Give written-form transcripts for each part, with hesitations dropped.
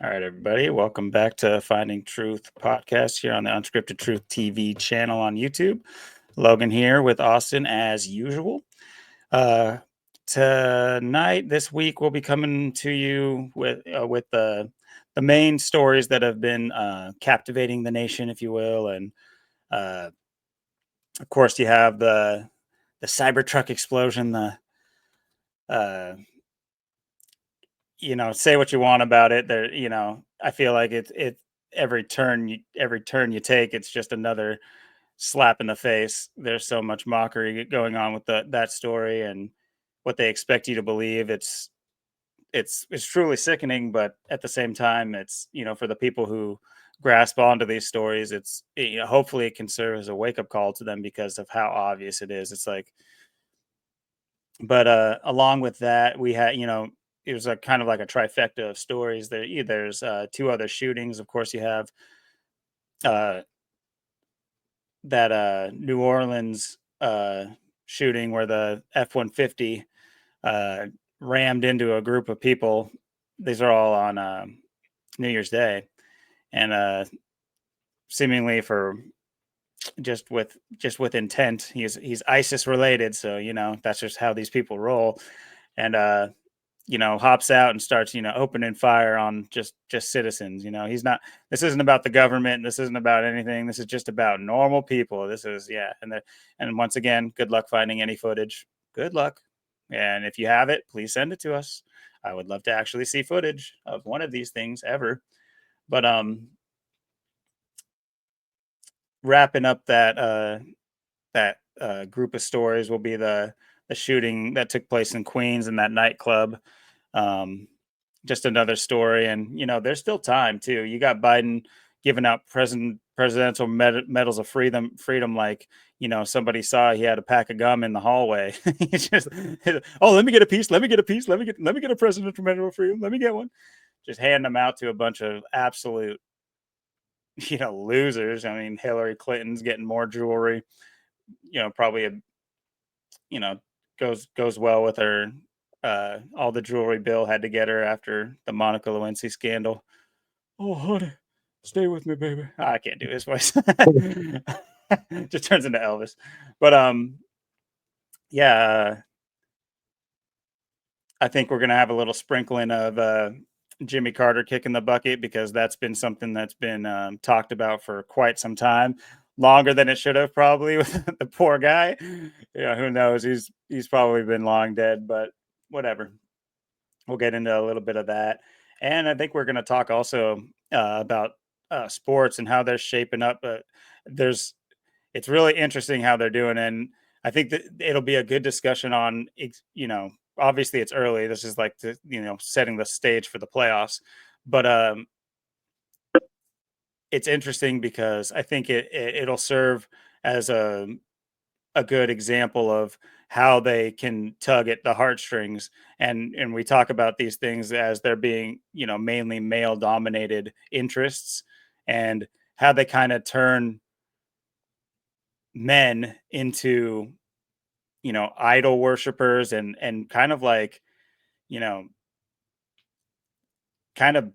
All right, everybody, welcome back to Finding Truth podcast here on the Unscripted Truth TV channel on YouTube. Logan here with Austin as usual. Uh, Tonight, this week, we'll be coming to you with the main stories that have been captivating the nation, if you will, and uh, of course, you have the cybertruck explosion. Uh, say what you want about it. I feel like it every turn you take, it's just another slap in the face. There's so much mockery going on with that story and what they expect you to believe. It's truly sickening, but at the same time, it's for the people who grasp onto these stories, hopefully it can serve as a wake up call to them because of how obvious it is. It's like, but along with that, we had it was a kind of like a trifecta of stories. There's two other shootings. Of course, you have uh, that New Orleans shooting where the F-150 uh, rammed into a group of people. These are all on New Year's Day, and seemingly for just with intent. He's ISIS related, so that's just how these people roll. And hops out and starts opening fire on just citizens. He's not. This isn't about the government. This isn't about anything. This is just about normal people. This is and once again, good luck finding any footage. Good luck. And if you have it, please send it to us. I would love to actually see footage of one of these things ever. But wrapping up that group of stories will be the shooting that took place in Queens in that nightclub. Um, just another story, and there's still time too. You got Biden giving out presidential medals of freedom, like somebody saw he had a pack of gum in the hallway. He's just, oh, let me get a piece. Let me get a piece. Let me get a presidential medal of freedom. Let me get one. Just hand them out to a bunch of absolute losers. I mean, Hillary Clinton's getting more jewelry. Probably you know goes well with her. All the jewelry Bill had to get her after the Monica Lewinsky scandal. Oh, honey, stay with me, baby. I can't do his voice. Just turns into Elvis. But yeah, I think we're gonna have a little sprinkling of Jimmy Carter kicking the bucket because that's been something that's been talked about for quite some time, longer than it should have probably with the poor guy. Who knows? He's probably been long dead, but whatever. We'll get into a little bit of that, and I think we're going to talk also about sports and how they're shaping up. But there's it's really interesting how they're doing, and I think that it'll be a good discussion on obviously it's early. This is like setting the stage for the playoffs, but it's interesting because I think it'll serve as a good example of how they can tug at the heartstrings, and we talk about these things as they're being mainly male dominated interests, and how they kind of turn men into idol worshippers, and kind of like you know kind of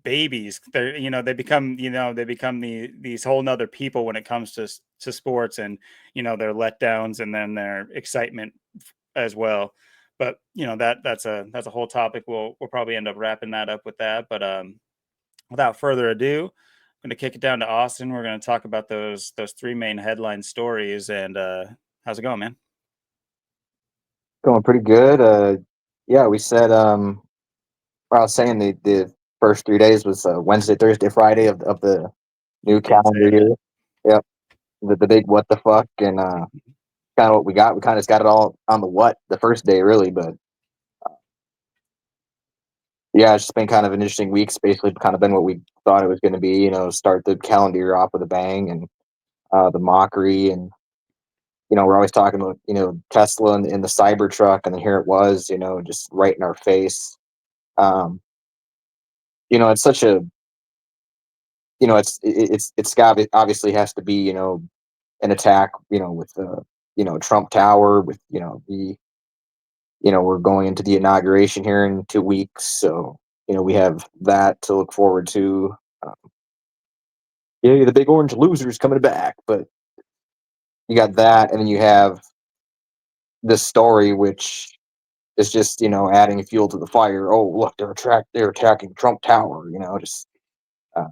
babies. They become these whole nother people when it comes to sports, and their letdowns and then their excitement as well. But that's a whole topic. We'll probably end up wrapping that up with that. But without further ado, I'm going to kick it down to Austin. We're going to talk about those three main headline stories. And how's it going, man? Going pretty good. Yeah, we said I was saying the first 3 days was Wednesday, Thursday, Friday of the You new did say calendar that. year. Yep. The big what the fuck and kind of what we got. We kind of just got it all on the what the first day really, but yeah, it's just been kind of an interesting week. It's basically kind of been what we thought it was going to be. Start the calendar year off with a bang and the mockery and we're always talking about Tesla and the cybertruck, and then here it was, just right in our face. Um, it's such a it's got obviously has to be an attack with the Trump Tower with the we're going into the inauguration here in 2 weeks, so we have that to look forward to. Yeah, the big orange losers coming back, but you got that, and then you have this story, which is just adding fuel to the fire. Oh, look, they're attacking Trump Tower. Just uh,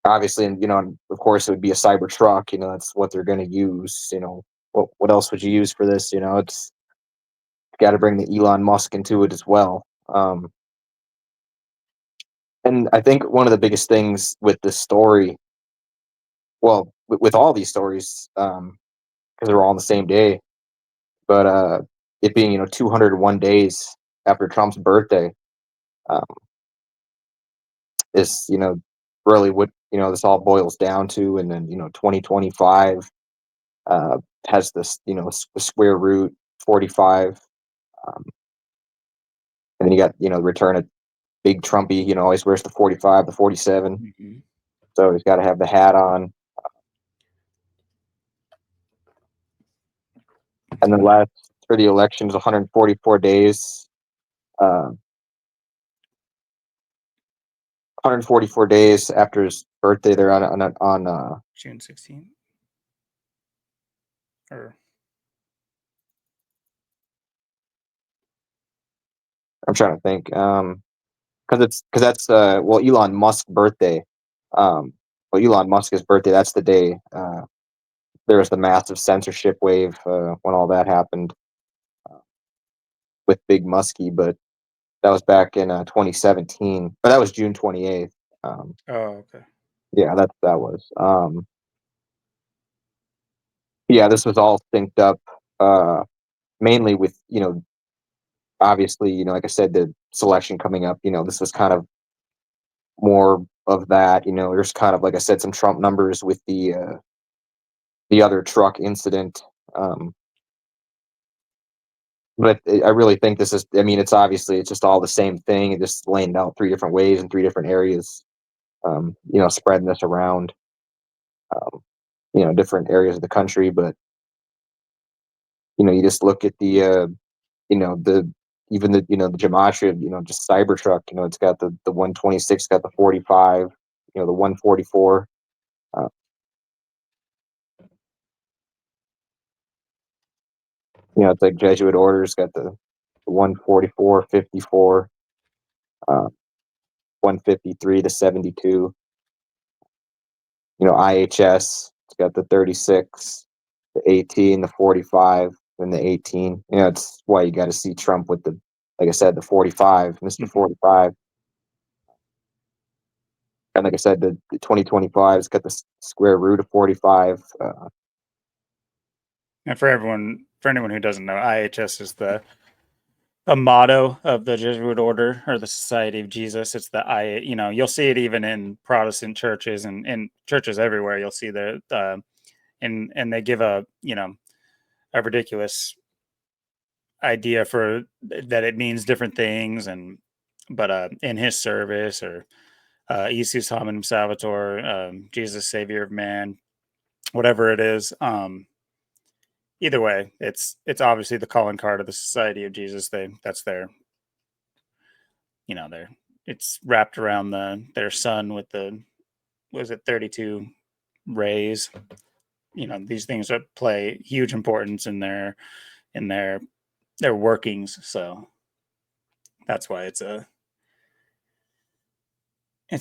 obviously, and of course, it would be a cybertruck. That's what they're going to use. What else would you use for this? It's got to bring the Elon Musk into it as well. And I think one of the biggest things with this story, well, with all these stories, because they're all on the same day, but it being 201 days after Trump's birthday, um, is really what this all boils down to. And then 2025 has this the square root 45, um, and then you got return of big Trumpy. Always wears the 45, the 47, Mm-hmm. so he's got to have the hat on. And then last for the elections, 144 days. 144 days after his birthday, they're on June 16th. Or I'm trying to think, because that's well, Elon Musk's birthday. Well, Elon Musk's birthday, that's the day there was the massive censorship wave when all that happened with Big Muskie, but that was back in 2017. But that was June 28th. oh, okay. Yeah, that was. Yeah, this was all synced up, mainly with obviously like I said, the selection coming up. This was kind of more of that. There's kind of, like I said, some Trump numbers with the other truck incident. But I really think this is. I mean, it's obviously it's just all the same thing, just laying out three different ways in three different areas. Spreading this around, different areas of the country. But you just look at the even the Gematria, just Cybertruck. It's got the 126, got the 45, the 144. Uh, it's like Jesuit orders, got the 144, 54, 153 to 72. IHS, it's got the 36, the 18, the 45, and the 18. It's why you got to see Trump with the, like I said, the 45, Mr. 45. And like I said, the 2025 has got the square root of 45. And for anyone who doesn't know, IHS is a motto of the Jesuit order or the Society of Jesus. It's the I. You'll see it even in Protestant churches and in churches everywhere. You'll see and they give a ridiculous idea for that it means different things, but in his service or Jesus Hominum Salvator, Jesus Savior of Man, whatever it is. Either way, it's obviously the calling card of the Society of Jesus. That's their their it's wrapped around their sun with the was it 32 rays. These things that play huge importance in in their their workings. So that's why it's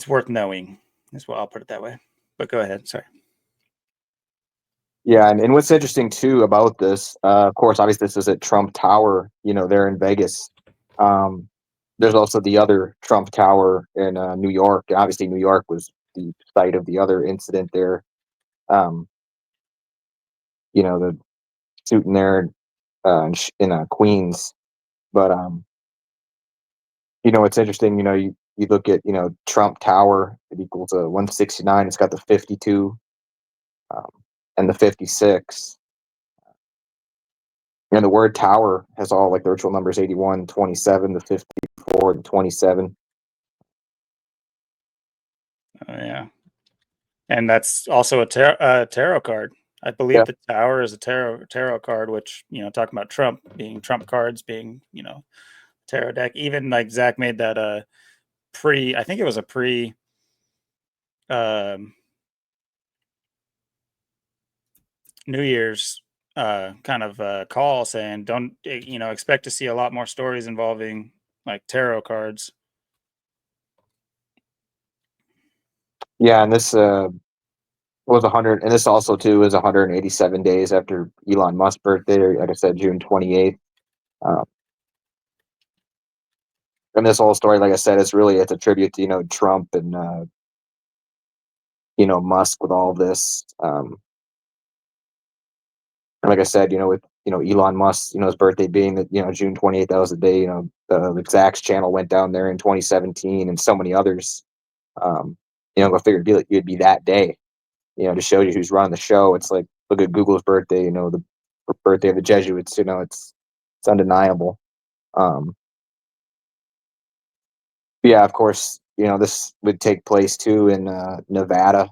worth knowing. Is what I'll put it that way. But go ahead. Sorry. Yeah, and what's interesting too about this, of course, obviously this is at Trump Tower, there in Vegas. Um, there's also the other Trump Tower in New York. Obviously, New York was the site of the other incident there. Um, the shooting there in Queens. But it's interesting. You look at Trump Tower. It equals a 169. It's got the 52 um, and the 56. And the word tower has all like the virtual numbers 81, 27, the 54, and 27. Yeah, and that's also a tarot card. I believe Yeah. the tower is a tarot card, which talking about Trump being Trump cards being tarot deck. Even like Zach made that I think it was a pre um New Year's kind of call saying don't expect to see a lot more stories involving like tarot cards. Yeah, and this was 100, and this also too is 187 days after Elon Musk's birthday. Like I said, June 28th. Um, and this whole story, like I said, it's a tribute to Trump and Musk with all this. And like I said, with Elon Musk, his birthday being that June 28th, that was the day the Zach's channel went down there in 2017, and so many others. Go figure it'd be that day. To show you who's running the show. It's like, look at Google's birthday. The birthday of the Jesuits. It's undeniable. Um, yeah, of course, this would take place too in Nevada.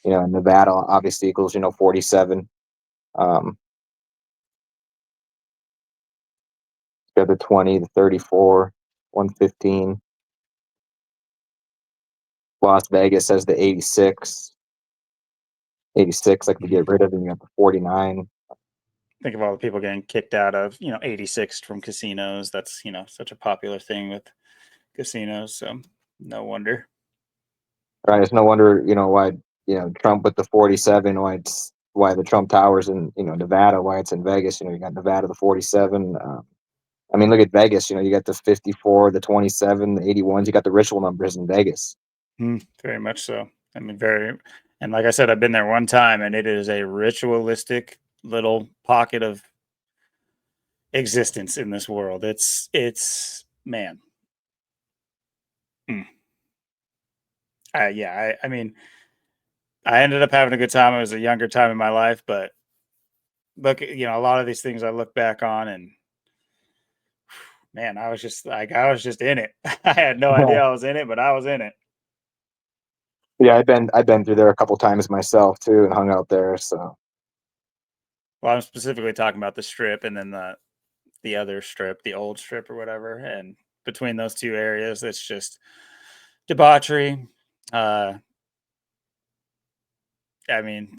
Nevada obviously equals 47. Got the 20, the 34, 115. Las Vegas has the 86. 86, like to get rid of, and you got the 49. Think of all the people getting kicked out of 86 from casinos. That's such a popular thing with casinos. So no wonder. Right. It's no wonder, why, Trump with the 47, why the Trump Towers in, Nevada, why it's in Vegas. You got Nevada, the 47. I mean, look at Vegas. You got the 54, the 27, the 81s. You got the ritual numbers in Vegas. Very much so. I mean, and like I said, I've been there one time, and it is a ritualistic little pocket of existence in this world. It's man. Mm. Yeah, I mean, I ended up having a good time. It was a younger time in my life, but look, a lot of these things I look back on, and man, I was just in it. I had no idea I was in it, but I was in it. Yeah, I've been through there a couple times myself too, and hung out there. So Well, I'm specifically talking about the strip, and then the other strip, the old strip or whatever, and between those two areas, it's just debauchery. Uh, I mean,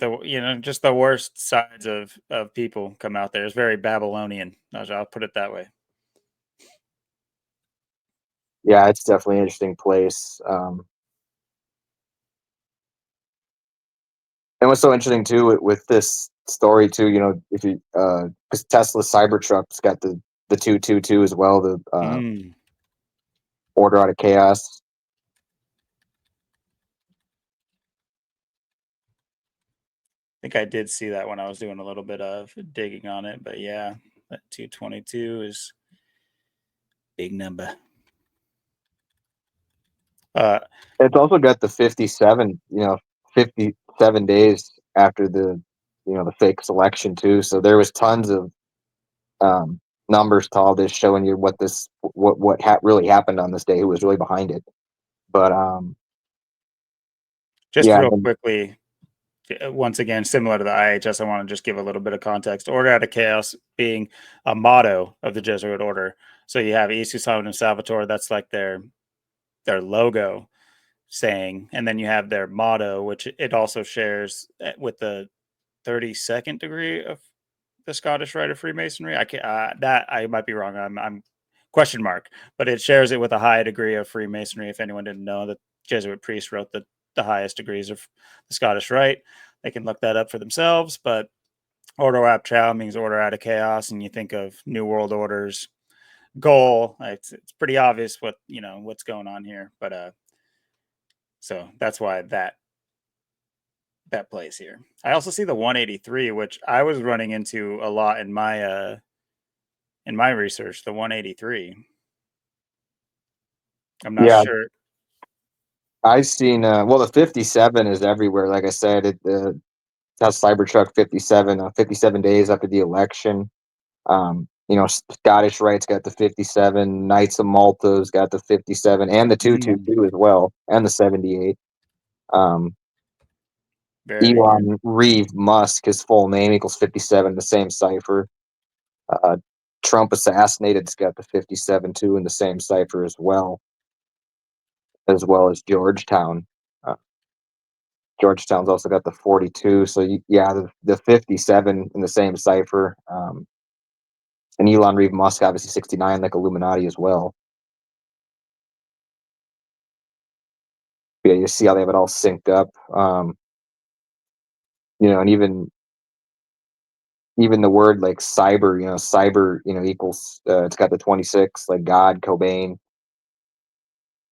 just the worst sides of people come out there. It's very Babylonian. I'll put it that way. yeah, it's definitely an interesting place. And what's so interesting too with this story too, if you because Tesla's Cybertruck's got the 222 as well, the Mm. order out of chaos. I think I did see that when I was doing a little bit of digging on it, but yeah, that 222 is big number. Uh, It's also got the 57, 57 days after the fake selection too. So there was tons of numbers to all this, showing you what really happened on this day, who was really behind it. But just yeah, real quickly, once again, similar to the IHS, I want to just give a little bit of context. Order out of chaos being a motto of the Jesuit order. So you have Isus Hominem Salvator, that's like their logo saying, and then you have their motto, which it also shares with the 32nd degree of the Scottish Rite of Freemasonry. I can that I might be wrong. I'm question mark, but it shares it with a high degree of Freemasonry. If anyone didn't know, that Jesuit priests wrote the highest degrees of the Scottish Rite. They can look that up for themselves. But Ordo ab Chao means order out of chaos, and you think of New World Order's goal. It's pretty obvious what's going on here. But so that's why that plays here. I also see the 183, which I was running into a lot in my research. The 183. I'm not yeah, sure. I've seen. Well, the 57 is everywhere. Like I said, that's Cybertruck 57. 57 days after the election. Scottish Rite's got the 57. Knights of Malta's got the 57, and the Mm, 222 as well, and the 78. Um, very Elon Reeve Musk, his full name equals 57, the same cipher. Trump assassinated's got the 57 too in the same cipher as well as Georgetown. Uh, Georgetown's also got the 42. So the 57 in the same cipher. And Elon Reeve Musk obviously 69, like Illuminati as well. Yeah, you see how they have it all synced up. And even the word like cyber, equals it's got the 26, like God, Cobain.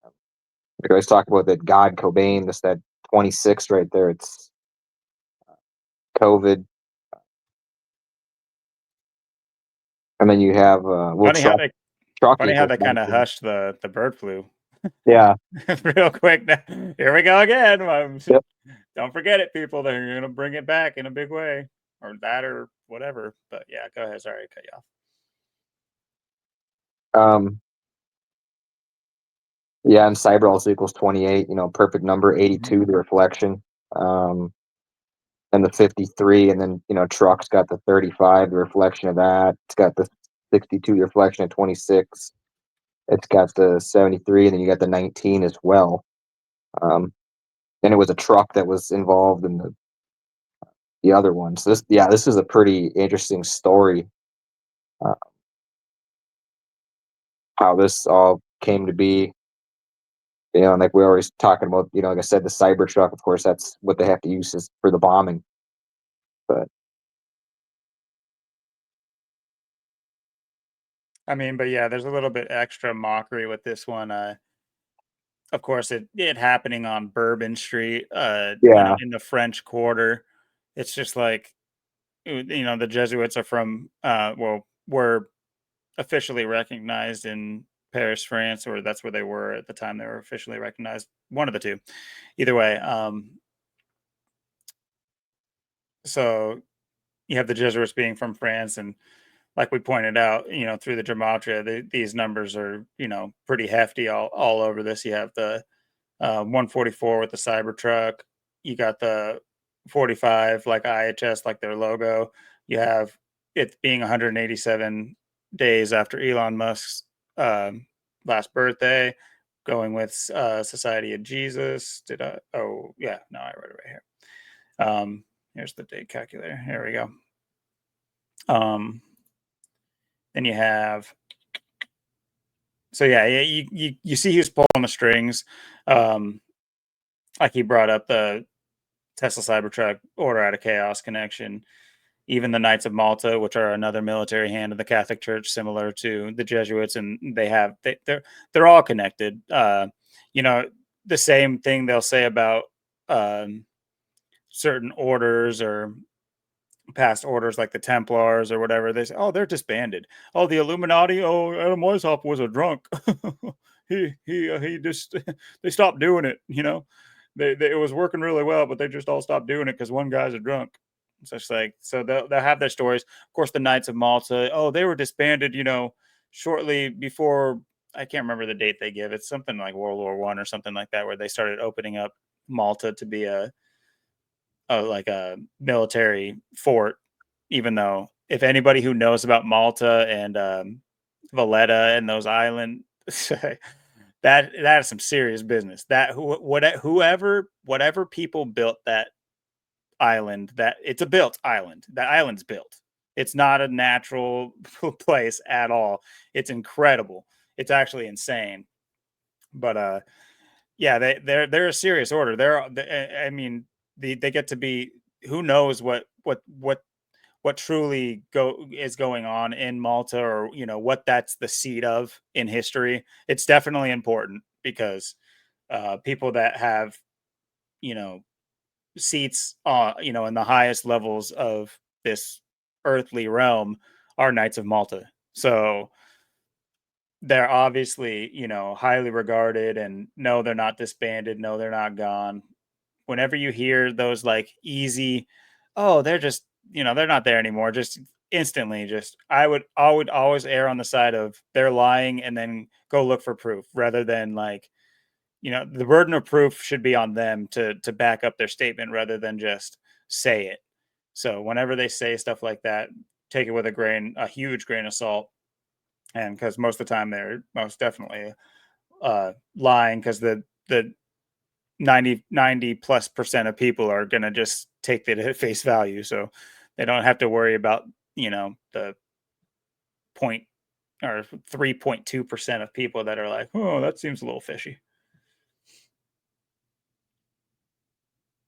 Like I always talk about that God, Cobain, that 26 right there. It's COVID. And then you have Funny how truck they equals kind of 19. hushed the bird flu Yeah. real quick. Here we go again. Yep. Don't forget it, people. They're going to bring it back in a big way, or that, or whatever. But yeah, go ahead. Sorry, to cut you off. Yeah, and cyber also equals 28. Perfect number. 82, Mhm. the reflection. And the 53, and then truck's got the 35, the reflection of that. It's got the 62, the reflection of 26. It's got the 73, and then you got the 19 as well. And it was a truck that was involved in the other one. So this is a pretty interesting story. Uh, how this all came to be. And like we're always talking about, like I said, the cybertruck. Of course, that's what they have to use is for the bombing. But I mean, but yeah, there's a little bit extra mockery with this one. Of course, it happening on Bourbon Street, yeah, in the French Quarter. It's just like, the Jesuits are from, were officially recognized in Paris, France, or that's where they were at the time they were officially recognized. One of the two. Either way, so you have the Jesuits being from France, and like we pointed out, through the Gematria, these numbers are, pretty hefty all over this. You have the 144 with the Cybertruck. You got the 45 like IHS, like their logo. You have it being 187 days after Elon Musk's last birthday, going with Society of Jesus. Did I? Oh, yeah. No, I wrote it right here. Here's the date calculator. Here we go. Then you have, so yeah, you see who's pulling the strings. Um, like he brought up the Tesla Cybertruck, Order Out of Chaos connection, even the Knights of Malta, which are another military hand of the Catholic Church, similar to the Jesuits, and they're all connected. You know, the same thing they'll say about um, certain orders or past orders like the Templars or whatever. They say, oh, they're disbanded. Oh, the Illuminati. Oh, Adam Weishaupt was a drunk. He just they stopped doing it. It was working really well, but they just all stopped doing it because one guy's a drunk. So it's like, so they'll have their stories. Of course, the Knights of Malta. Oh, they were disbanded. Shortly before. I can't remember the date they give. It's something like World War I or something like that, where they started opening up Malta to be like a military fort, even though if anybody who knows about Malta and Valletta and those islands, that is some serious business. That whatever people built that island, that it's a built island. That island's built. It's not a natural place at all. It's incredible. It's actually insane. But yeah, they're a serious order. I mean, they get to be, who knows what truly is going on in Malta, or what that's the seed of in history. It's definitely important because people that have you know seats in the highest levels of this earthly realm are Knights of Malta. So they're obviously highly regarded, and no, they're not disbanded, no, they're not gone. Whenever you hear those like easy, oh, they're just, they're not there anymore, just instantly, just I would always err on the side of they're lying, and then go look for proof, rather than like, the burden of proof should be on them to back up their statement rather than just say it. So whenever they say stuff like that, take it with a huge grain of salt. and because most of the time they're most definitely lying, because the 90+ % of people are going to just take it at face value, so they don't have to worry about the point or 3.2% of people that are like, oh, that seems a little fishy.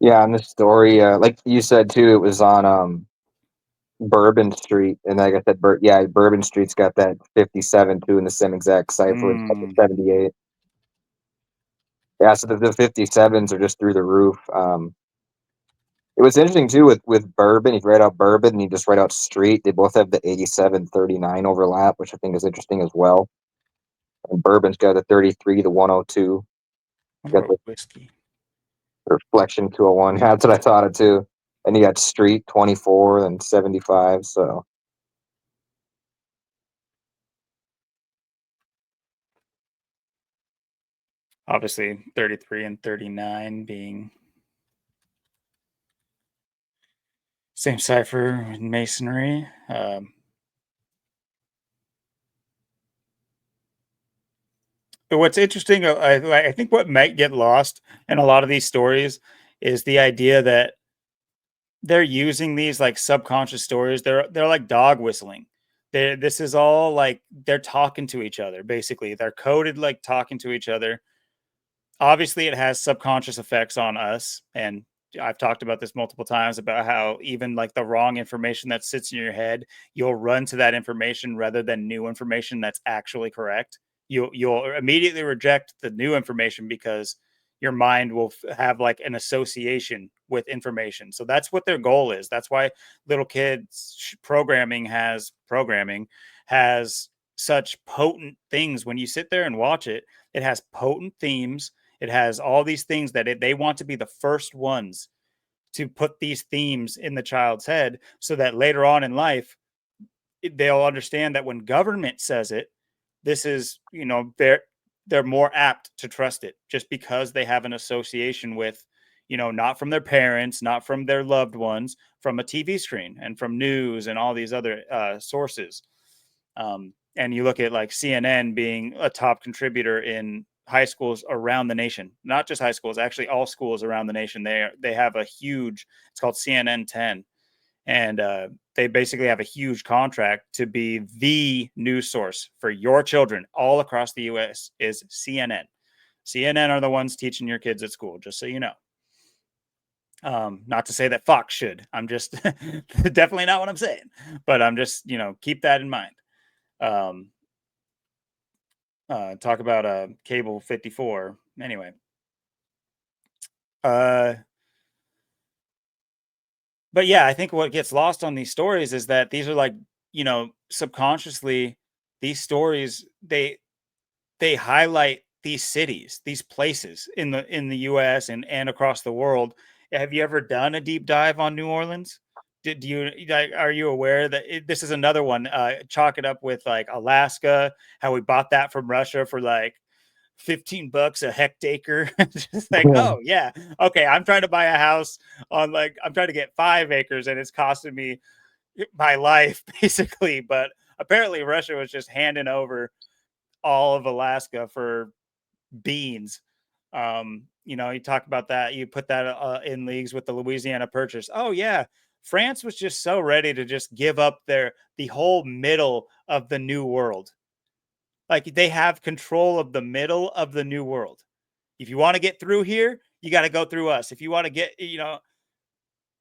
Yeah, and this story, like you said too, it was on Bourbon Street, and like I said, Bourbon Street's got that 57 too in the same exact cipher as the Mm. 78. Yeah, so the 57s are just through the roof. It was interesting too with Bourbon. If you write out Bourbon and you just write out Street, they both have the 87-39 overlap, which I think is interesting as well. And Bourbon's got the 33, the 102, What got about the whiskey? Reflection 201. That's what I thought of too. And you got Street 24 and 75. So Obviously 33 and 39 being same cipher in masonry. But what's interesting, I think what might get lost in a lot of these stories is the idea that they're using these like subconscious stories. They're like dog whistling. This is all like they're talking to each other. Basically, they're coded like talking to each other. Obviously, it has subconscious effects on us, and I've talked about this multiple times about how even like the wrong information that sits in your head, you'll run to that information rather than new information that's actually correct. You'll immediately reject the new information because your mind will have like an association with information. So that's what their goal is. That's why little kids programming has such potent things. When you sit there and watch it, it has potent themes. It has all these things that they want to be the first ones to put these themes in the child's head, so that later on in life they'll understand that when government says it, this is, they're more apt to trust it just because they have an association with, not from their parents, not from their loved ones, from a TV screen and from news and all these other sources. And you look at like CNN being a top contributor in high schools around the nation, not just high schools, actually all schools around the nation. They have a huge, it's called CNN 10, and they basically have a huge contract to be the news source for your children all across the U.S. is CNN. CNN are the ones teaching your kids at school, just so you know. Not to say that Fox should. I'm just definitely not what I'm saying, but I'm just, keep that in mind. Um, talk about cable 54. Anyway, uh, but yeah, I think what gets lost on these stories is that these are like, subconsciously, these stories they highlight these cities, these places in the US and across the world. Have you ever done a deep dive on New Orleans? Did you like, are you aware that this is another one? Chalk it up with like Alaska, how we bought that from Russia for like $15 a hectare. Just like, oh yeah, okay, I'm trying to buy a house on like I'm trying to get 5 acres and it's costing me my life basically. But apparently Russia was just handing over all of Alaska for beans. You talk about that, you put that in leagues with the Louisiana Purchase. Oh yeah, France was just so ready to just give up the whole middle of the New World. Like they have control of the middle of the New World. If you want to get through here, you got to go through us. If you want to get,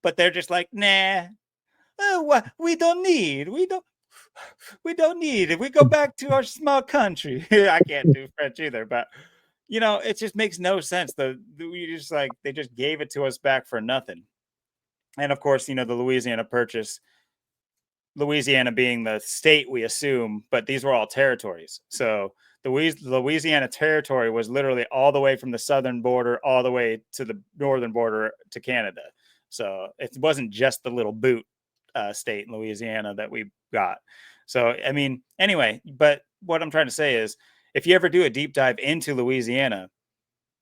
but they're just like, nah, we don't need, we don't need it. We go back to our small country. I can't do French either, but it just makes no sense. We just like they just gave it to us back for nothing. And of course, the Louisiana Purchase, Louisiana being the state we assume, but these were all territories. So the Louisiana territory was literally all the way from the southern border all the way to the northern border to Canada. So it wasn't just the little boot state in Louisiana that we got. So I mean, anyway, but what I'm trying to say is, if you ever do a deep dive into Louisiana,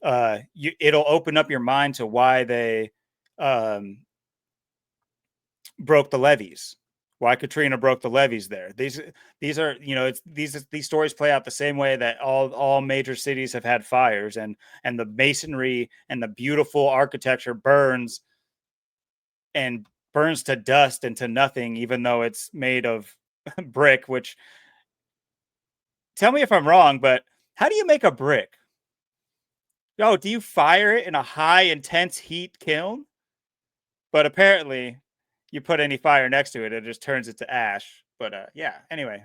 it'll open up your mind to why they um, broke the levees, why Katrina broke the levees there. These are, you know, it's these stories play out the same way that all major cities have had fires, and the masonry and the beautiful architecture burns to dust and to nothing, even though it's made of brick. Which, tell me if I'm wrong, but how do you make a brick? Oh, do you fire it in a high intense heat kiln? But apparently, you put any fire next to it, it just turns it to ash. But yeah. Anyway,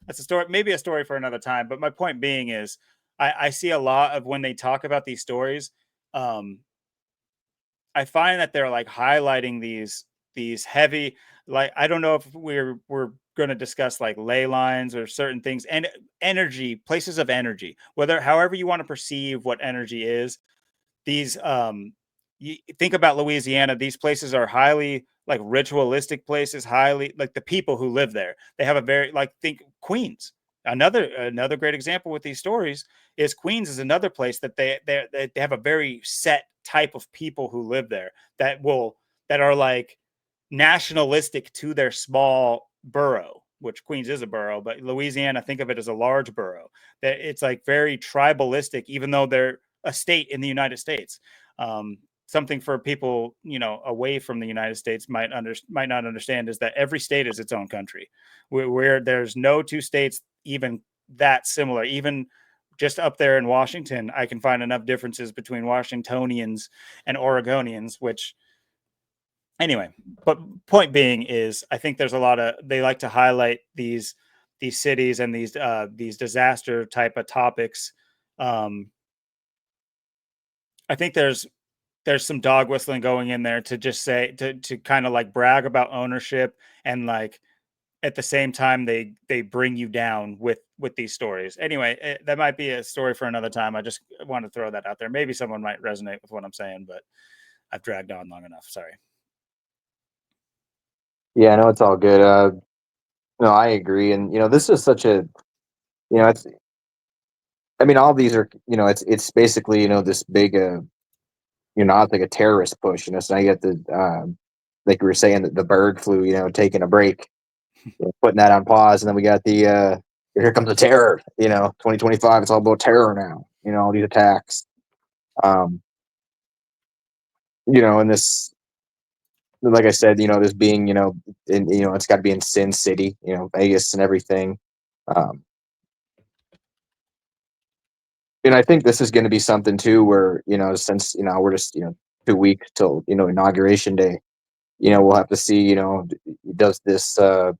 that's a story. Maybe a story for another time. But my point being is, I see a lot of when they talk about these stories. Um, I find that they're like highlighting these heavy, like, I don't know if we're going to discuss like ley lines or certain things, and energy, places of energy, whether however you want to perceive what energy is. These you think about Louisiana, these places are highly like ritualistic places, highly like the people who live there. They have a very, like, think Queens. Another great example with these stories is Queens is another place that they have a very set type of people who live there that are like nationalistic to their small borough, which Queens is a borough, but Louisiana, think of it as a large borough. That it's like very tribalistic, even though they're a state in the United States. Um, Something for people, you know, away from the United States might not understand is that every state is its own country, where there's no two states even that similar. Even just up there in Washington, I can find enough differences between Washingtonians and Oregonians, which, anyway. But point being is, I think there's a lot of, they like to highlight these cities and these disaster type of topics. um I think there's some dog whistling going in there to just say, to kind of like brag about ownership, and like at the same time they bring you down with these stories. Anyway, that might be a story for another time. I just want to throw that out there. Maybe someone might resonate with what I'm saying, but I've dragged on long enough. Sorry. Yeah, no, it's all good. No, I agree, and this is such a, it's. I mean, all these are, it's basically, this big, it's like a terrorist push. So now you get the, like we were saying, the bird flu, taking a break, putting that on pause, and then we got the, here comes the terror. 2025, it's all about terror now. All these attacks. Um, and this, like I said, this being, it's got to be in Sin City, Vegas and everything. Um, and I think this is going to be something too, where since we're just 2 weeks till inauguration day, we'll have to see, does this, are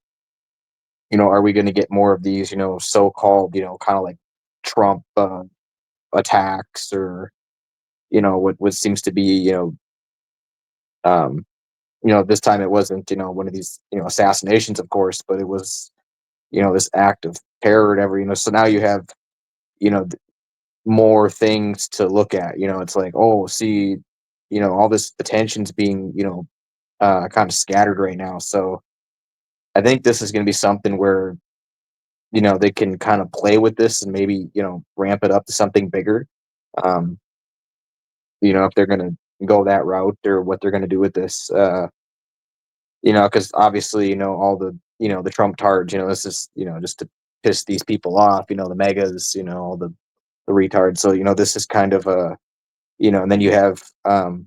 we going to get more of these, so-called, kind of like Trump attacks, or what seems to be, um, this time it wasn't, one of these, assassinations, of course, but it was, this act of terror and every, so now you have, you know, more things to look at. It's like, oh, see, all this attention's being, kind of scattered right now. So I think this is going to be something where, they can kind of play with this and maybe, ramp it up to something bigger. Um, if they're going to go that route, or what they're going to do with this. Because obviously, all the, the Trump tards, this is, just to piss these people off, the megas, all the retards. So, this is kind of a, and then you have, like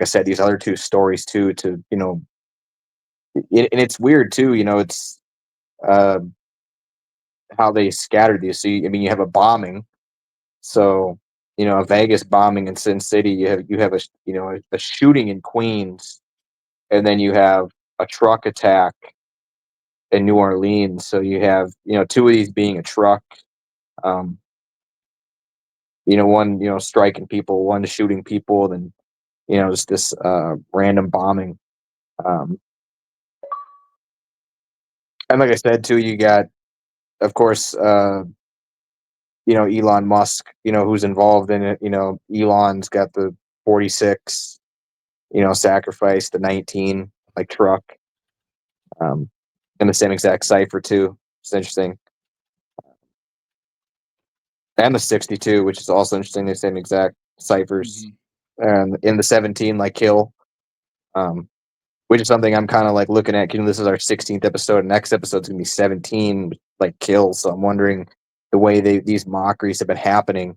I said, these other two stories too, to, and it's weird too, it's, uh, how they scattered these. So, I mean, you have a bombing. So, a Vegas bombing in Sin City, you have a, a shooting in Queens, and then you have a truck attack in New Orleans. So you have, two of these being a truck, um, one, striking people, one shooting people, then, just this, random bombing. Um, and like I said, too, you got, of course, Elon Musk, who's involved in it. Elon's got the 46, sacrifice, the 19, like, truck, um, and the same exact cipher too. It's interesting. And the 62, which is also interesting, the same exact ciphers. Mhm. And in the 17, like, kill, um, which is something I'm kind of like looking at. You know, this is our 16th episode. Next episode's gonna be 17 like kills. So I'm wondering the way these mockeries have been happening.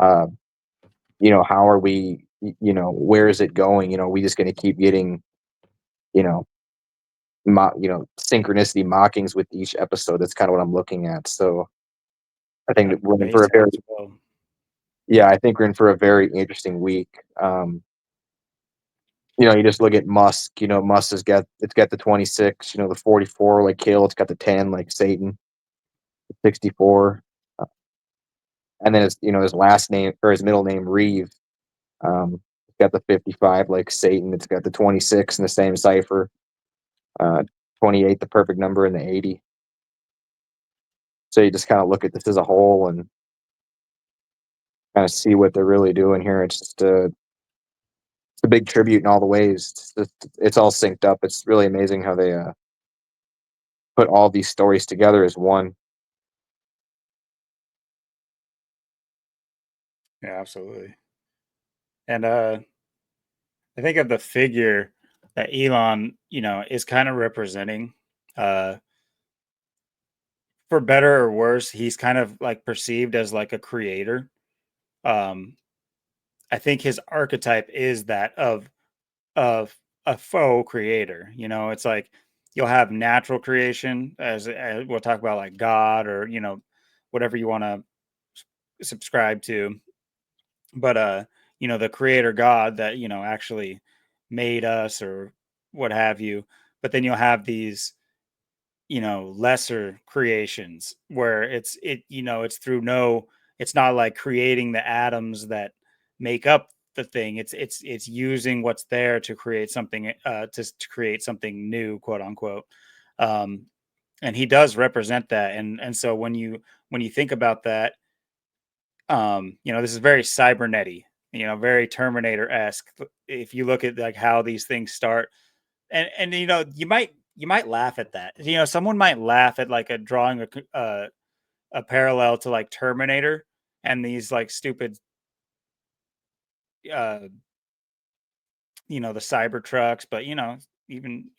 Uh, you know, how are we? You know, where is it going? You know, are we just gonna keep getting, you know, synchronicity mockings with each episode? That's kind of what I'm looking at. So I think Yeah, that we're in for a pacing very as well. yeah, I think we're in for a very interesting week. You know, you just look at Musk. You know, Musk has got it's got the 26. You know, the 44 like kill. It's got the 10 like Satan. 64, and then his last name or his middle name Reeve. It's got the 55 like Satan. It's got the 26 in the same cipher. Uh, 28, the perfect number, and the 80. So you just kind of look at this as a whole and kind of see what they're really doing here. It's just it's a big tribute in all the ways. It's all synced up. It's really amazing how they put all these stories together as one. Yeah, absolutely. And I think of the figure that Elon, is kind of representing. Uh, for better or worse, he's kind of like perceived as like a creator. Um, I think his archetype is that of a faux creator. It's like you'll have natural creation, as we'll talk about, like God, or whatever you want to subscribe to. But the creator God that actually made us, or what have you. But then you'll have these lesser creations where it's through no, it's not like creating the atoms that make up the thing. It's using what's there to create something, to create something new, quote unquote. um and he does represent that. And so when you think about that, this is very cybernety, very Terminator-esque. If you look at like how these things start, and you might laugh at that. Someone might laugh at like a drawing a parallel to like Terminator and these like stupid uh the cybertrucks. But even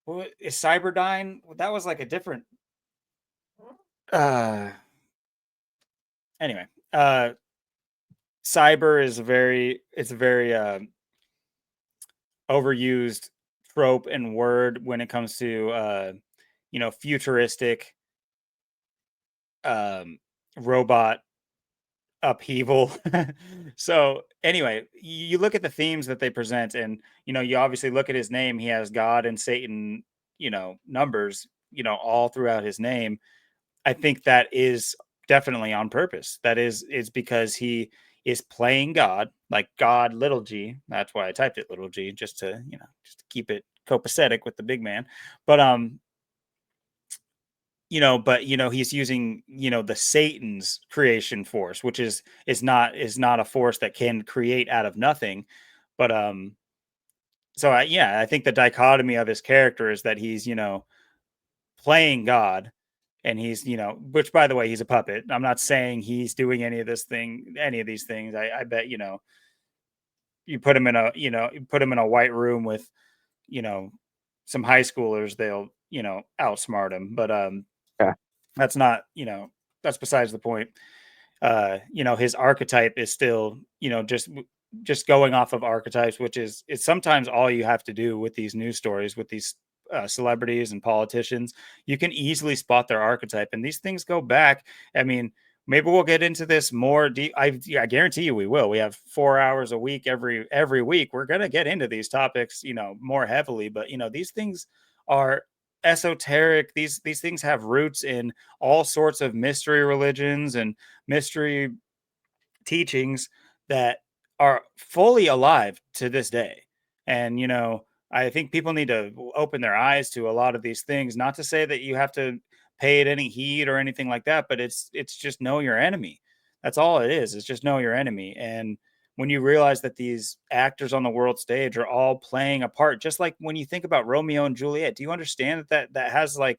what is Cyberdyne? That was like a different uh anyway. Cyber is a very overused trope and word when it comes to futuristic um robot upheaval. So anyway, you look at the themes that they present, and you obviously look at his name. He has God and Satan, numbers, all throughout his name. I think that is definitely on purpose. That is because he is playing God, like God, little g. That's why I typed it little g, just to keep it copacetic with the big man. But he's using the Satan's creation force, which is not a force that can create out of nothing. But I think the dichotomy of his character is that he's playing God, and he's which, by the way, he's a puppet. I'm not saying he's doing any of these things. I bet you put him in a white room with you know some high schoolers, they'll outsmart him. But Yeah, that's not, that's besides the point. His archetype is still, just going off of archetypes, which is it's sometimes all you have to do with these news stories, with these celebrities and politicians. You can easily spot their archetype, and these things go back. I mean, maybe we'll get into this more deep. I guarantee you we will. We have 4 hours a week every week. We're gonna get into these topics, more heavily. But these things are esoteric. These things have roots in all sorts of mystery religions and mystery teachings that are fully alive to this day. And I think people need to open their eyes to a lot of these things. Not to say that you have to pay it any heed or anything like that, but it's just know your enemy. That's all it is. It's just know your enemy. And when you realize that these actors on the world stage are all playing a part, just like when you think about Romeo and Juliet, do you understand that has like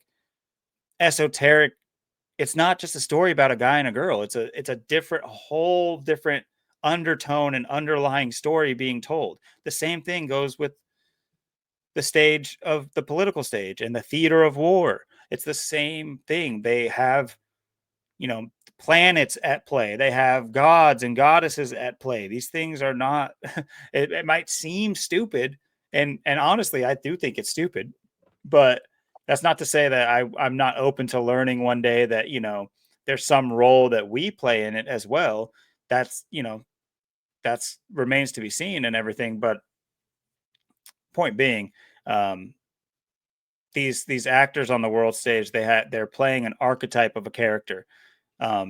esoteric, it's not just a story about a guy and a girl. It's a different, a whole different undertone and underlying story being told. The same thing goes with the stage of the political stage and the theater of war. It's the same thing. They have, you know, planets at play. They have gods and goddesses at play. These things are not it might seem stupid, and honestly, I do think it's stupid, but that's not to say that I'm not open to learning one day that, you know, there's some role that we play in it as well. That's, you know, that's remains to be seen and everything, but point being, um these actors on the world stage, they're playing an archetype of a character,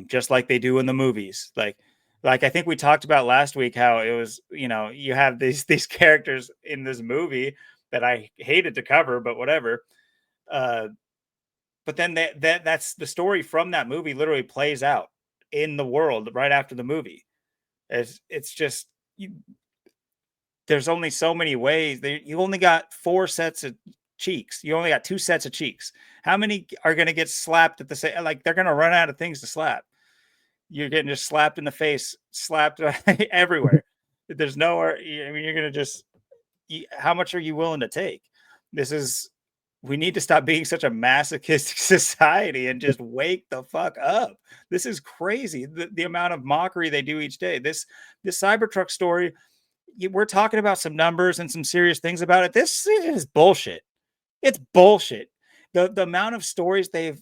just like they do in the movies. Like I think we talked about last week how it was, you know, you have these characters in this movie that I hated to cover, but whatever. Uh, but then that's the story from that movie literally plays out in the world right after the movie. It's just you, there's only so many ways. You only got four sets of cheeks. You only got two sets of cheeks. How many are going to get slapped at the same? Like they're going to run out of things to slap. You're getting just slapped in the face, slapped everywhere. There's nowhere. I mean, you're gonna just. How much are you willing to take? This is. We need to stop being such a masochistic society and just wake the fuck up. This is crazy. The amount of mockery they do each day. This Cybertruck story. We're talking about some numbers and some serious things about it. This is bullshit. It's bullshit. The amount of stories the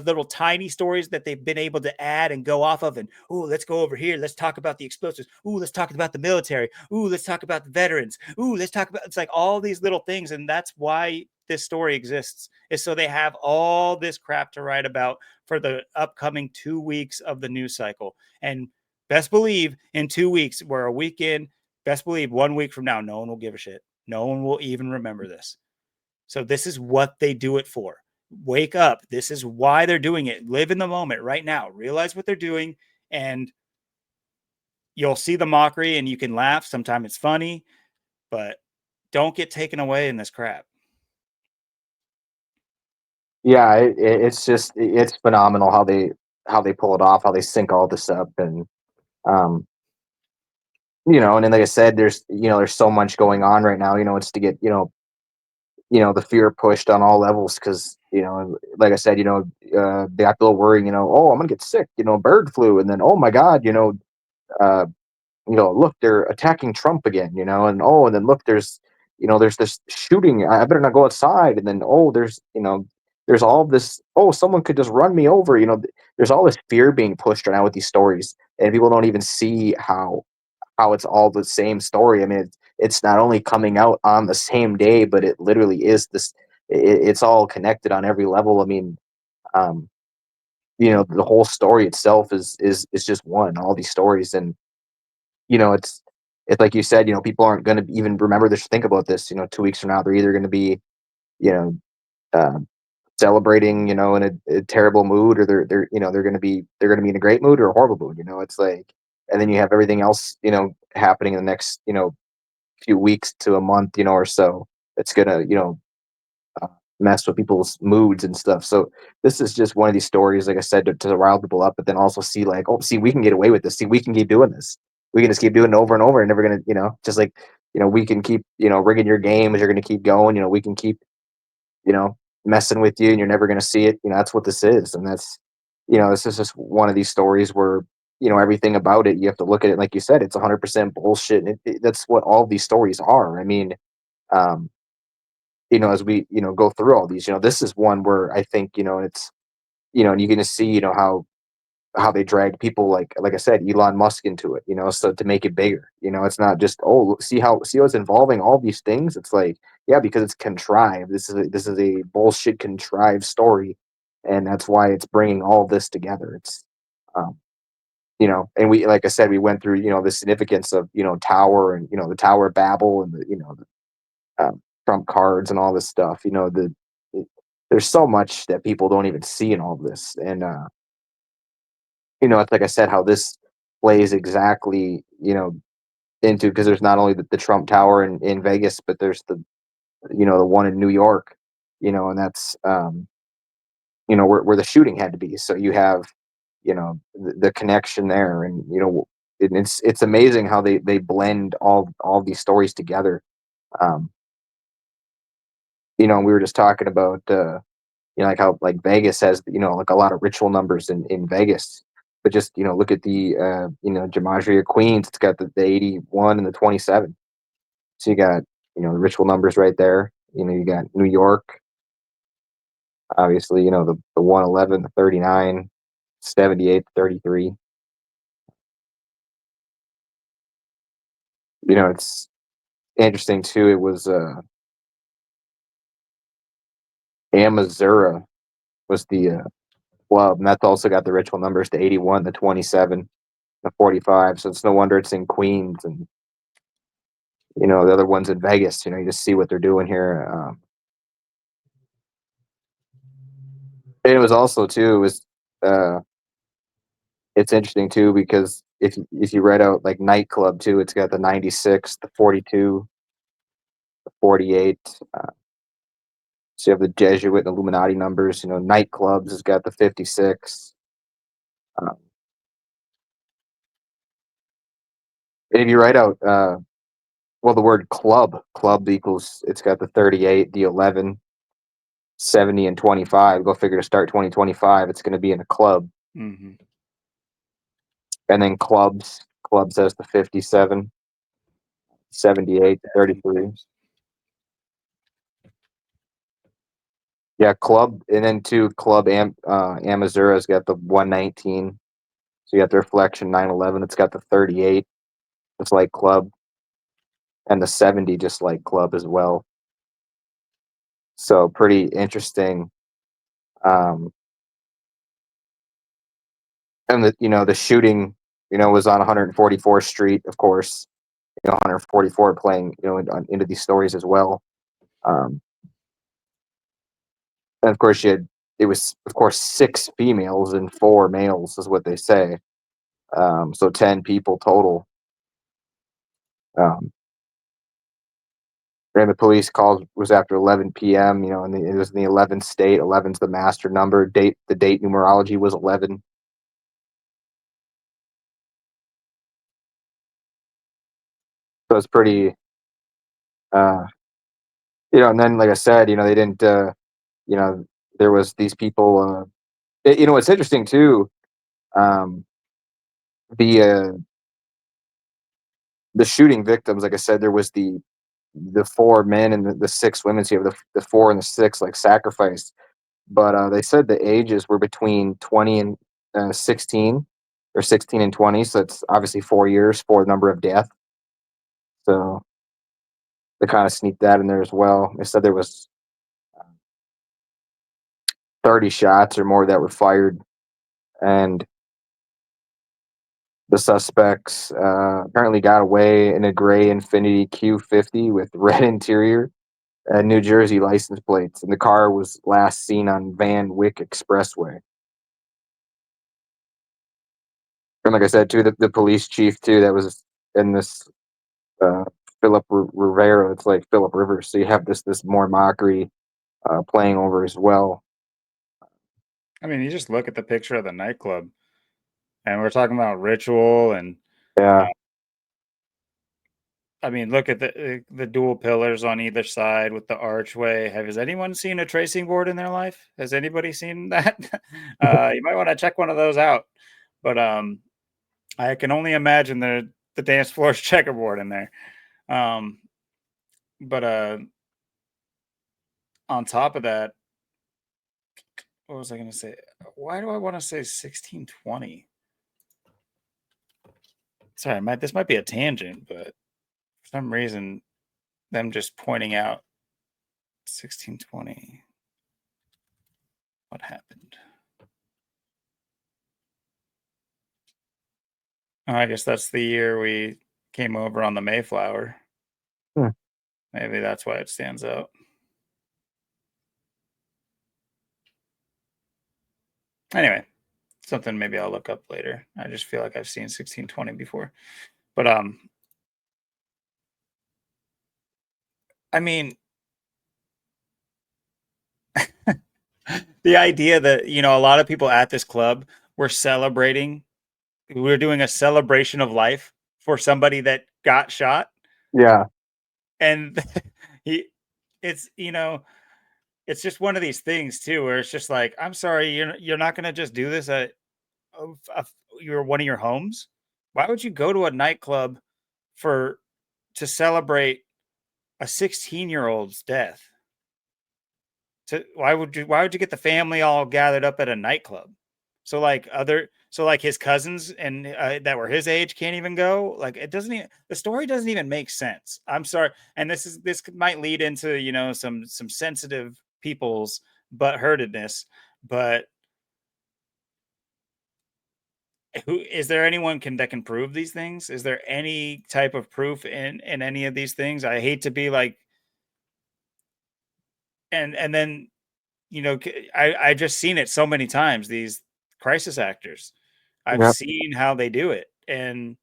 little tiny stories that they've been able to add and go off of, and oh, let's go over here. Let's talk about the explosives. Ooh, let's talk about the military. Ooh, let's talk about the veterans. Ooh, let's talk about it's like all these little things, and that's why this story exists. Is so they have all this crap to write about for the upcoming 2 weeks of the news cycle. And best believe in 2 weeks, we're a week in. Best believe 1 week from now, no one will give a shit. No one will even remember this. So this is what they do it for. Wake up. This is why they're doing it. Live in the moment right now. Realize what they're doing, and you'll see the mockery and you can laugh. Sometimes it's funny, but don't get taken away in this crap. Yeah, it's just it's phenomenal how they pull it off, how they sync all this up, and um, and then like I said, there's so much going on right now. It's to get the fear pushed on all levels because like I said, they got people worrying, oh, I'm gonna get sick, bird flu, and then oh my god, uh, look, they're attacking Trump again, and oh, and then look, there's this shooting. I better not go outside. And then oh, there's all this. Oh, someone could just run me over. There's all this fear being pushed right now with these stories, and people don't even see how it's all the same story. I mean, it's not only coming out on the same day, but it literally is this. It's all connected on every level. I mean, um, the whole story itself is just one. All these stories, and it's like you said, people aren't going to even remember this, think about this, 2 weeks from now, they're either going to be, you know, uh, celebrating, in a terrible mood, or they're going to be in a great mood or a horrible mood. It's like, and then you have everything else, happening in the next, few weeks to a month, or so. It's gonna, uh, mess with people's moods and stuff. So this is just one of these stories, like I said, to rile people up, but then also see like, oh, see, we can get away with this. See, we can keep doing this. We can just keep doing it over and over, and never gonna, just like, we can keep, rigging your games. You're gonna keep going. We can keep, you know, messing with you, and you're never gonna see it. That's what this is, and that's, this is just one of these stories where. Everything about it, you have to look at it like you said. It's 100% bullshit. And that's what all these stories are. I mean, um, as we, go through all these, this is one where I think, it's, and you're going to see, how they drag people like I said, Elon Musk into it, so to make it bigger, it's not just, oh, see how it's involving all these things. It's like, yeah, because it's contrived. This is a bullshit contrived story, and that's why it's bringing all this together. It's, um, and we, like I said, we went through, the significance of, Tower, and the Tower of Babel, and the, trump cards and all this stuff. It, there's so much that people don't even see in all of this, and it's like I said, how this plays exactly, into, because there's not only the Trump Tower in Vegas, but there's the one in New York, and that's where the shooting had to be. So you have, the connection there, and it's amazing how they blend all these stories together. Um, we were just talking about, like how like Vegas has, like a lot of ritual numbers in Vegas. But just, look at the, Gematria Queens. It's got the 81 and the 27. So you got, the ritual numbers right there. You got New York, obviously, the 111, the 39, 78, 33. It's interesting too. It was Amazura was the club, and that's also got the ritual numbers, the 81, the 27, the 45. So it's no wonder it's in Queens, and the other ones in Vegas. You just see what they're doing here. And it was also too. Uh, it's interesting too because if you read out like nightclub too, it's got the 96, the 42, the 48. So you have the Jesuit and Illuminati numbers. Nightclubs has got the 56. Um, and if you write out, well, the word club equals, it's got the 38, the 11, 70, and 25. Go figure, to start 2025, it's going to be in a club. Mm-hmm. And then clubs has the 57, 78, 33. Yeah, club, and then two club Amazura's got the 119. So you got the reflection 911. It's got the 38, just like club, and the 70, just like club as well. So pretty interesting. And the shooting, was on 144th Street, of course. 144 playing, into these stories as well. And of course, it was, of course, 6 females and 4 males, is what they say. So 10 people total. Um, and the police call was after 11 p.m. And it was in the 11th state. 11's the master number. The date numerology was 11. So it's pretty, and then, like I said, they didn't, there was these people, it's interesting too. Um, the, the shooting victims, like I said, there was the 4 men and the 6 women. So you have the 4 and the 6 like sacrificed, but they said the ages were between 20 and 16, or 16 and 20. So it's obviously 4 years for the number of death. So they kind of sneaked that in there as well. They said there was 30 shots or more that were fired, and the suspects apparently got away in a gray Infiniti Q50 with red interior and New Jersey license plates, and the car was last seen on Van Wyck Expressway. And like I said, too, the police chief too that was in this, uh, Philip Rivera. It's like Philip Rivers. So you have this more mockery playing over as well. I mean, you just look at the picture of the nightclub, and we're talking about ritual, and Yeah, I mean, look at the dual pillars on either side with the archway. Has anyone seen a tracing board in their life? Has anybody seen that? You might want to check one of those out. But I can only imagine the dance floor's checkerboard in there. Um, but on top of that, what was I going to say? Why do I want to say 1620? Sorry, this might be a tangent, but for some reason, them just pointing out 1620. What happened? Oh, I guess that's the year we came over on the Mayflower. hmm. Maybe that's why it stands out. Anyway, something maybe I'll look up later. I just feel like I've seen 1620 before. But I mean, the idea that, a lot of people at this club were celebrating, we were doing a celebration of life for somebody that got shot. Yeah, And he it's, it's just one of these things too, where it's just like, I'm sorry, you're not gonna just do this at a your one of your homes? Why would you go to a nightclub for to celebrate a 16-year-old's death? Why would you get the family all gathered up at a nightclub? So like his cousins and that were his age can't even go. Like it doesn't even the story doesn't even make sense. I'm sorry, and this might lead into some sensitive people's butthurtedness, but who is there anyone that can prove these things? Is there any type of proof in any of these things? I hate to be like, and then I just seen it so many times. These crisis actors, I've Yep. seen how they do it, and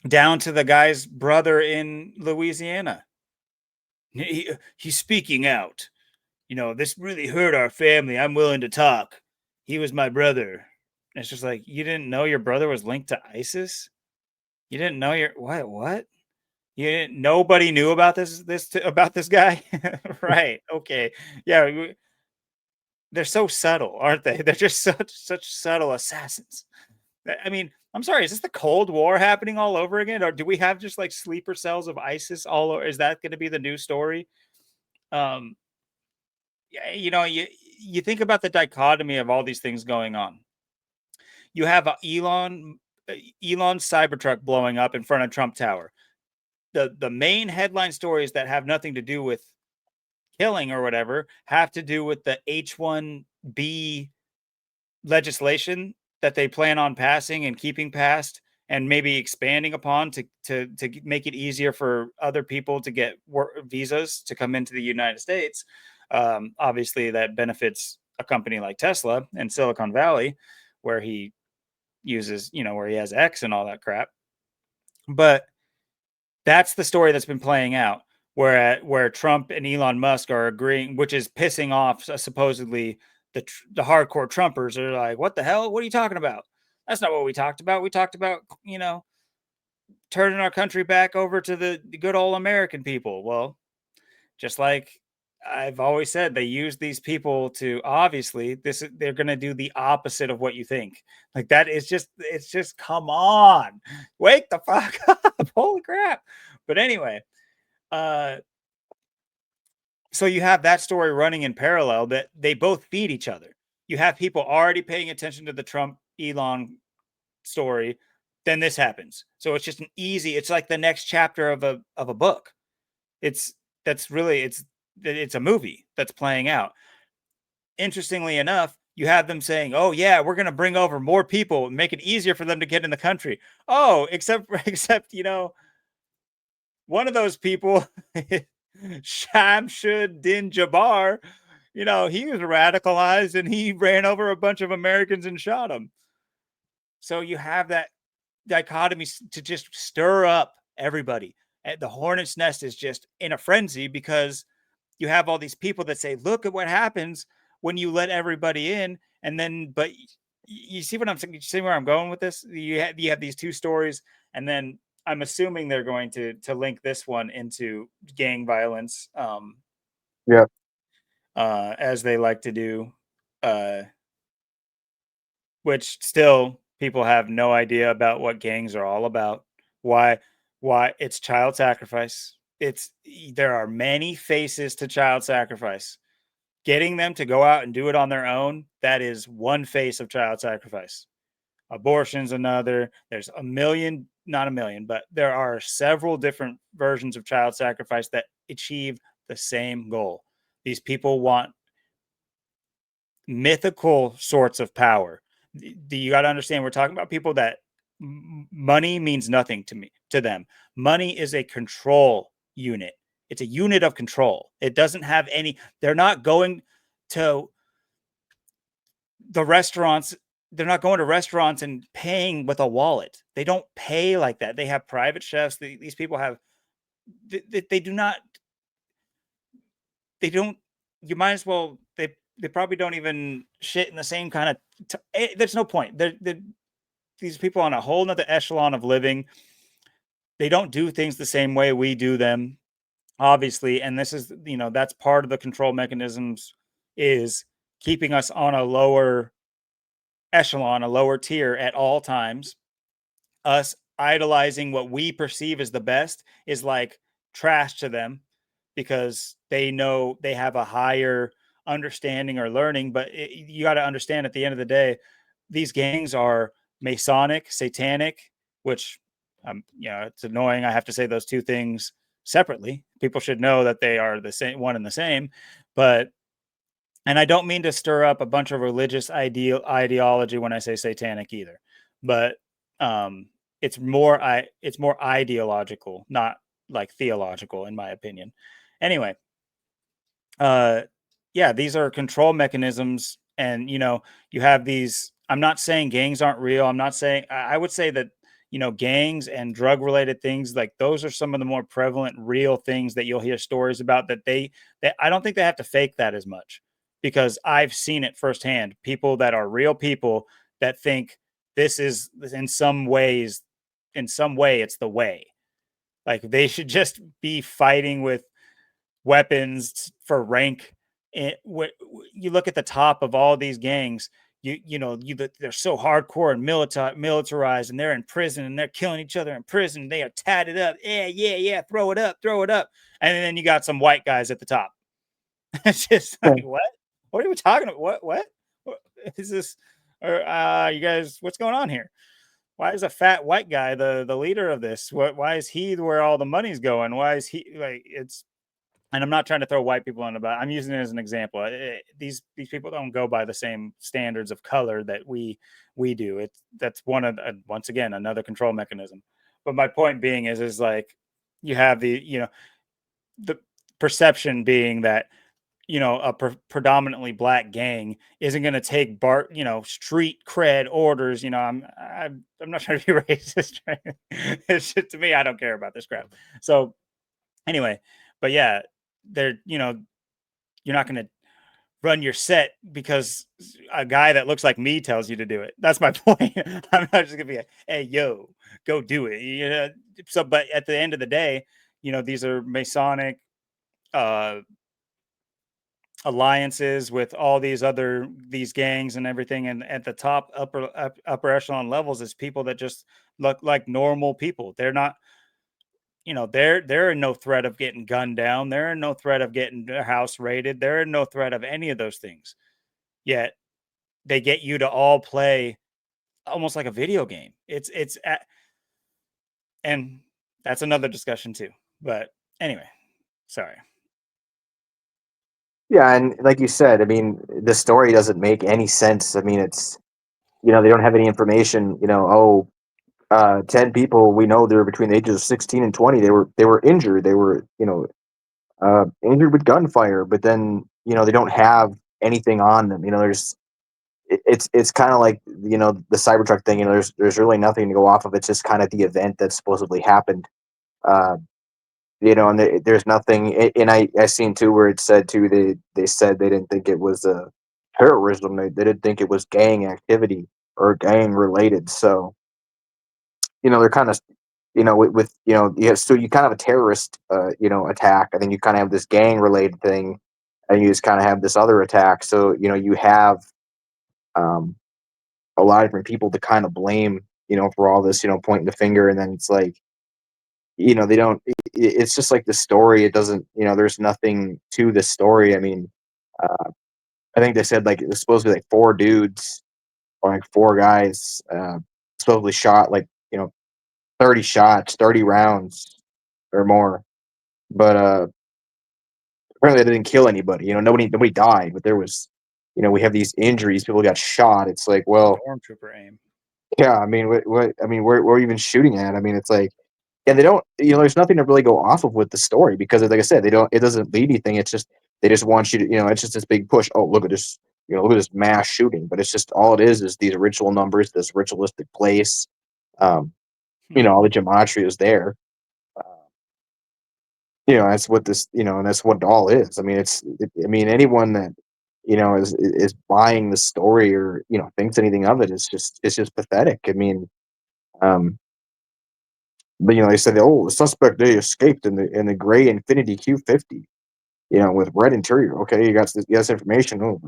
down to the guy's brother in Louisiana. He's speaking out. This really hurt our family. I'm willing to talk. He was my brother. And it's just like, you didn't know your brother was linked to ISIS. You didn't know your what? What? You didn't, nobody knew about about this guy, right? Okay, yeah. They're so subtle, aren't they? They're just such subtle assassins. I mean, I'm sorry, is this the Cold War happening all over again? Or do we have just like sleeper cells of ISIS all over? Is that going to be the new story? Um, yeah, you think about the dichotomy of all these things going on. You have Elon's Cybertruck blowing up in front of Trump Tower. The main headline stories that have nothing to do with killing or whatever have to do with the H1B legislation that they plan on passing and keeping passed and maybe expanding upon to make it easier for other people to get visas to come into the United States. Obviously, that benefits a company like Tesla and Silicon Valley, where he uses, where he has X and all that crap. But that's the story that's been playing out, where Trump and Elon Musk are agreeing, which is pissing off supposedly the hardcore Trumpers. Are like, what the hell? What are you talking about? That's not what we talked about. We talked about turning our country back over to the good old American people. Well, just like I've always said, they use these people to obviously they're going to do the opposite of what you think. Like that is just it's just come on, wake the fuck up, holy crap. But anyway, uh, so you have that story running in parallel that they both feed each other. You have people already paying attention to the Trump Elon story, then this happens. So it's just it's like the next chapter of a book. It's that's really it's a movie that's playing out. Interestingly enough, you have them saying, "Oh yeah, we're going to bring over more people and make it easier for them to get in the country." Oh, except one of those people, Shamsuddin Jabbar, he was radicalized and he ran over a bunch of Americans and shot them. So you have that dichotomy to just stir up everybody. And the hornet's nest is just in a frenzy because you have all these people that say, "Look at what happens when you let everybody in," and then, but you see what I'm saying? You see where I'm going with this? You have these two stories, and then I'm assuming they're going to link this one into gang violence, Yep. as they like to do, uh, which still people have no idea about what gangs are all about. Why? Why it's child sacrifice. There are many faces to child sacrifice. Getting them to go out and do it on their own, that is one face of child sacrifice. Abortion's another. There's a million, not a million, but there are several different versions of child sacrifice that achieve the same goal. These people want mythical sorts of power. You got to understand, we're talking about people that money means nothing to them. Money is a control unit. It's a unit of control. It doesn't have any. They're not going to the restaurants. They're not going to restaurants and paying with a wallet. They don't pay like that. They have private chefs. These people have. They do not. They don't. You might as well. They probably don't even shit in the same kind of. There's no point. These people on a whole nother echelon of living. They don't do things the same way we do them. obviously, and this is, that's part of the control mechanisms, is keeping us on a lower echelon, a lower tier at all times. Us idolizing what we perceive as the best is like trash to them, because they know they have a higher understanding or learning. But you got to understand, at the end of the day, these gangs are Masonic, satanic, which, it's annoying I have to say those two things separately. People should know that they are the same, one and the same. But, and I don't mean to stir up a bunch of religious ideology when I say satanic either, but um, it's more ideological, not like theological, in my opinion. Anyway, uh, yeah, these are control mechanisms, and you have these. I'm not saying gangs aren't real. I'm not saying. I would say that gangs and drug related things, like those are some of the more prevalent, real things that you'll hear stories about. That I don't think they have to fake that as much, because I've seen it firsthand. People that are real people that think this is, in some ways, in some way, it's the way. Like they should just be fighting with weapons for rank. You look at the top of all these gangs, they're so hardcore and militarized, and they're in prison and they're killing each other in prison. They are tatted up. Yeah, yeah, yeah. Throw it up, throw it up. And then you got some white guys at the top. It's just like, what? What are we talking about? What is this? Or you guys, what's going on here? Why is a fat white guy the leader of this? Why is he where all the money's going? Why is he like it's and I'm not trying to throw white people on the back. I'm using it as an example. These people don't go by the same standards of color that we do. That's one of once again another control mechanism. But my point being is like you have the perception being that a predominantly black gang isn't going to take street cred orders. I'm not trying to be racist. It's just, to me, I don't care about this crap. So anyway, but yeah, they're you're not going to run your set because a guy that looks like me tells you to do it. That's my point. I'm not just gonna be like, hey, yo, go do it. So but at the end of the day, these are Masonic uh alliances with all these gangs and everything, and at the top upper echelon levels is people that just look like normal people. They're not, they're in no threat of getting gunned down. They're in no threat of getting their house raided. They're in no threat of any of those things. Yet they get you to all play almost like a video game. And that's another discussion too. But anyway, sorry. Yeah, and like you said, I mean, the story doesn't make any sense. I mean, it's they don't have any information. 10 people we know they're between the ages of 16 and 20. They were injured. They were injured with gunfire, but then they don't have anything on them. It's kind of like the Cybertruck thing. There's really nothing to go off of. It's just kind of the event that supposedly happened. Uh, and there's nothing. And I seen too where it said too they said they didn't think it was terrorism. They didn't think it was gang activity or gang related. So they're kind of with so you kind of a terrorist attack, and then you kind of have this gang related thing, and you just kind of have this other attack. So you have um a lot of different people to kind of blame for all this, pointing the finger, and then it's like they don't it's just like the story, it doesn't, there's nothing to the story. I mean, uh I think they said like it was supposed to be like four dudes or like four guys supposedly shot like 30 shots, 30 rounds or more, but apparently they didn't kill anybody. Nobody died, but there was we have these injuries, people got shot. It's like, well, Stormtrooper aim. yeah, I mean, what I mean, where are we even shooting at? I mean, it's like, and they don't, there's nothing to really go off of with the story because, like I said, they don't, it doesn't lead anything. It's just, they just want you to, it's just this big push. Oh, look at this, look at this mass shooting. But it's just, all it is these ritual numbers, this ritualistic place. Um, all the gematria is there. Uh, that's what this, and that's what it all is. I mean, I mean, anyone that, is buying the story or, thinks anything of it is just, it's just pathetic. I mean, um, but they said, oh, the suspect they escaped in the gray Infinity Q50, with red interior. Okay, you got this information. Oh,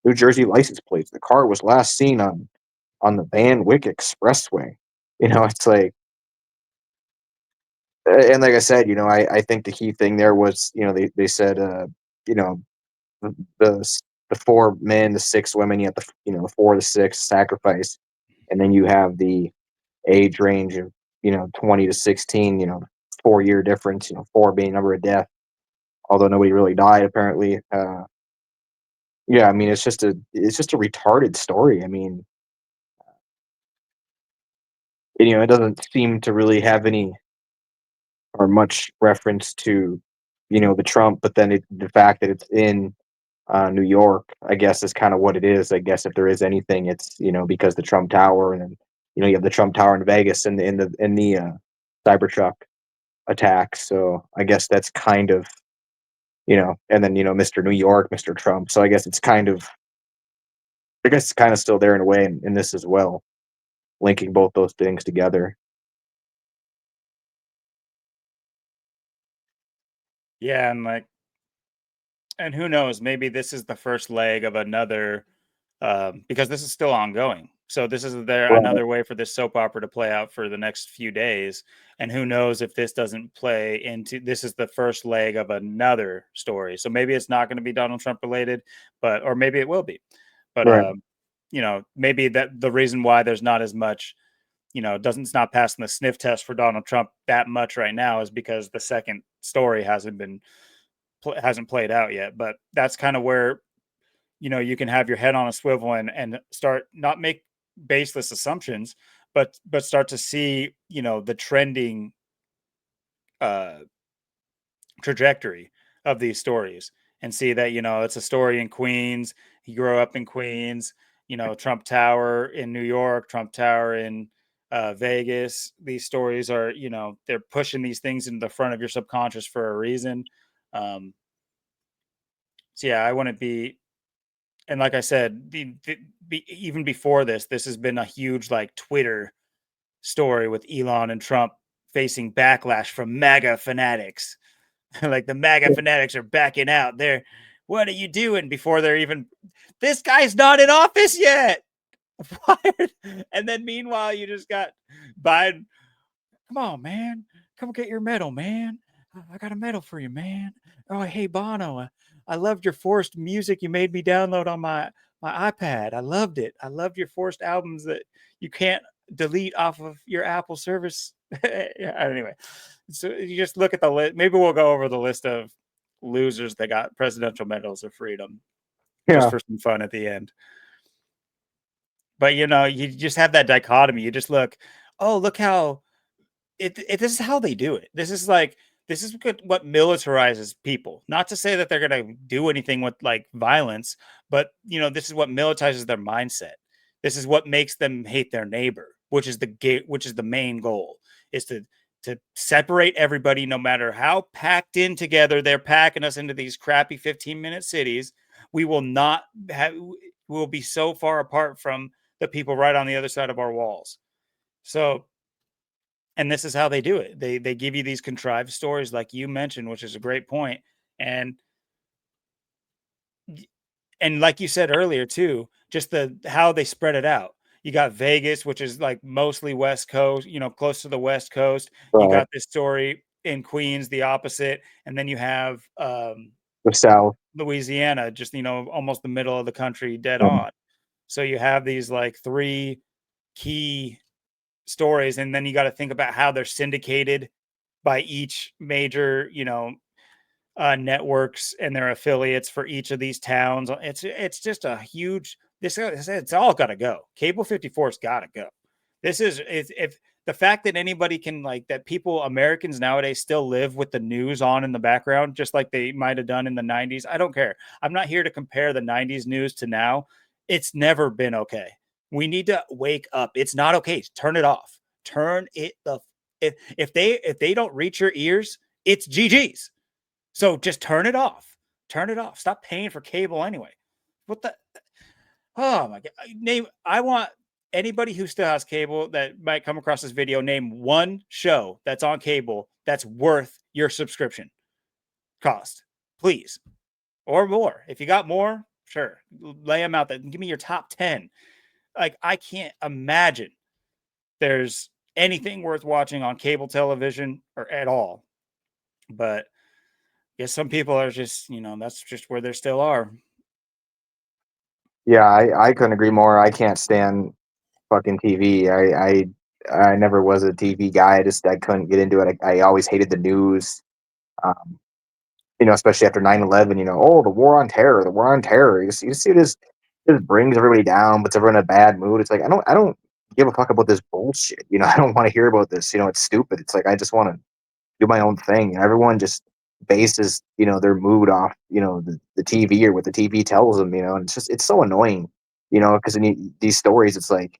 New Jersey license plates. The car was last seen on the Van Wyck Expressway. It's like, and like I said, I think the key thing there was, they said, you know, the, the four men, the six women, you have the four to six sacrifice, and then you have the age range of 20 to 16. 4 year difference. Four being number of death, although nobody really died apparently. Yeah, I mean, it's just a retarded story. I mean, it doesn't seem to really have any or much reference to the Trump, but then the fact that it's in New York, I guess, is kind of what it is. I guess if there is anything, it's because the Trump Tower, and then you have the Trump Tower in Vegas in the cybertruck attack. So I guess that's kind of and then Mr. New York, Mr. Trump. So I guess it's kind of still there in a way in this as well, linking both those things together. Yeah, and who knows, maybe this is the first leg of another, because this is still ongoing. So this is Right, another way for this soap opera to play out for the next few days. And who knows if this doesn't play into this is the first leg of another story. So maybe it's not going to be Donald Trump related, or maybe it will be. But right, maybe that the reason why there's not as much, doesn't it's not passing the sniff test for Donald Trump that much right now is because the second story hasn't played out yet. But that's kind of where you can have your head on a swivel and start not make baseless assumptions, but start to see the trending uh trajectory of these stories and see that it's a story in Queens. He grew up in Queens. Trump Tower in New York, Trump Tower in Vegas. These stories are they're pushing these things into the front of your subconscious for a reason. Um so yeah, I wouldn't be. And like I said, even before this has been a huge like Twitter story with Elon and Trump facing backlash from MAGA fanatics. Like the MAGA fanatics are backing out. What are you doing before they're even? This guy's not in office yet. And then meanwhile, you just got Biden. Come on, man. Come get your medal, man. I got a medal for you, man. Oh, hey, Bono. I loved your forced music you made me download on my iPad. I loved it. I loved your forced albums that you can't delete off of your Apple service. Yeah, anyway, so you just look at the list. Maybe we'll go over the list of losers that got presidential medals of freedom just yeah, for some fun at the end. But you just have that dichotomy. You just look, oh, look how this is how they do it. This is what militarizes people. Not to say that they're going to do anything with like violence, but this is what militarizes their mindset. This is what makes them hate their neighbor, which is the main goal, is to separate everybody, no matter how packed in together they're packing us into these crappy 15-minute cities. We will not have. We will be so far apart from the people right on the other side of our walls. So, and this is how they do it. They give you these contrived stories like you mentioned, which is a great point. And and like you said earlier too, just the how they spread it out. You got Vegas, which is like mostly West Coast, close to the West Coast. You right. got this story in Queens, the opposite, and then you have The South. Louisiana, just almost the middle of the country, dead um, on. So you have these like three key stories, and then you got to think about how they're syndicated by each major, networks and their affiliates for each of these towns. It's just a huge. It's all got to go. Cable 54's got to go. This is if the fact that anybody can like that people Americans nowadays still live with the news on in the background, just like they might have done in the 90s. I don't care. I'm not here to compare the 90s news to now. It's never been okay. We need to wake up. It's not okay. Turn it off. Turn it the if they don't reach your ears, it's GG's. So just turn it off. Turn it off. Stop paying for cable anyway. What the? Oh my god! I want anybody who still has cable that might come across this video, name one show that's on cable that's worth your subscription cost, please, or more. If you got more, sure, lay them out there. Give me your top 10. Like, I can't imagine there's anything worth watching on cable television or at all. But I guess some people are just, that's just where they still are. Yeah, I couldn't agree more. I can't stand fucking TV. I never was a TV guy. I couldn't get into it. I always hated the news. Um, especially after 9/11. Oh, the war on terror, the war on terror. You see this just brings everybody down, puts everyone in a bad mood. It's like I don't give a fuck about this bullshit. I don't want to hear about this. It's stupid. It's like I just want to do my own thing. Everyone just bases their mood off the TV or what the TV tells them. And it's so annoying. Because in these stories, it's like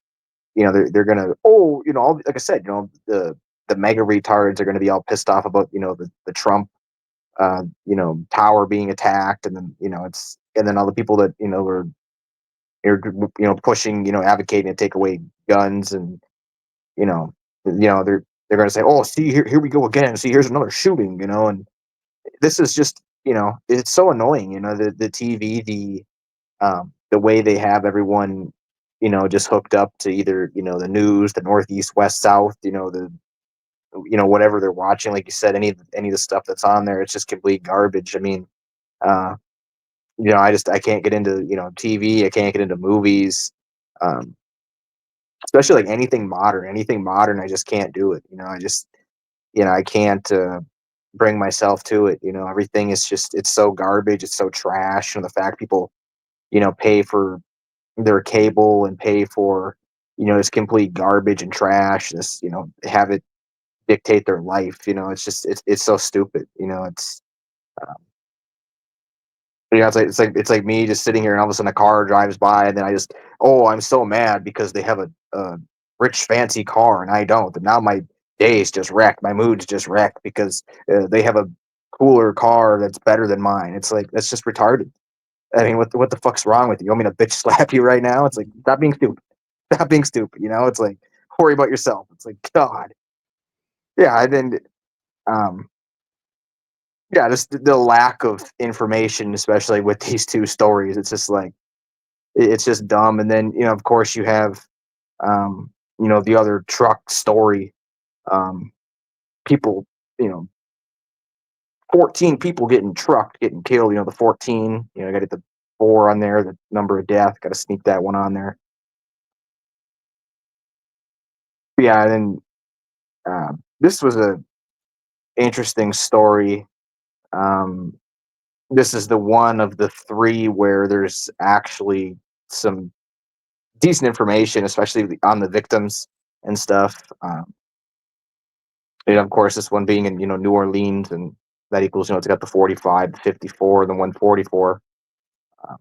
they're gonna like I said, the mega retards are gonna be all pissed off about the Trump tower being attacked, and then and then all the people that are pushing advocating to take away guns, and they're going to say, oh, see, here we go again, see, here's another shooting, and this is just it's so annoying, the TV, the way they have everyone just hooked up to either the news, the northeast, west, south, the whatever they're watching. Like you said, any of the stuff that's on there, it's just complete garbage. I mean, uh I can't get into TV. I can't get into movies, um, especially like anything modern. Anything modern, I just can't do it. I just I can't bring myself to it. Everything is just it's so garbage. It's so trash. And the fact people pay for their cable and pay for this complete garbage and trash. This have it dictate their life. It's just it's so stupid. It's it's like me just sitting here, and all of a sudden a car drives by, and then I'm so mad because they have a rich fancy car and I don't, and now my day's just wrecked, my mood's just wrecked because they have a cooler car that's better than mine. It's like that's just retarded. I mean, what the fuck's wrong with you? You want me to bitch slap you right now? It's like stop being stupid. Stop being stupid. It's like worry about yourself. It's like God. Yeah, and then um yeah, just the lack of information, especially with these two stories. It's just like it's just dumb. And then of course, you have the other truck story. Um, people, you know, 14 people getting trucked, getting killed. The 14. Got to get the 4 on there, the number of death. Got to sneak that one on there. Yeah, and then this was a interesting story. Um, this is the one of the 3 where there's actually some decent information, especially on the victims and stuff. And of course, this one being in New Orleans, and that equals it's got the 45, the 54, and the 144. Uh,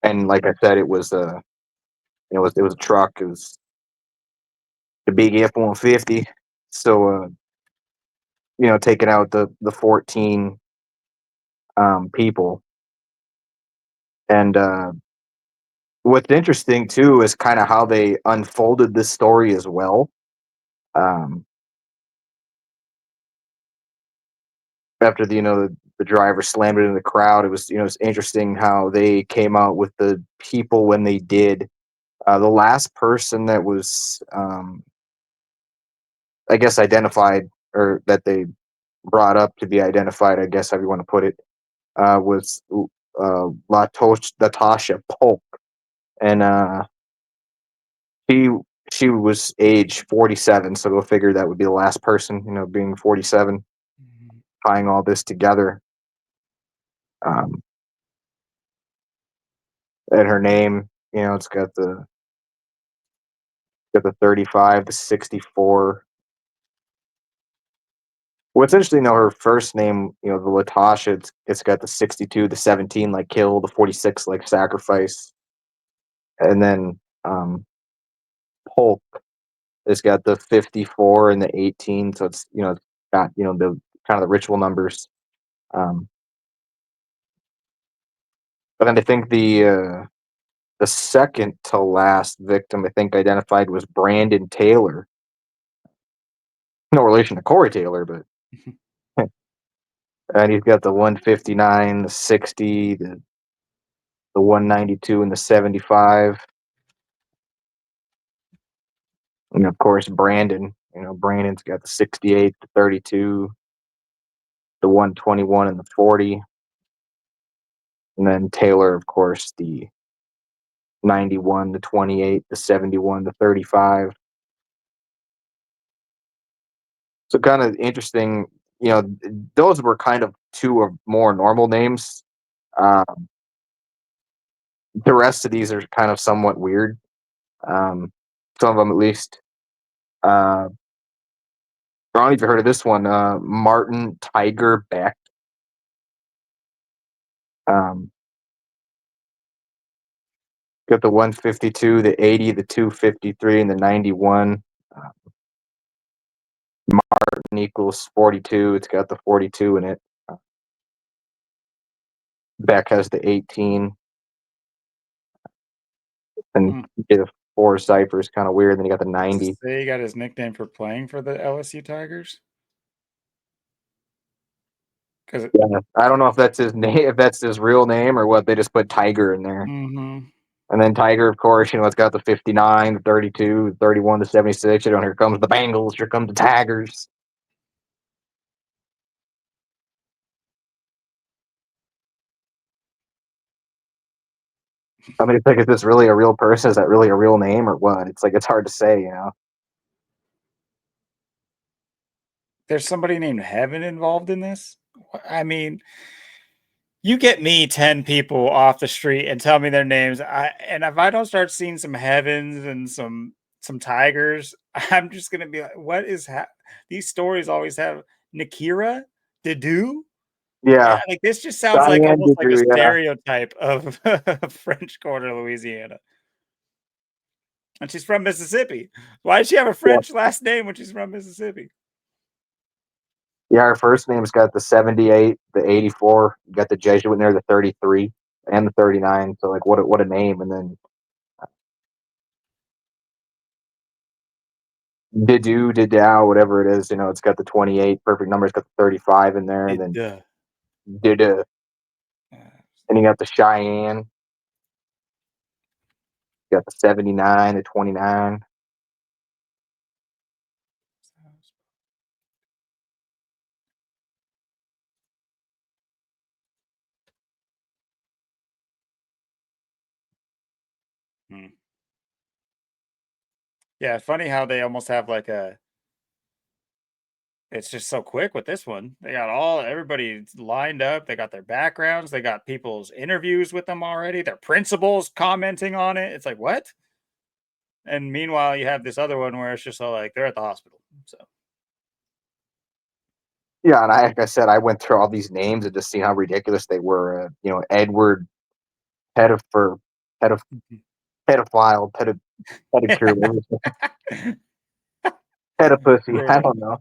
and like I said, it was it was a truck. It was the big F-150. So taking out the 14 people. And what's interesting too is kind of how they unfolded this story as well. Um, after the driver slammed it in the crowd, it was it's interesting how they came out with the people when they did. The last person that was I guess identified, or that they brought up to be identified, I guess how you want to put it, was Latasha Polk, and she she was age 47. So go figure that would be the last person, being 47, Mhm. tying all this together. Um, and her name, it's got the 35, the 64. What's interesting though, her first name, the Latasha, it's got the 62, the 17 like kill, the 46 like sacrifice, and then Polk, it's got the 54 and the 18, so it's got the kind of the ritual numbers. Um, But then I think the second to last victim I think identified was Brandon Taylor. No relation to Corey Taylor, but and he's got the 159, the 60, the 192, and the 75. And of course, Brandon. Brandon's got the 68, the 32, the 121, and the 40. And then Taylor, of course, the 91, the 28, the 71, the 35. So kind of interesting. Those were kind of two of more normal names. Um, the rest of these are kind of somewhat weird. Some of them, at least. I don't know if you heard of this one. Martin Tiger Beck. Um, got the 152, the 80, the 253, and the 91. Martin equals 42. It's got the 42 in it. Beck has the 18. And Hmm. the 4 cipher is kind of weird. Then you got the 90. Say he got his nickname for playing for the LSU Tigers? Because Yeah, I don't know if that's his name, if that's his real name, or what. They just put Tiger in there. mm-hmm. And then Tiger, of course, it's got the 59, the 32, the 31, the 76. Here comes the Bengals. Here comes the Tigers. I mean, it's like, is this really a real person? Is that really a real name or what? It's like, it's hard to say. There's somebody named Heaven involved in this? I mean, you get me 10 people off the street and tell me their names. And if I don't start seeing some heavens and some tigers, I'm just gonna be like, what is these stories always have Nakira, Dedu? Yeah. Like this just sounds like Diane almost like a Didru, yeah. stereotype of French Quarter, Louisiana. And she's from Mississippi. Why does she have a Yeah. French last name when she's from Mississippi? Yeah, her first name's got the 78, the 84. You got the Jesuit in there, the 33, and the 39. So, like, what a name. And then Didow, whatever it is, it's got the 28. Perfect number's got the 35 in there. And then Duh. Dida. And you got the Cheyenne. You got the 79, the 29. Hmm. Yeah, funny how they almost have like a it's just so quick with this one. They got everybody lined up. They got their backgrounds. They got people's interviews with them already. Their principals commenting on it. It's like, what? And meanwhile, you have this other one where it's just all like they're at the hospital. So Yeah, and like I said, I went through all these names and just seen how ridiculous they were. Edward Pettifer, pedoph- pedophile, pedicure, pedopussy. I brutal. don't know.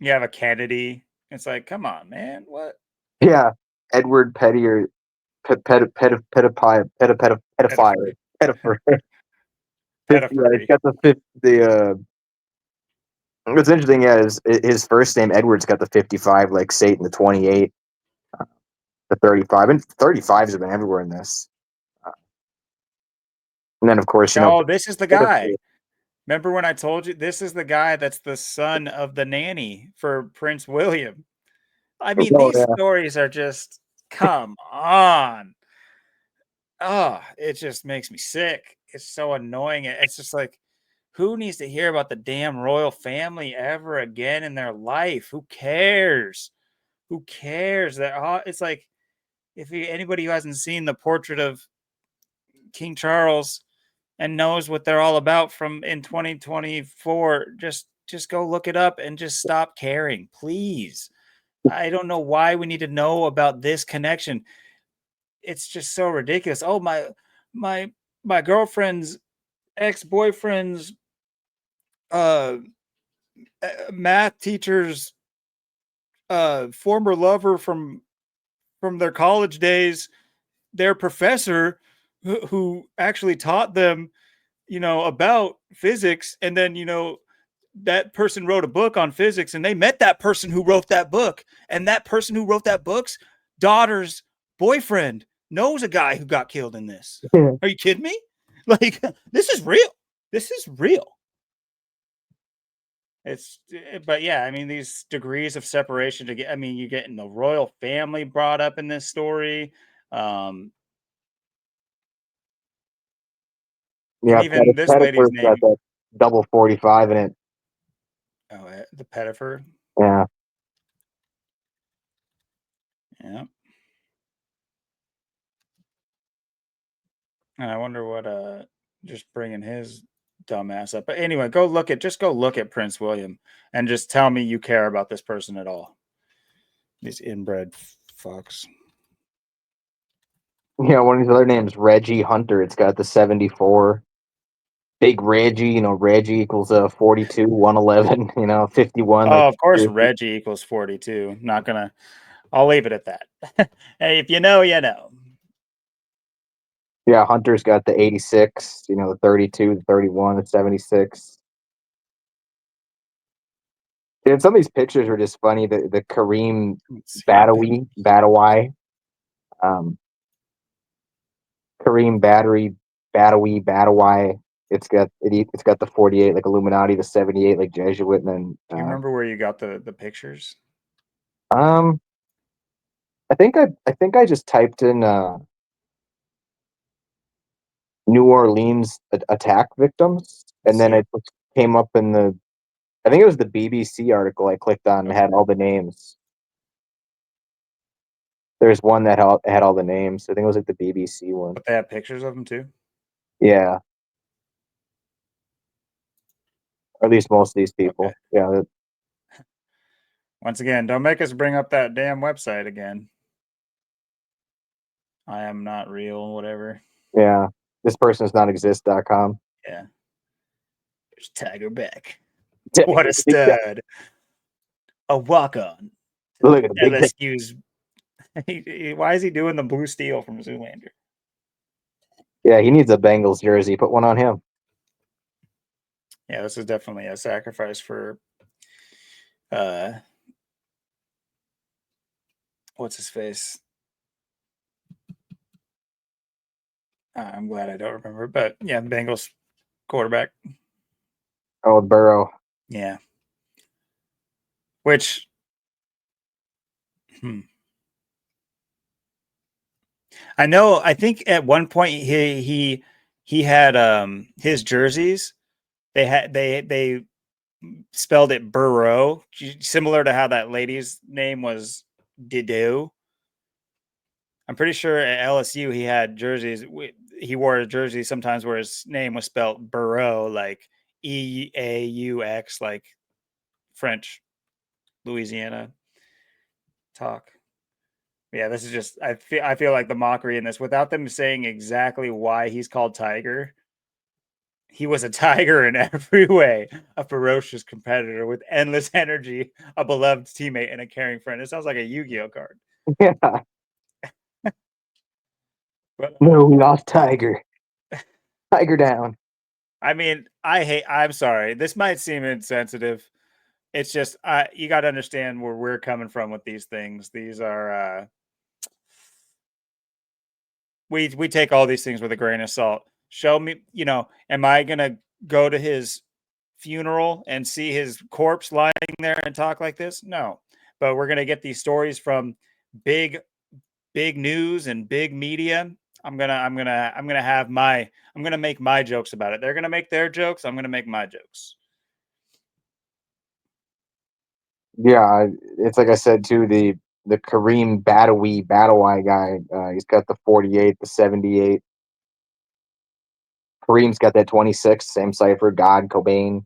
You have a Kennedy. It's like, come on, man. What? Yeah, Edward Pettier, pedophile, pedophile, Pettifree. pedophile. 50, yeah, he's Pettifree. got the 50. What's interesting, yeah, is his first name Edward's got the 55, like Satan, the 28, the 35, and 35s have been everywhere in this. And then, of course, Oh, this is the Pettifree. guy. Remember when I told you this is the guy that's the son of the nanny for Prince William? I mean, Oh these yeah, stories are just come on. Oh, it just makes me sick. It's so annoying. It's just like, who needs to hear about the damn royal family ever again in their life? Who cares? Who cares? It's like anybody who hasn't seen the portrait of King Charles and knows what they're all about from in 2024, just go look it up and just stop caring, please. I don't know why we need to know about this connection. It's just so ridiculous. Oh, my my girlfriend's ex-boyfriend's uh math teacher's former lover from from their college days, their professor who actually taught them, about physics, and then that person wrote a book on physics, and they met that person who wrote that book, and that person who wrote that book's daughter's boyfriend knows a guy who got killed in this. Are you kidding me? Like, this is real. This is real. But yeah, I mean, these degrees of separation to get, I mean, you're getting the royal family brought up in this story. Um, and Yeah, even this lady's Pettifer's got name, that double 45 in it. the Pettifer. Yeah. Yeah. And I wonder what, just bringing his dumbass up. But anyway, just go look at Prince William and just tell me you care about this person at all. These inbred fucks. Yeah, one of his other names, Reggie Hunter. It's got the 74. Big Reggie, Reggie equals 42, 111, 51, like Oh, of course, Reggie equals 42. Not gonna. I'll leave it at that. Hey, if you know, you know. yeah, Hunter's got the 86, the 32, the 31, the 76. And some of these pictures are just funny. The Kareem Badawi, um, Kareem Badawi. It's got the 48 like Illuminati, the 78 like Jesuit, and then Do you remember where you got the pictures? um I think I just typed in New Orleans attack victims, and then See? it came up in I think it was the BBC article I clicked on and Okay. had all the names. There's one that had all the names. I think it was like the BBC one. But they have pictures of them too. Yeah, or at least most of these Okay. people. Yeah, Once again, don't make us bring up that damn website again. I am not real, whatever. yeah. This person's not exist.com. Yeah. There's Tiger Beck. What a Big guy. stud. A walk on. Look at the big guy. LSU's. Why is he doing the blue steel from Zoolander? Yeah, he needs a Bengals jersey. Put one on him. Yeah, this is definitely a sacrifice for uh what's his face? I'm glad I don't remember, but yeah, Bengals quarterback. Oh, Burrow. Yeah. Which I know, I think at one point he had his jerseys. They spelled it Burrow, similar to how that lady's name was Dido. I'm pretty sure at LSU he had jerseys. He wore a jersey sometimes where his name was spelled Burrow, like EAUX, like French Louisiana talk. Yeah, this is just I feel like the mockery in this without them saying exactly why he's called Tiger. He was a tiger in every way, a ferocious competitor with endless energy, a beloved teammate, and a caring friend. It sounds like a Yu-Gi-Oh card. Yeah. But No, we lost Tiger. Tiger down. I mean, I'm sorry. This might seem insensitive. It's just you got to understand where we're coming from with these things. These are we take all these things with a grain of salt. Show me, am I gonna go to his funeral and see his corpse lying there and talk like this? No, but we're gonna get these stories from big, big news and big media. I'm gonna make my jokes about it. They're gonna make their jokes. I'm gonna make my jokes. Yeah, it's like I said too. The Kareem Badawi guy. He's got the 48, the 78. Kareem's got that 26. Same cipher. God, Cobain,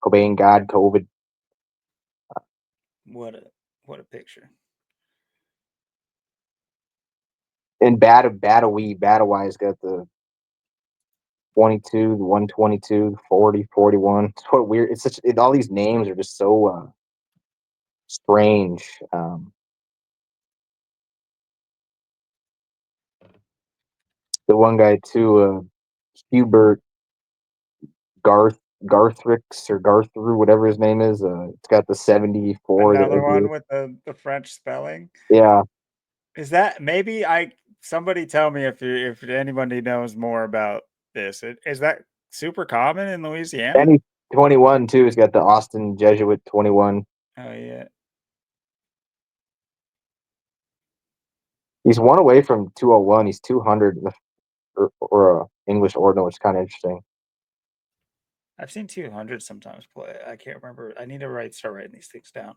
God, COVID. What a picture. And Badawi's got the 22, the 122, 40, 41. It's what weird. All these names are just so strange. the one guy too, Hubert Garthrix or Garthru, whatever his name is. It's got the 74, the Another 88. one with the French spelling. Yeah, Is that maybe I somebody tell me if anybody knows more about this. Is that super common in and Louisiana? he's 21 too. He's got the Austin Jesuit 21. Oh yeah. He's one away from 201. He's 200 or English ordinal, which is kind of interesting. I've seen 200 sometimes play. I can't remember. I need to start writing these things down.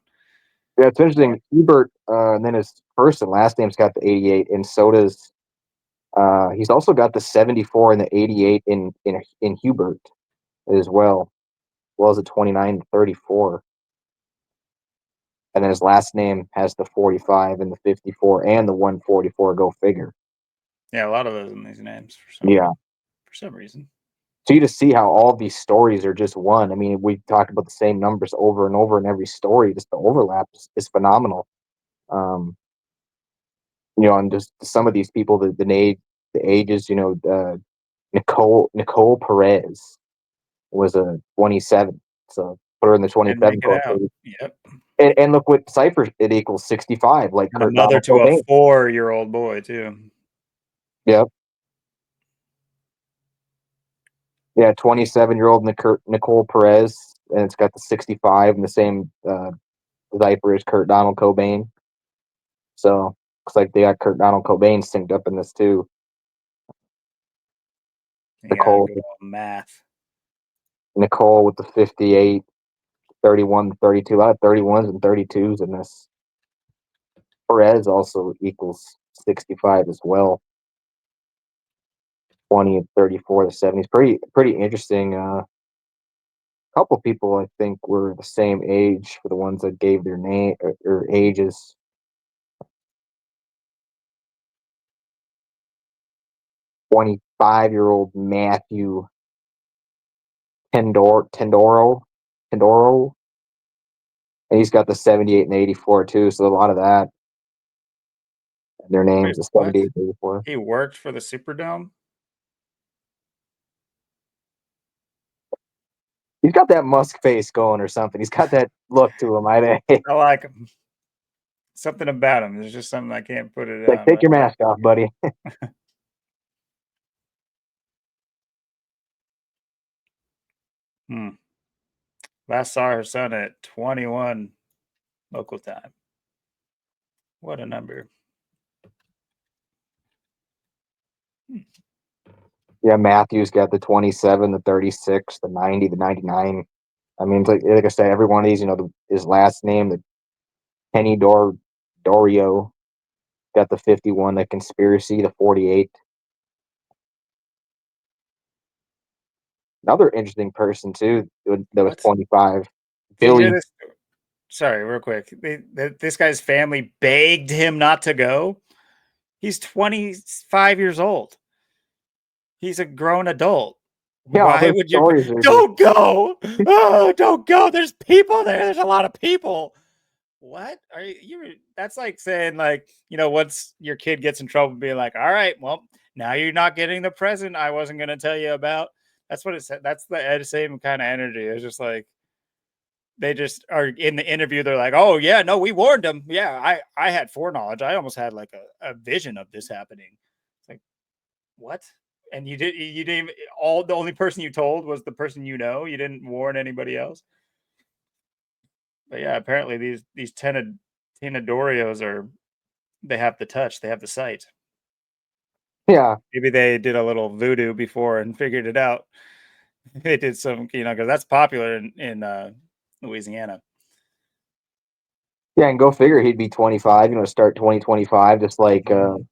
Yeah, it's More. interesting. Hubert, and then his first and last name's got the 88, and so does he's also got the 74 and the 88 in Hubert as well as the 29 and 34. And then his last name has the 45 and the 54 and the 144. Go figure. Yeah, a lot of those in these names Yeah. for some reason. So you just see how all these stories are just one. I mean, we talk about the same numbers over and over in every story. Just the overlap is phenomenal. Um, and just some of these people, the ages, Nicole Perez was a 27. So put her in the And make 27 it club. out. Yep. And look what cipher it equals 65, like And a Kurt mother Donald to a Cobain. 4-year-old boy too. Yep. Yeah, 27-year-old Nicole Perez, and it's got the 65 and the same cipher as Kurt Donald Cobain. So looks like they got Kurt Donald Cobain synced up in this too. You gotta Nicole go on math. Nicole with the 58, 31, 32. A lot of 31s and 32s in this. Perez also equals 65 as well. 20 and 34, the 70s. Pretty interesting. Couple people I think were the same age for the ones that gave their name or ages. 25-year-old Matthew Tendoro, and he's got the 78 and 84 too. So a lot of that. Their Wait, names, the what? 78 and 84. He worked for the Superdome? He's got that Musk face going or something. He's got that look to him. I like him. Something about him. There's just something I can't put it Like, on, take but your I like mask off, buddy. Hmm. Last saw her son at 21 local time. What a number. Hmm. Yeah, Matthew's got the 27, the 36, the 90, the 99. I mean, like I said, every one of these, his last name, the Kenny Dorio, got the 51, the conspiracy, the 48. Another interesting person too that was What? 25, Did you hear Billy. this? Sorry, real quick. This guy's family begged him not to go. He's 25 years old. He's a grown adult. Yeah, all Why those would you stories are just don't go? Oh, don't go. There's people there. There's a lot of people. What are that's like saying, like, once your kid gets in trouble, being like, all right, well, now you're not getting the present I wasn't going to tell you about. That's what it said. That's the same kind of energy. It's just like they just are in the interview. They're like, oh yeah, no, we warned them. Yeah, I had foreknowledge. I almost had like a vision of this happening. It's like, what? And you didn't even, all the only person you told was the person you didn't warn anybody else. But yeah, apparently these Tenedorios are, they have the touch, they have the sight. yeah, Maybe they did a little voodoo before and figured it out. They did some, because that's popular in Louisiana. yeah, and go figure he'd be 25, start 2025, just like Mhm.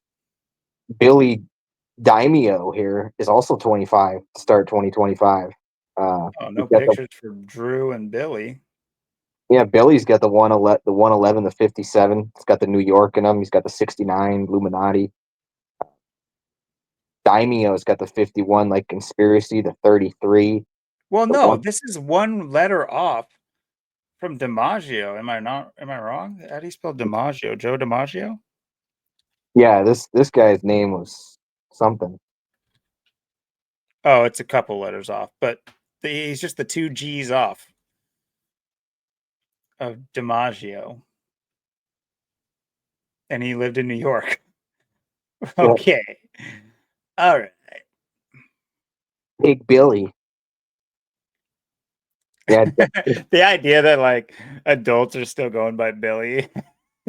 Billy Daimio here is also 25 to start 2025. Oh, He's no got the pictures for Drew and Billy. Yeah, Billy's got the 111, the 57. It's got the New York in him. He's got the 69 Illuminati. Daimio's got the 51, like conspiracy, the 33. Well, The no, one, this is one letter off from DiMaggio. Am I not? Am I wrong? How do you spell DiMaggio? Joe DiMaggio? yeah, this guy's name was something. Oh, it's a couple letters off, but he's just the 2 G's off of DiMaggio. And he lived in New York. Yeah. Okay. All right. Big Billy. Yeah, The idea that like adults are still going by Billy.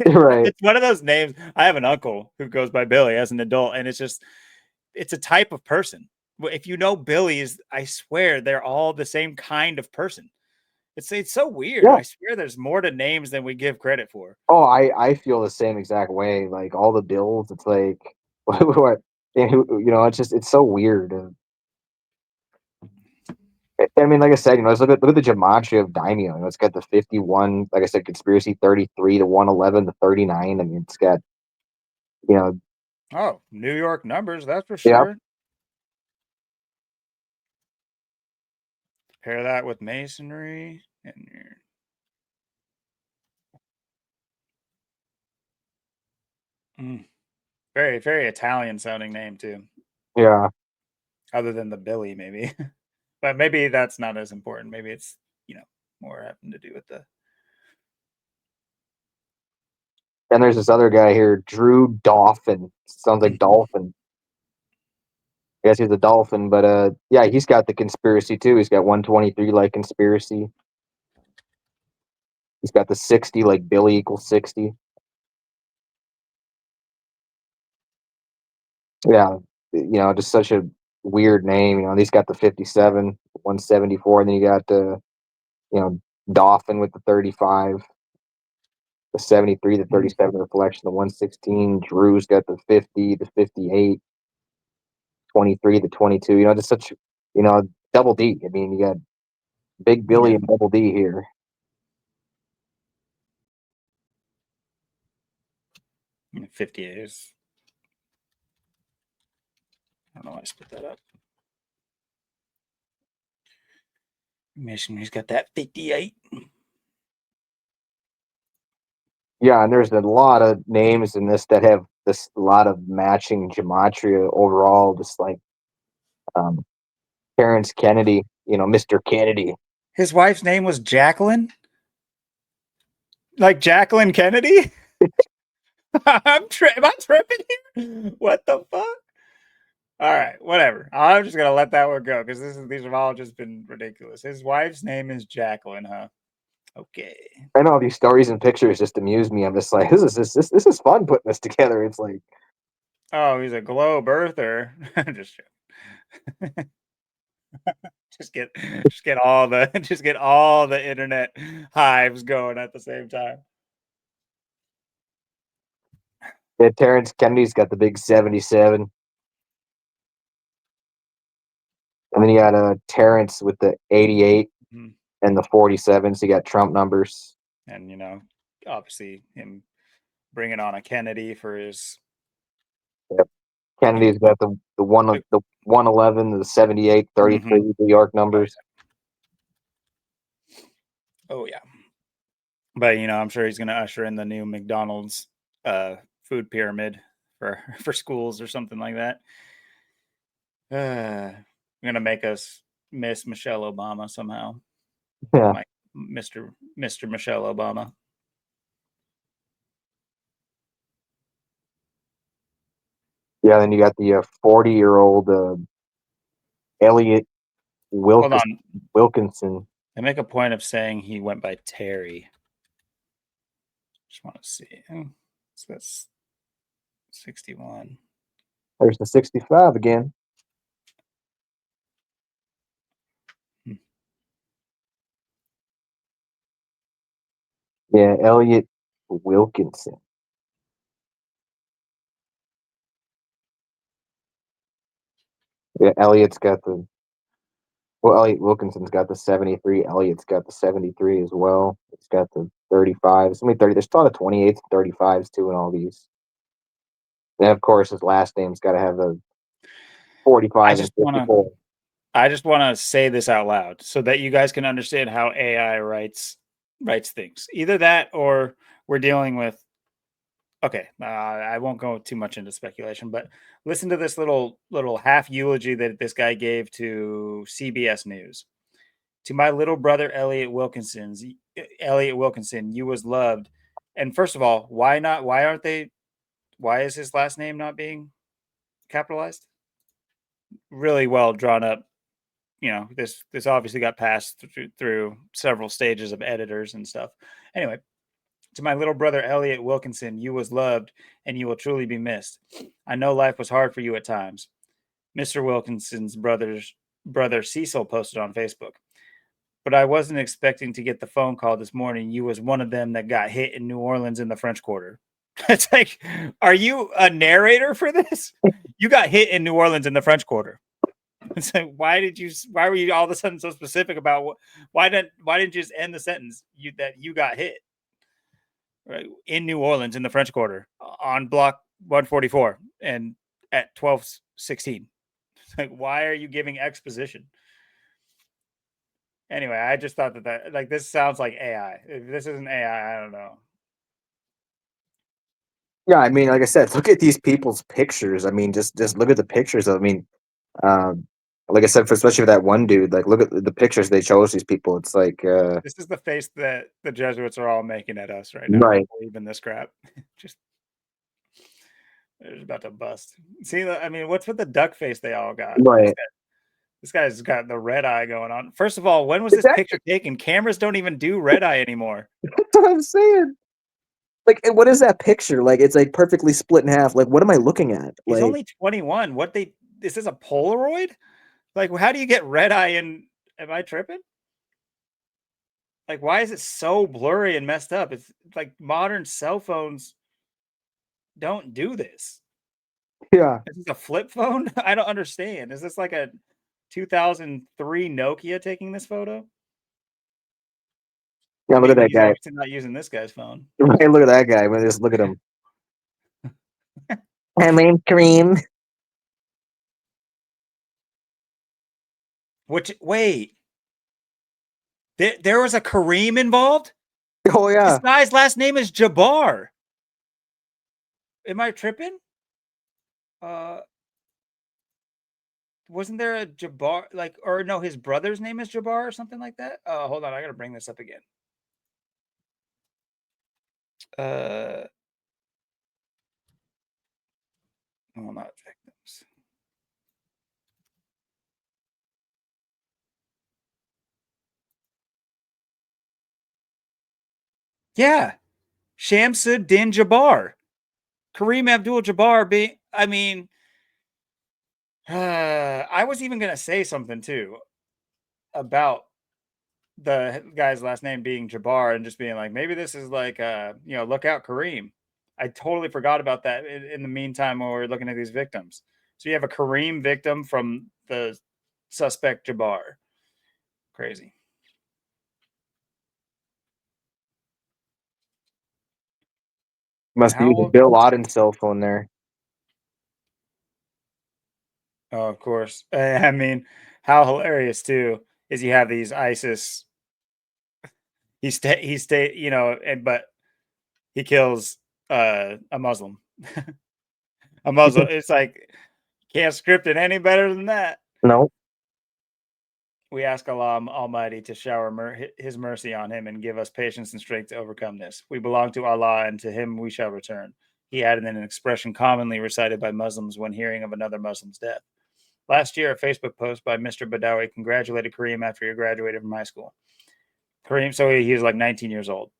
right. It's one of those names. I have an uncle who goes by Billy as an adult, and it's a type of person. If you know Billies, I swear they're all the same kind of person. It's so weird. Yeah. I swear there's more to names than we give credit for. Oh, I feel the same exact way. Like all the bills, it's like what and it's just it's so weird. I mean, like I said, let's look at the gematria of daimyo. It's got the 51, like I said, conspiracy 33 to 111 to 39. I mean, it's got you know, Oh, New York numbers, that's for yeah, sure. Pair that with masonry and you're very, very Italian sounding name too. yeah. Other than the Billy, maybe. But maybe that's not as important. Maybe it's, more having to do with the And there's this other guy here, Drew Dolphin. Sounds like dolphin. I guess he's a dolphin, but yeah, he's got the conspiracy too. He's got 123 like conspiracy. He's got the 60 like Billy equals 60. Yeah, just such a weird name. He's got the 57, 174, and then you got you know, Dolphin with the 35, the 73, the 37 reflection, the 116. Drew's got the 50, the 58, 23, the 22. Just such, double D. I mean, you got Big Billy yeah, and Double D here. 58 is. I don't know why I split that up. Missionary's got that 58. Yeah, and there's a lot of names in this that have this a lot of matching gematria overall, just like um, Terrence Kennedy, Mr. Kennedy. His wife's name was Jacqueline? Like Jacqueline Kennedy? Am I tripping here? What the fuck? All right, whatever. I'm just gonna let that one go because these have all just been ridiculous. His wife's name is Jacqueline, huh? Okay. I know these stories and pictures just amuse me. I'm just like, this is fun putting this together. It's like, Oh, he's a globe earther. Just just get all the just get all the internet hives going at the same time. yeah, Terrence Kennedy's got the big 77, and then you got Terrence with the 88 Mhm. and the 47. So you got Trump numbers. And obviously him bringing on a Kennedy for his Yep. Kennedy's got the 111, the 78, Mhm. 33 New York Oh numbers. yeah. Oh yeah. But I'm sure he's going to usher in the new McDonald's food pyramid for for schools or something like that. Going to make us miss Michelle Obama somehow. Yeah, Like Mr. Michelle Obama. yeah. Then you got the 40-year-old Elliot Hold on. Wilkinson. I make a point of saying he went by Terry. Just want to see. So that's 61. There's the 65 again. Hmm. Yeah, Elliot Wilkinson. Yeah, Elliot Wilkinson's got the 73. Elliot's got the 73 as well. It's got the 35. So many 30. There's a lot of 28s and 35s too in all these. And of course, his last name's got to have the I 45 and just want to 54. I just want to say this out loud so that you guys can understand how AI writes things. Either that or we're dealing with Okay, I won't go too much into speculation, but listen to this little half eulogy that this guy gave to CBS News. To my little brother Elliot Wilkinson, you was loved. And first of all, why not? Why aren't they? Why is his last name not being capitalized? Really well drawn up. This obviously got passed through several stages of editors and stuff. Anyway, to my little brother Elliot Wilkinson, you was loved and you will truly be missed. I know life was hard for you at times. Mr. Wilkinson's brother Cecil posted on Facebook. But I wasn't expecting to get the phone call this morning. You was one of them that got hit in New Orleans in the French Quarter. It's like, are you a narrator for this? You got hit in New Orleans in the French Quarter. It's like, why were you all of a sudden so specific about why didn't you just end the sentence that you got hit right in New Orleans in the French Quarter on block 144 and at 12:16? Like, why are you giving exposition? Anyway, I just thought that like this sounds like AI. If this isn't AI, I don't know. Yeah, I mean, like I said, look at these people's pictures. I mean, just look at the pictures. I mean, um, like I said, especially for that one dude, like look at the pictures they chose these people. It's like, This is the face that the Jesuits are all making at us right now. right, Don't believe in this crap. Just they're just about to bust. See, I mean, what's with the duck face they all got? right. This guy's got the red eye going on. First of all, when was this Exactly. picture taken? Cameras don't even do red eye anymore. That's what I'm saying. Like, and what is that picture? Like, it's like perfectly split in half. Like, what am I looking at? He's Like, only 21. This is a Polaroid? Like, how do you get red eye in? Am I tripping? Like, why is it so blurry and messed up? It's like modern cell phones don't do this. yeah, Is this a flip phone? I don't understand. Is this like a 2003 Nokia taking this photo? yeah. Look at Maybe that he's guy. obviously not using this guy's phone. Right, look at that guy. Man, just look at him. My name's Kareem. Wait, there was a Kareem involved? Oh This yeah. guy's last name is Jabbar. Am I tripping? Uh, wasn't there a Jabbar like, or no, his brother's name is Jabbar or something like that? Hold on, I gotta bring this up again. Uh, well, not victims. Yeah, Shamsuddin Jabbar, Kareem Abdul-Jabbar. I mean, I was even gonna say something too about the guy's last name being Jabbar and just being like, maybe this is like, look out Kareem. I totally forgot about that in the meantime while we're looking at these victims. So you have a Kareem victim from the suspect Jabbar. Crazy. And Must be how using old? Bill Wadden's cell phone there. Oh, of course. I mean, how hilarious too is you have these ISIS. But he kills a Muslim. A Muslim. It's like can't script it any better than that. No. We ask Allah Almighty to shower His mercy on him and give us patience and strength to overcome this. We belong to Allah, and to Him we shall return. He added in an expression commonly recited by Muslims when hearing of another Muslim's death. Last year, a Facebook post by Mr. Badawi congratulated Kareem after he graduated from high school. Kareem, so he was like 19 years old.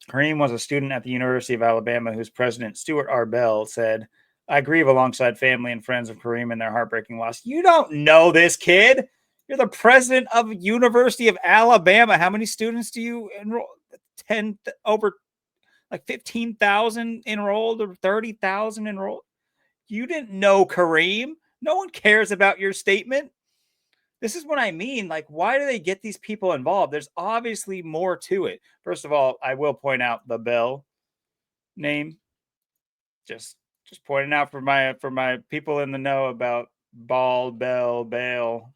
Kareem was a student at the University of Alabama whose president, Stuart R. Bell, said, I grieve alongside family and friends of Kareem in their heartbreaking loss. You don't know this kid. You're the president of University of Alabama. How many students do you enroll? 10 over like 15,000 enrolled or 30,000 enrolled. You didn't know Kareem. No one cares about your statement. This is what I mean. Like, why do they get these people involved? There's obviously more to it. First of all, I will point out the Bell name. Just pointing out for my people in the know about Bale.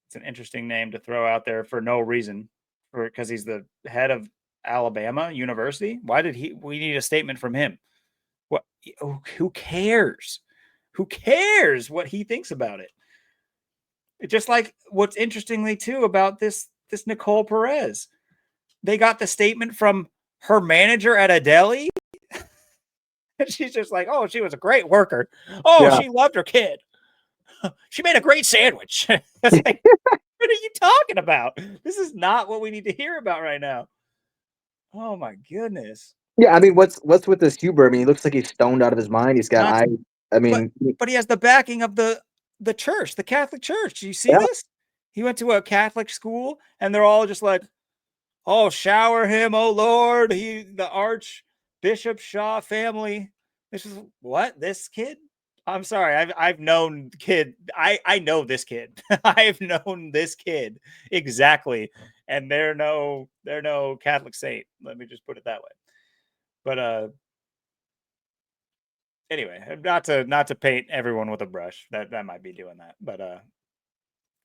It's an interesting name to throw out there for no reason, because he's the head of Alabama University. Why did we need a statement from him? What? Who cares? Who cares what he thinks about it? It's just like what's interestingly too about this Nicole Perez. They got the statement from her manager at a deli, and she's just like, "Oh, she was a great worker. Oh, Yeah. she loved her kid. She made a great sandwich." It's like, what are you talking about? This is not what we need to hear about right now. Oh my goodness. Yeah, I mean, what's with this Huber? I mean, he looks like he's stoned out of his mind. He's got Not eye. I but mean, but he has the backing of the church, the Catholic Church. Do you see yeah, this? He went to a Catholic school and they're all just like, "Oh, shower him, oh Lord, the Archbishop Shaw family." This is what this kid. I'm sorry, I've known kid. I know this kid. I've known this kid exactly, and they're no Catholic saint. Let me just put it that way. But anyway, not to paint everyone with a brush. That might be doing that, but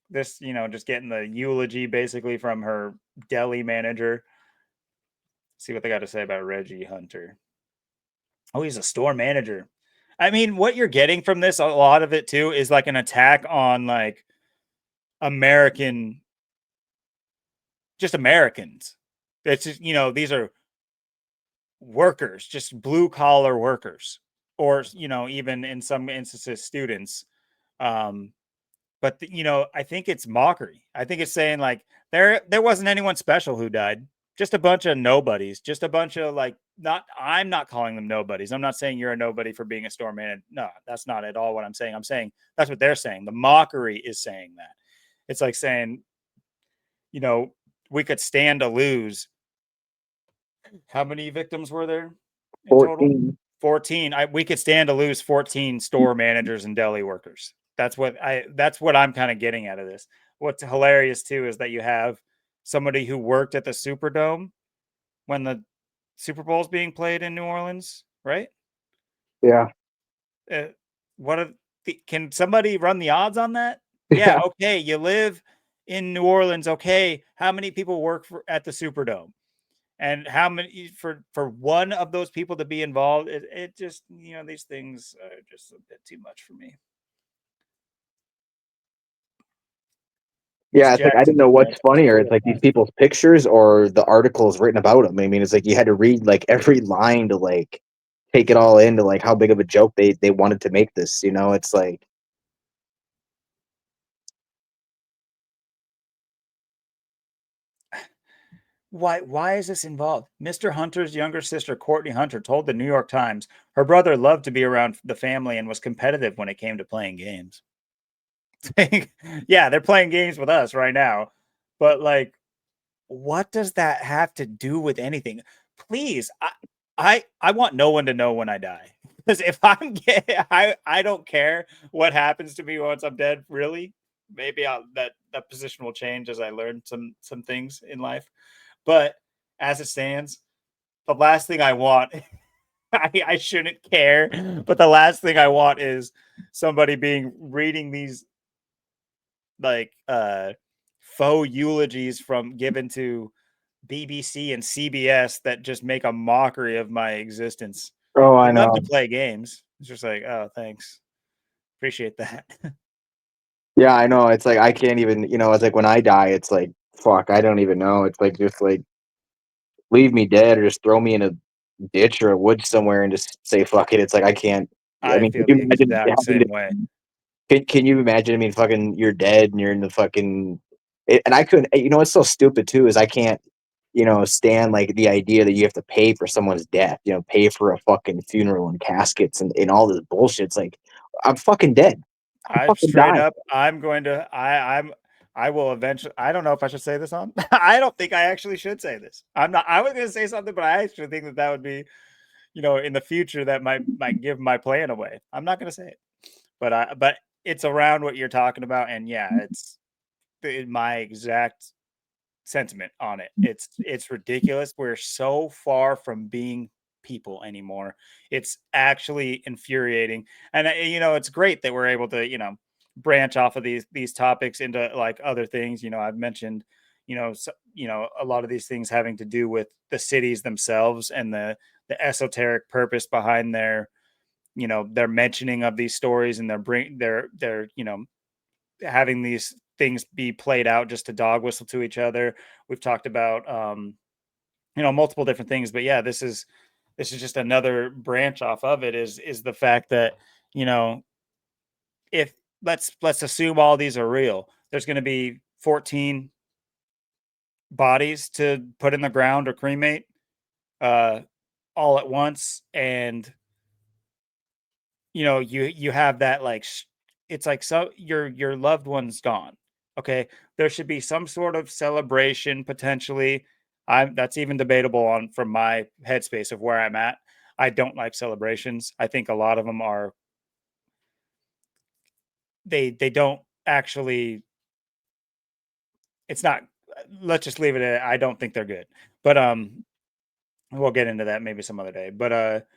this just getting the eulogy basically from her deli manager. See what they got to say about Reggie Hunter. Oh, he's a store manager. I mean, what you're getting from this, a lot of it too, is like an attack on like American, just Americans. It's just, these are workers, just blue collar workers, or, even in some instances, students. Um, but I think it's mockery. I think it's saying like there wasn't anyone special who died. Just a bunch of nobodies. Just a bunch of like not. I'm not calling them nobodies. I'm not saying you're a nobody for being a store manager. No, that's not at all what I'm saying. I'm saying that's what they're saying. The mockery is saying that. It's like saying, you know, we could stand to lose. How many victims were there in total? 14. 14. We could stand to lose 14 store managers and deli workers. That's what I'm kind of getting out of this. What's hilarious too is that you have somebody who worked at the Superdome when the Super Bowl is being played in New Orleans, right? Yeah, Uh, what are can somebody run the odds on that? Yeah, yeah, okay, you live in New Orleans, okay. How many people work at the Superdome? And how many for one of those people to be involved, it just, these things are just a bit too much for me. Miss yeah. It's like I Jackson didn't know did what's that funnier. It's full like these time. people's pictures or the articles written about them. I mean, it's like you had to read like every line to like take it all into like how big of a joke they wanted to make this. It's like Why is this involved? Mr. Hunter's younger sister, Courtney Hunter, told the New York Times her brother loved to be around the family and was competitive when it came to playing games. Yeah, they're playing games with us right now. But like, what does that have to do with anything? Please, I want no one to know when I die. Because if I don't care what happens to me once I'm dead, really. Maybe that position will change as I learn some things in life. But as it stands, the last thing I want, I shouldn't care, but the last thing I want is somebody being reading these like faux eulogies from given to BBC and CBS that just make a mockery of my existence. oh, You I love to know. play games. It's just like, oh, thanks. Appreciate that. Yeah, I know. It's like I can't even. It's like when I die, it's like fuck. I don't even know. It's like just like leave me dead or just throw me in a ditch or a woods somewhere and just say fuck it. It's like I can't. I I mean, can feel you the imagine exact having to same way. can you imagine? I mean, fucking, you're dead and you're in the fucking. And I couldn't. What's so stupid too is I can't. Stand like the idea that you have to pay for someone's death. Pay for a fucking funeral and caskets and all this bullshit. It's like I'm fucking dead. I'm I fucking straight dying. up, I'm going to, I will eventually. I don't know if I should say this on. I don't think I actually should say this. I'm not. I was going to say something, but I actually think that would be, in the future that might give my plan away. I'm not going to say it, but it's around what you're talking about, and yeah, it's my exact sentiment on it. It's ridiculous. We're so far from being people anymore. It's actually infuriating. And it's great that we're able to, branch off of these topics into like other things. I've mentioned, a lot of these things having to do with the cities themselves and the esoteric purpose behind their mentioning of these stories, and they're having these things be played out just to dog whistle to each other. We've talked about multiple different things, but yeah, this is just another branch off of it, is the fact that, you know, if let's assume all these are real, there's going to be 14 bodies to put in the ground or cremate uh all at once, and you have that, like, it's like, so your loved one's gone. Okay, there should be some sort of celebration potentially. That's even debatable on from my headspace of where I'm at. I don't like celebrations. I think a lot of them are, they don't actually, it's not, let's just leave it at, I don't think they're good. But we'll get into that maybe some other day. But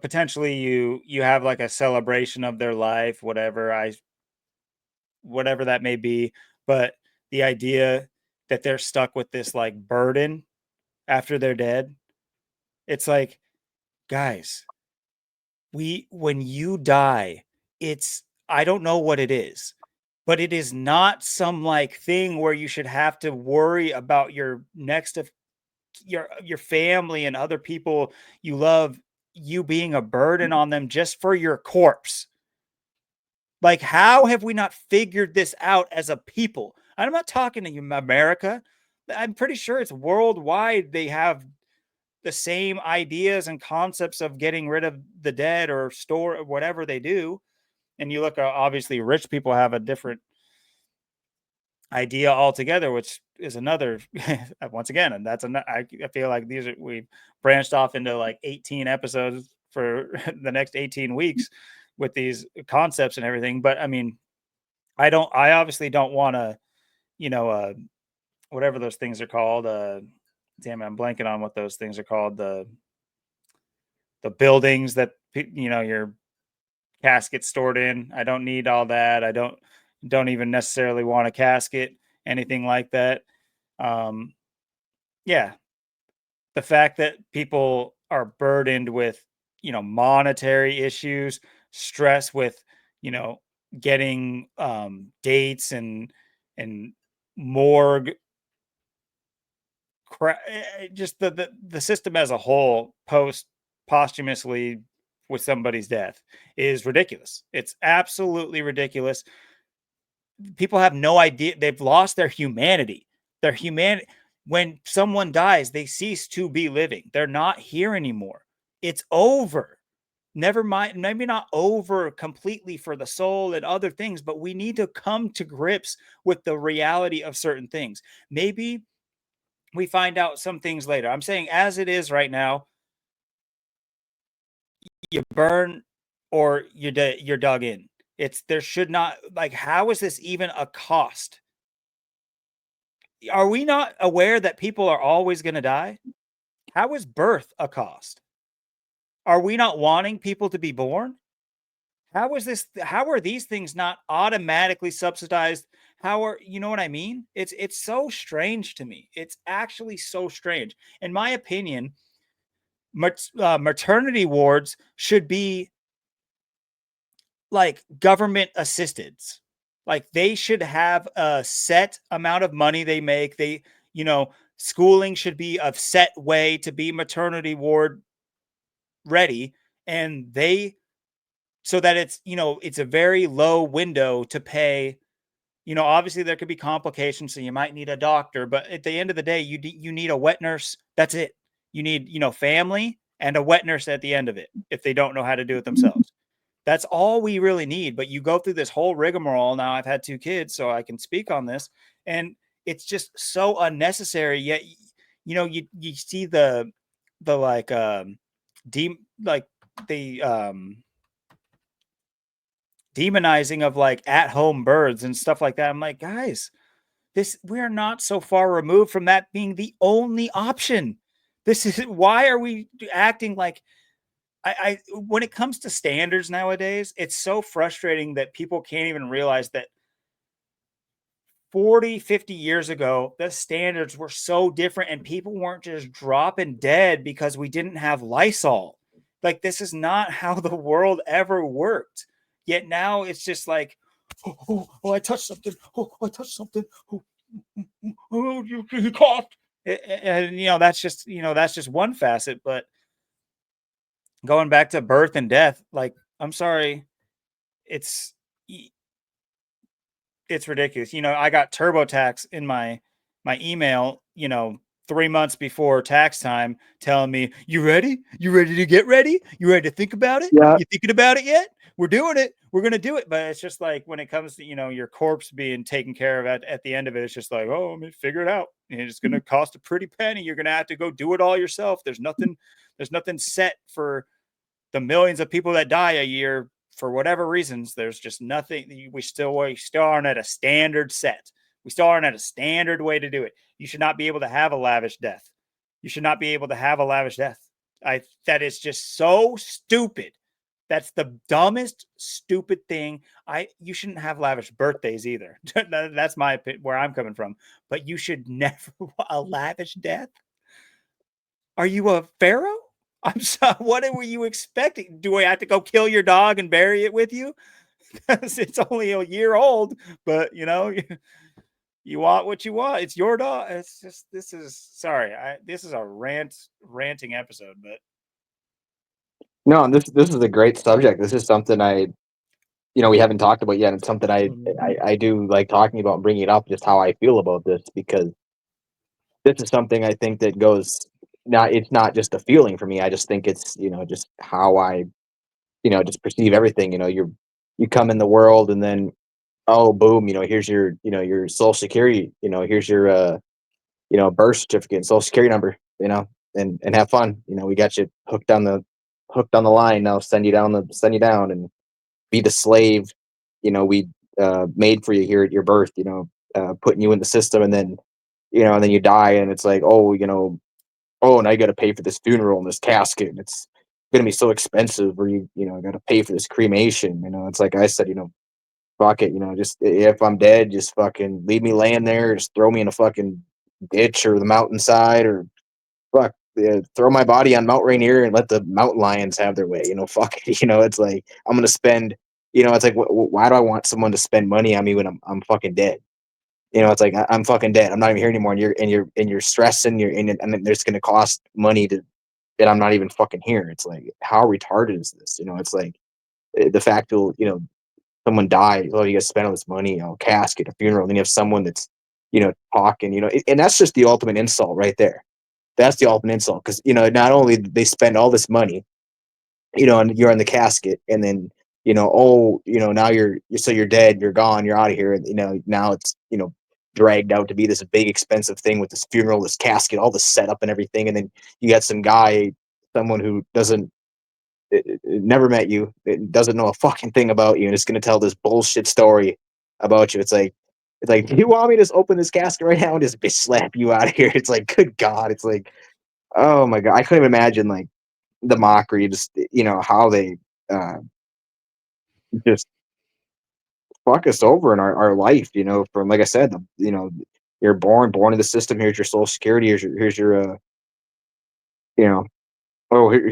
potentially you have like a celebration of their life, whatever that may be. But the idea that they're stuck with this like burden after they're dead, it's like, guys, when you die, it's, I don't know what it is, but it is not some like thing where you should have to worry about your next of your family and other people you love, you being a burden on them just for your corpse. Like, how have we not figured this out as a people? I'm not talking to you, America. I'm pretty sure it's worldwide. They have the same ideas and concepts of getting rid of the dead or store whatever they do. And you look, obviously, rich people have a different idea altogether, which is another, once again, and that's another. I feel like we branched off into like 18 episodes for the next 18 weeks with these concepts and everything. But I mean, I obviously don't want to, you know, uh, whatever those things are called. Damn it, I'm blanking on what those things are called. The buildings that your casket stored in. I don't need all that. I don't even necessarily want a casket, anything like that. Um, yeah, the fact that people are burdened with, monetary issues, stress with, you know, getting dates and morgue just the system as a whole posthumously with somebody's death is ridiculous. It's absolutely ridiculous. People have no idea, they've lost their humanity. Their humanity, when someone dies, they cease to be living. They're not here anymore. It's over. Never mind, maybe not over completely for the soul and other things, but we need to come to grips with the reality of certain things. Maybe we find out some things later. I'm saying as it is right now, you burn or you're dug in. It's, there should not, like, how is this even a cost? Are we not aware that people are always going to die? How is birth a cost? Are we not wanting people to be born? How are these things not automatically subsidized? How are, you know what I mean? It's so strange to me. It's actually so strange. In my opinion, maternity wards should be like government assistance. Like, they should have a set amount of money they make. Schooling should be a set way to be maternity ward ready. And so that it's a very low window to pay. Obviously there could be complications, so you might need a doctor, but at the end of the day, you need a wet nurse. That's it. You need, family and a wet nurse at the end of it if they don't know how to do it themselves. That's all we really need. But you go through this whole rigmarole. Now, I've had 2 kids, so I can speak on this, and it's just so unnecessary. Yet, you see the like like the demonizing of like at home births and stuff like that. I'm like, guys, we're not so far removed from that being the only option. This is why are we acting like, when it comes to standards nowadays, it's so frustrating that people can't even realize that 40, 50 years ago, the standards were so different and people weren't just dropping dead because we didn't have Lysol. Like, this is not how the world ever worked. Yet now it's just like, oh, I touched something. Oh, I touched something. Oh, you coughed. And, that's just one facet. But going back to birth and death, like, I'm sorry, it's it's ridiculous. I got TurboTax in my email, 3 months before tax time, telling me, "You ready? You ready to get ready? You ready to think about it? Yeah. You thinking about it yet? We're doing it. We're gonna do it." But it's just like when it comes to your corpse being taken care of at the end of it, it's just like, oh, let me figure it out. And it's gonna cost a pretty penny. You're gonna have to go do it all yourself. There's nothing set for the millions of people that die a year for whatever reasons. There's just nothing. We still aren't at a standard set. We still aren't at a standard way to do it. You should not be able to have a lavish death. You should not be able to have a lavish death. That is just so stupid. That's the dumbest, stupid thing. You shouldn't have lavish birthdays either. That's where I'm coming from. But you should never a lavish death. Are you a pharaoh? I'm sorry. What were you expecting? Do I have to go kill your dog and bury it with you? Because it's only a year old, but you want what you want. It's your dog. It's just this is sorry. This is a ranting episode, but No, this is a great subject. This is something we haven't talked about yet. It's something I do like talking about and bringing it up, just how I feel about this, because this is something I think that goes not. It's not just a feeling for me. I just think it's just how I just perceive everything. You come in the world, and then, oh, boom, here's your your social security. Here's your birth certificate and social security number. And have fun. We got you hooked on the line. Now send you down and be the slave. We made for you here at your birth. Putting you in the system, and then and then you die, and it's like, oh, oh, now you got to pay for this funeral and this casket, and it's gonna be so expensive, or got to pay for this cremation. It's like I said, fuck it, just if I'm dead, just fucking leave me laying there, just throw me in a fucking ditch or the mountainside, or fuck, yeah, throw my body on Mount Rainier and let the mountain lions have their way. Fuck it. It's like I'm gonna spend. It's like why do I want someone to spend money on me when I'm fucking dead? It's like I'm fucking dead. I'm not even here anymore, and you're stressing. And then there's gonna cost money to that I'm not even fucking here. It's like, how retarded is this? It's like the fact that someone dies, oh, you got to spend all this money, casket, a funeral, and then you have someone that's talking, and that's just the ultimate insult right there. That's the ultimate insult, because not only did they spend all this money, and you're in the casket, and then oh, now you're dead, you're gone, you're out of here, and now it's dragged out to be this big expensive thing with this funeral, this casket, all the setup and everything, and then you got some guy, someone who doesn't never met you, doesn't know a fucking thing about you, and is going to tell this bullshit story about you. It's like, do you want me to just open this casket right now and just bitch slap you out of here? It's like, good God, it's like, oh my God, I couldn't even imagine like the mockery, just how they just fuck us over in our life. From, like I said, you're born in the system. Here's your social security. Here's your you know oh, here,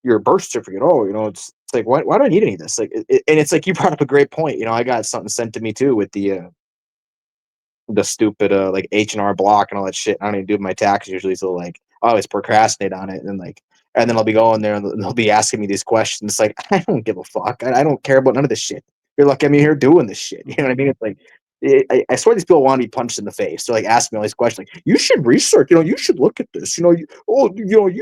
your birth certificate. Oh, it's like, why do I need any of this? Like, and it's like, you brought up a great point. I got something sent to me too with the stupid like H&R Block and all that shit. I don't even do my taxes usually, so like I always procrastinate on it, and then I'll be going there and they'll be asking me these questions. It's like, I don't give a fuck. I don't care about none of this shit. You're lucky I'm here doing this shit. You know what I mean? It's like, I swear these people want to be punched in the face. They're like asking me all these questions, like, you should research. You should look at this. You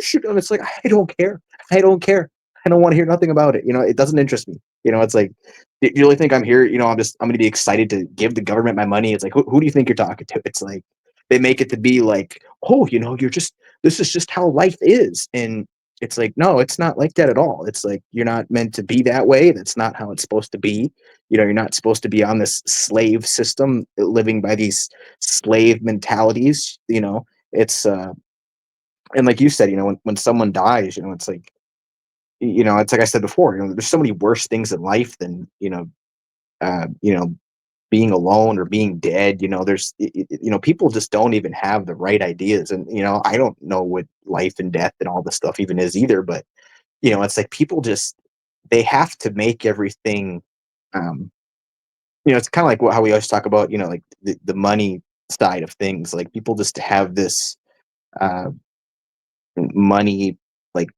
should. And it's like, I don't care. I don't care. I don't want to hear nothing about it. It doesn't interest me. It's like, do you really think I'm here? I'm going to be excited to give the government my money. It's like, who do you think you're talking to? It's like, they make it to be like, oh, this is just how life is. And it's like, no, it's not like that at all. It's like, you're not meant to be that way. That's not how it's supposed to be. You're not supposed to be on this slave system, living by these slave mentalities. It's, and like you said, when someone dies, it's like, it's like I said before, there's so many worse things in life than, uh, you know, being alone or being dead. There's people just don't even have the right ideas, and I don't know what life and death and all this stuff even is either. But it's like people just they have to make everything. Um, it's kind of like how we always talk about like the money side of things. Like people just have this uh, money like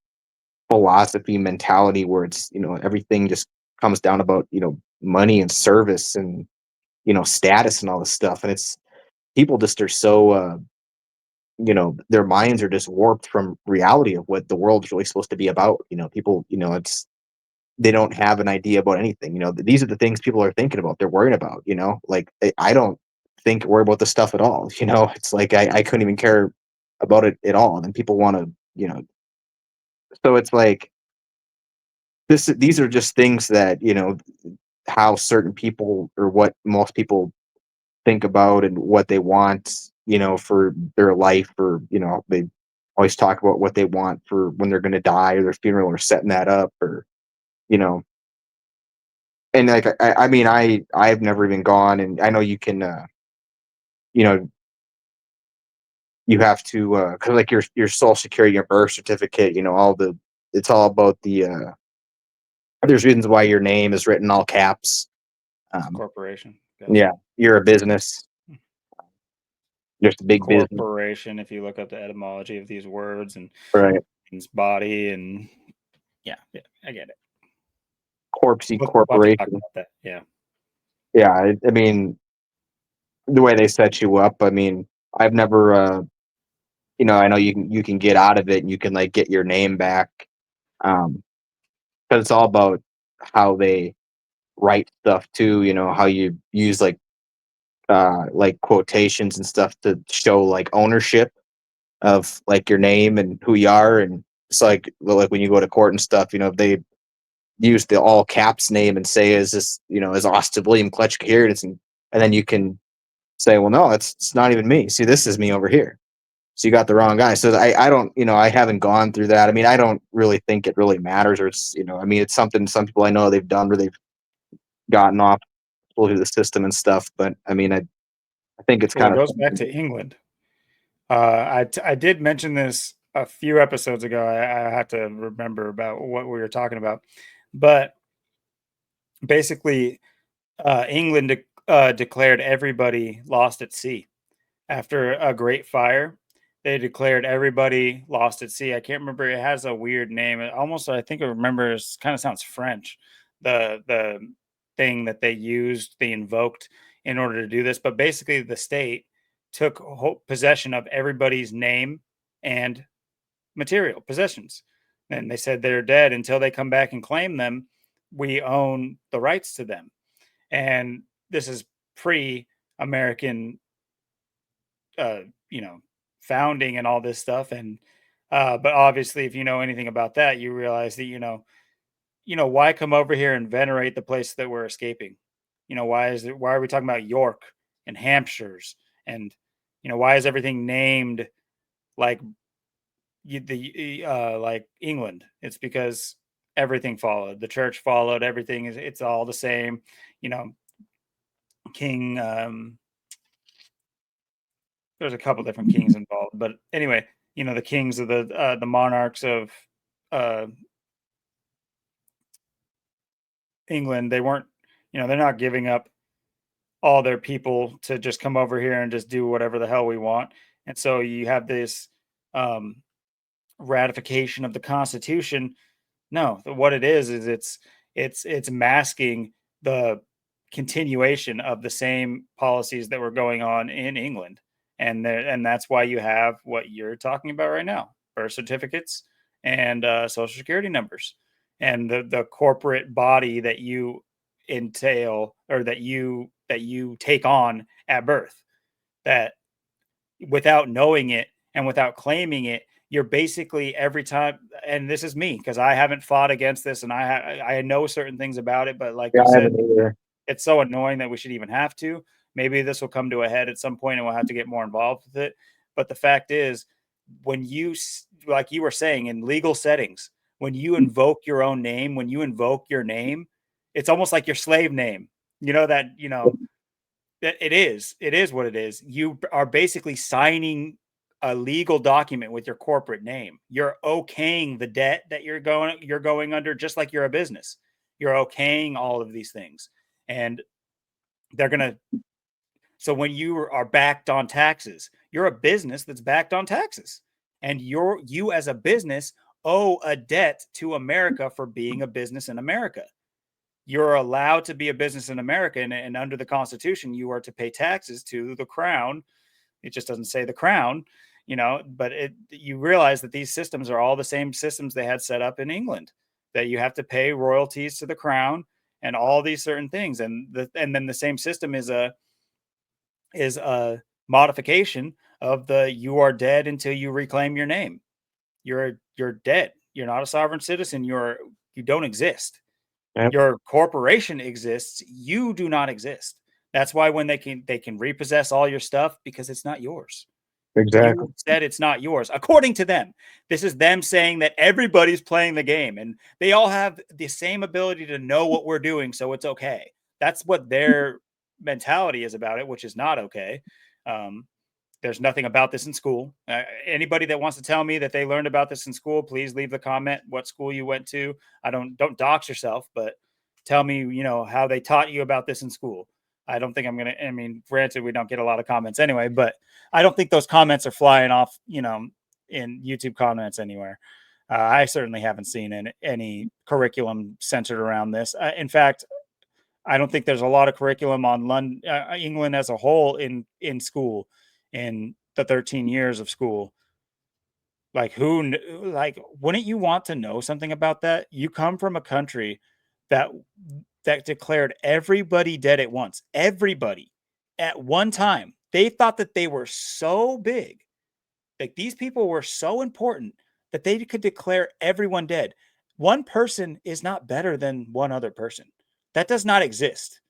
philosophy mentality where it's everything just comes down about money and service and status and all this stuff, and it's people just are so their minds are just warped from reality of what the world's really supposed to be about. People, it's they don't have an idea about anything. These are the things people are thinking about, they're worrying about. Like I don't worry about this stuff at all. It's like I couldn't even care about it at all, and then people want to so it's like these are just things that how certain people or what most people think about and what they want, for their life, or they always talk about what they want for when they're going to die or their funeral or setting that up, or you know and like I mean I've never even gone, and I know you can you know you have to cuz like your social security, your birth certificate, all the it's all about the there's reasons why your name is written all caps. um Corporation. yeah, Gotcha. you're a business, just a big business, Corporation, if you look up the etymology of these words and right? means body and yeah, yeah, I get it. Corpsey We'll have to talk corporation. about that. Yeah. Yeah, I mean the way they set you up. I mean, I've never, I know you can get out of it and you can like get your name back, because it's all about how they write stuff too. How you use like quotations and stuff to show like ownership of like your name and who you are, and it's like when you go to court and stuff. If they use the all caps name and say is this is Austin William Kletchka here, and then you can say, well, no, it's not even me. See, this is me over here. So you got the wrong guy. So I don't, I haven't gone through that. I mean, I don't really think it really matters, or it's, I mean, it's something some people I know they've done where they've gotten off through the system and stuff. But I mean, I think it's Well, it kind of goes back something. to England. I did mention this a few episodes ago. I have to remember about what we were talking about, but basically, England declared everybody lost at sea after a great fire. They declared everybody lost at sea. I can't remember. It has a weird name. It almost, I think I remember. Kind of sounds French. The thing that they used, they invoked in order to do this. But basically, the state took possession of everybody's name and material possessions, and they said they're dead until they come back and claim them. We own the rights to them, and this is pre-American uh, you know, founding and all this stuff. And but obviously, if you know anything about that, you realize that why come over here and venerate the place that we're escaping? Why are we talking about York and Hampshires and why is everything named like like England? It's because everything followed. The church followed. Everything is. It's all the same. You know, King. There's a couple different kings involved, but anyway, the kings of the monarchs of uh, England, they weren't, they're not giving up all their people to just come over here and just do whatever the hell we want. And so you have this um, ratification of the Constitution. No, what it is it's masking the continuation of the same policies that were going on in England. And that's why you have what you're talking about right now: birth certificates and social security numbers, and the corporate body that you entail, or that you take on at birth, that without knowing it and without claiming it, you're basically every time. And this is me because I haven't fought against this, and I know certain things about it, but like Yeah, you I said, haven't either. it's so annoying that we should even have to. Maybe this will come to a head at some point and we'll have to get more involved with it. But the fact is, when like you were saying, in legal settings, when you invoke your own name, when you invoke your name, it's almost like your slave name. You know that, It is what it is. You are basically signing a legal document with your corporate name. You're okaying the debt that you're going under, just like you're a business. You're okaying all of these things, and they're gonna. So when you are backed on taxes, you're a business that's backed on taxes, and you as a business owe a debt to America for being a business in America. You're allowed to be a business in America, and under the Constitution, you are to pay taxes to the crown. It just doesn't say the crown, but you realize that these systems are all the same systems they had set up in England, that you have to pay royalties to the crown and all these certain things. And then the same system is a modification of the you are dead until you reclaim your name. You're dead. You're not a sovereign citizen. You don't exist. Yep, Your corporation exists, you do not exist. That's why when they can repossess all your stuff, because it's not yours. exactly. You said it's not yours according to them. This is them saying that everybody's playing the game and they all have the same ability to know what we're doing, so it's okay. That's what their mentality is about it, which is not okay. um, there's nothing about this in school. Anybody that wants to tell me that they learned about this in school, please leave the comment what school you went to. I don't dox yourself, but tell me, how they taught you about this in school. I don't think I'm gonna. I mean, granted, we don't get a lot of comments anyway, but I don't think those comments are flying off, in YouTube comments anywhere. I certainly haven't seen any curriculum centered around this. In fact, I don't think there's a lot of curriculum on London, England as a whole in school, in the 13 years of school. Like like wouldn't you want to know something about that? You come from a country that declared everybody dead at once. Everybody at one time. They thought that they were so big. Like these people were so important that they could declare everyone dead. One person is not better than one other person. That does not exist.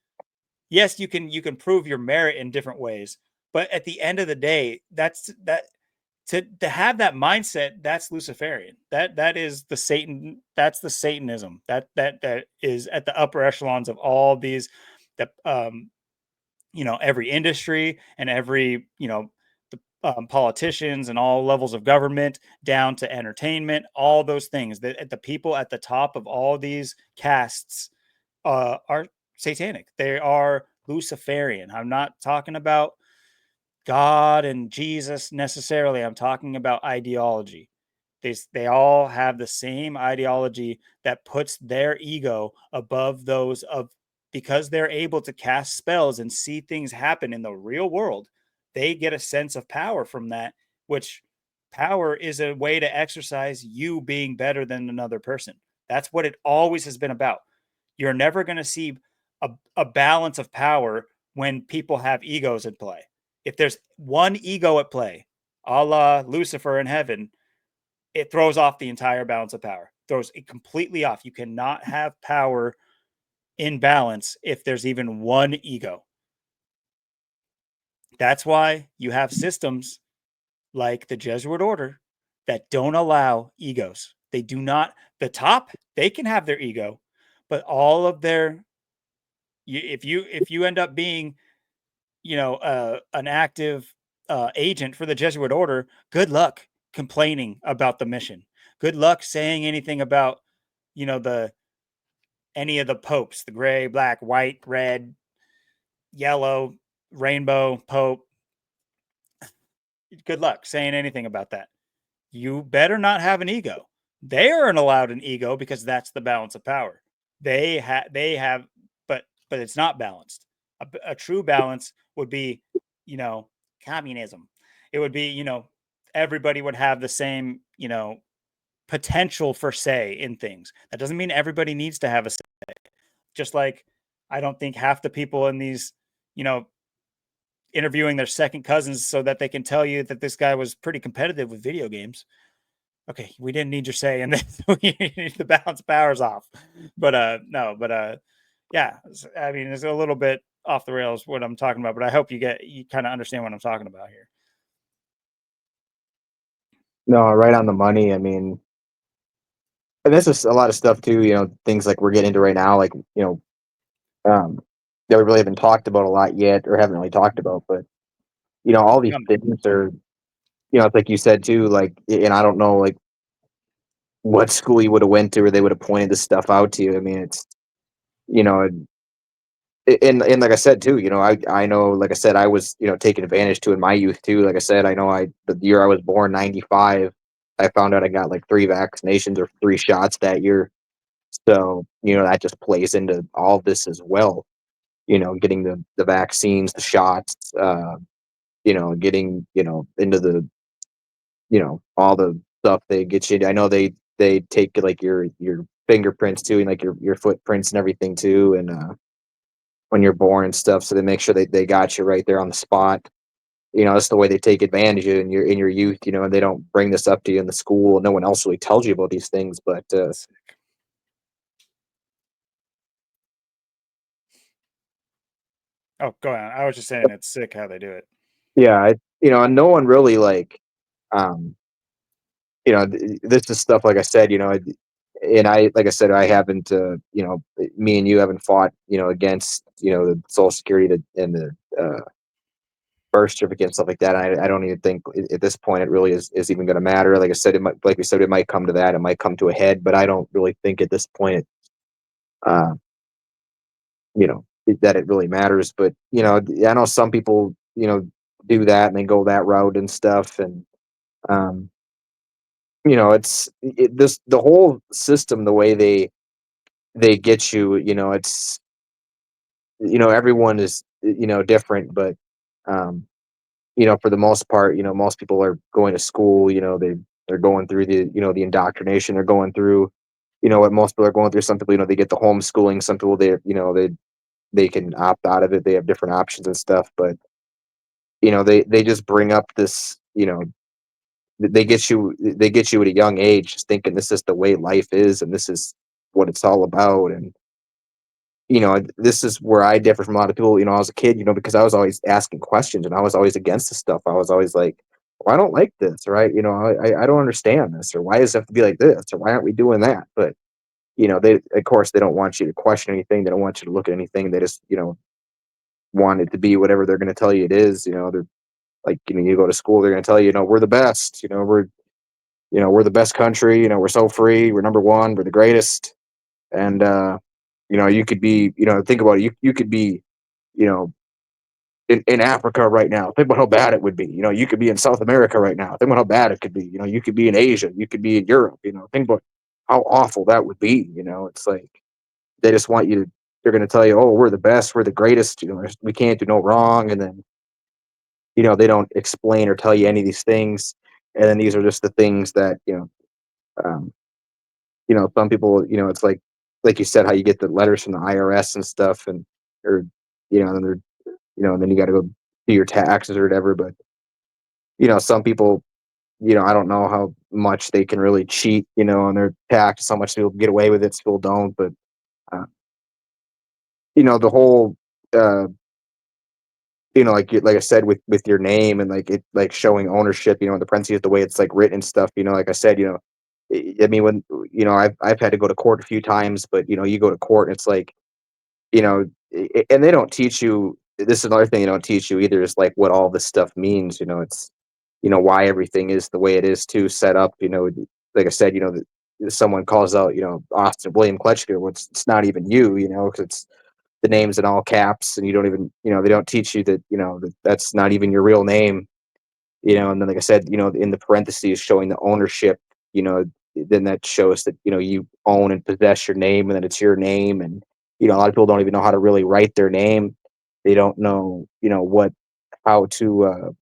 Yes, you can prove your merit in different ways, but at the end of the day, to have that mindset, that's Luciferian. That is the Satan. That's the Satanism. That is at the upper echelons of all these. That every industry and every the politicians and all levels of government down to entertainment, all those things. That the people at the top of all these castes are satanic. They are Luciferian. I'm not talking about God and Jesus necessarily. I'm talking about ideology. They all have the same ideology that puts their ego above those of, because they're able to cast spells and see things happen in the real world. They get a sense of power from that, which power is a way to exercise you being better than another person. That's what it always has been about. You're never going to see a balance of power when people have egos at play. If there's one ego at play, a la Lucifer in heaven, it throws off the entire balance of power, throws it completely off. You cannot have power in balance if there's even one ego. That's why you have systems like the Jesuit order that don't allow egos. They do not, the top, they can have their ego, but all of their, if you end up being, an active agent for the Jesuit order, good luck complaining about the mission. Good luck saying anything about, the any of the popes, the gray, black, white, red, yellow, rainbow pope. Good luck saying anything about that. You better not have an ego. They aren't allowed an ego because that's the balance of power. They have, but it's not balanced. A true balance would be, you know, communism. It would be, everybody would have the same, potential for say in things. That doesn't mean everybody needs to have a say. Just like I don't think half the people in these, you know, interviewing their second cousins so that they can tell you that this guy was pretty competitive with video games. Okay, we didn't need your say, and then the balance powers off. But no, but yeah, I mean, it's a little bit off the rails what I'm talking about, but I hope you kind of understand what I'm talking about here. No, right on the money. I mean, and this is a lot of stuff too. Things like we're getting into right now, like um, that we really haven't talked about a lot yet, or haven't really talked about. But all these Um, things are, it's like you said too, like, and I don't know, like, what school you would have went to, or they would have pointed this stuff out to you. I mean, it's, you know, and like I said too, I know, like I said, I was, taken advantage to in my youth too. Like I said, I know the year I was born, 95, I found out I got like 3 vaccinations or 3 shots that year. So, that just plays into all of this as well. Getting the vaccines, the shots, getting, into the, all the stuff they get you. I know they take like your fingerprints too, and like your footprints and everything too, and when you're born and stuff. So they make sure they got you right there on the spot. That's the way they take advantage of you in your youth. And they don't bring this up to you in the school. No one else really tells you about these things. But oh, go on. I was just saying it's sick how they do it. yeah, and no one really like, um, this is stuff like I said. And like I said, I haven't. Me and you haven't fought. Against the Social Security and the birth certificate and stuff like that. I don't even think at this point it really is even going to matter. Like I said, like we said, it might come to that. It might come to a head, but I don't really think at this point, uh, that it really matters. But I know some people, do that and they go that route and stuff, and um, this the whole system, the way they get you. It's everyone is different, but um, for the most part, most people are going to school, they're going through the indoctrination, they're going through, what most people are going through. Some people, they get the homeschooling, some people they can opt out of it. They have different options and stuff, but they just bring up this, they get you at a young age just thinking this is the way life is and this is what it's all about. And this is where I differ from a lot of people. I was a kid, because I was always asking questions and I was always against the stuff. I was always like, well, I don't like this, right? I don't understand this, or why does it have to be like this, or why aren't we doing that? But they, of course, they don't want you to question anything. They don't want you to look at anything. They just, want it to be whatever they're going to tell you it is. They're like, you go to school, they're going to tell you, we're the best. We're the best country. We're so free. We're number one. We're the greatest. And you could be, think about it. You could be, you know, in Africa right now. Think about how bad it would be. You could be in South America right now. Think about how bad it could be. You could be in Asia. You could be in Europe. Think about how awful that would be. It's like they just want you to. They're going to tell you, "Oh, we're the best. We're the greatest. We can't do no wrong." And then they don't explain or tell you any of these things. And then these are just the things that um, some people, it's like you said, how you get the letters from the IRS and stuff, and or and they're and then you got to go do your taxes or whatever. But some people, I don't know how much they can really cheat, on their taxes. How much people get away with it, some people don't. But uh, the whole, uh, like I said, with your name and like it, like showing ownership, in the parentheses, the way it's like written and stuff. Like I said, I mean, when I've had to go to court a few times, but you go to court and it's like and they don't teach you. This is another thing they don't teach you either, is like what all this stuff means. It's why everything is the way it is too, set up. Like I said, someone calls out, Austin William Kletchker. Well, it's not even you, because it's the names in all caps, and you don't even, they don't teach you that, that's not even your real name. And then like I said, in the parentheses showing the ownership, then that shows that you own and possess your name, and that it's your name. And a lot of people don't even know how to really write their name. They don't know what how to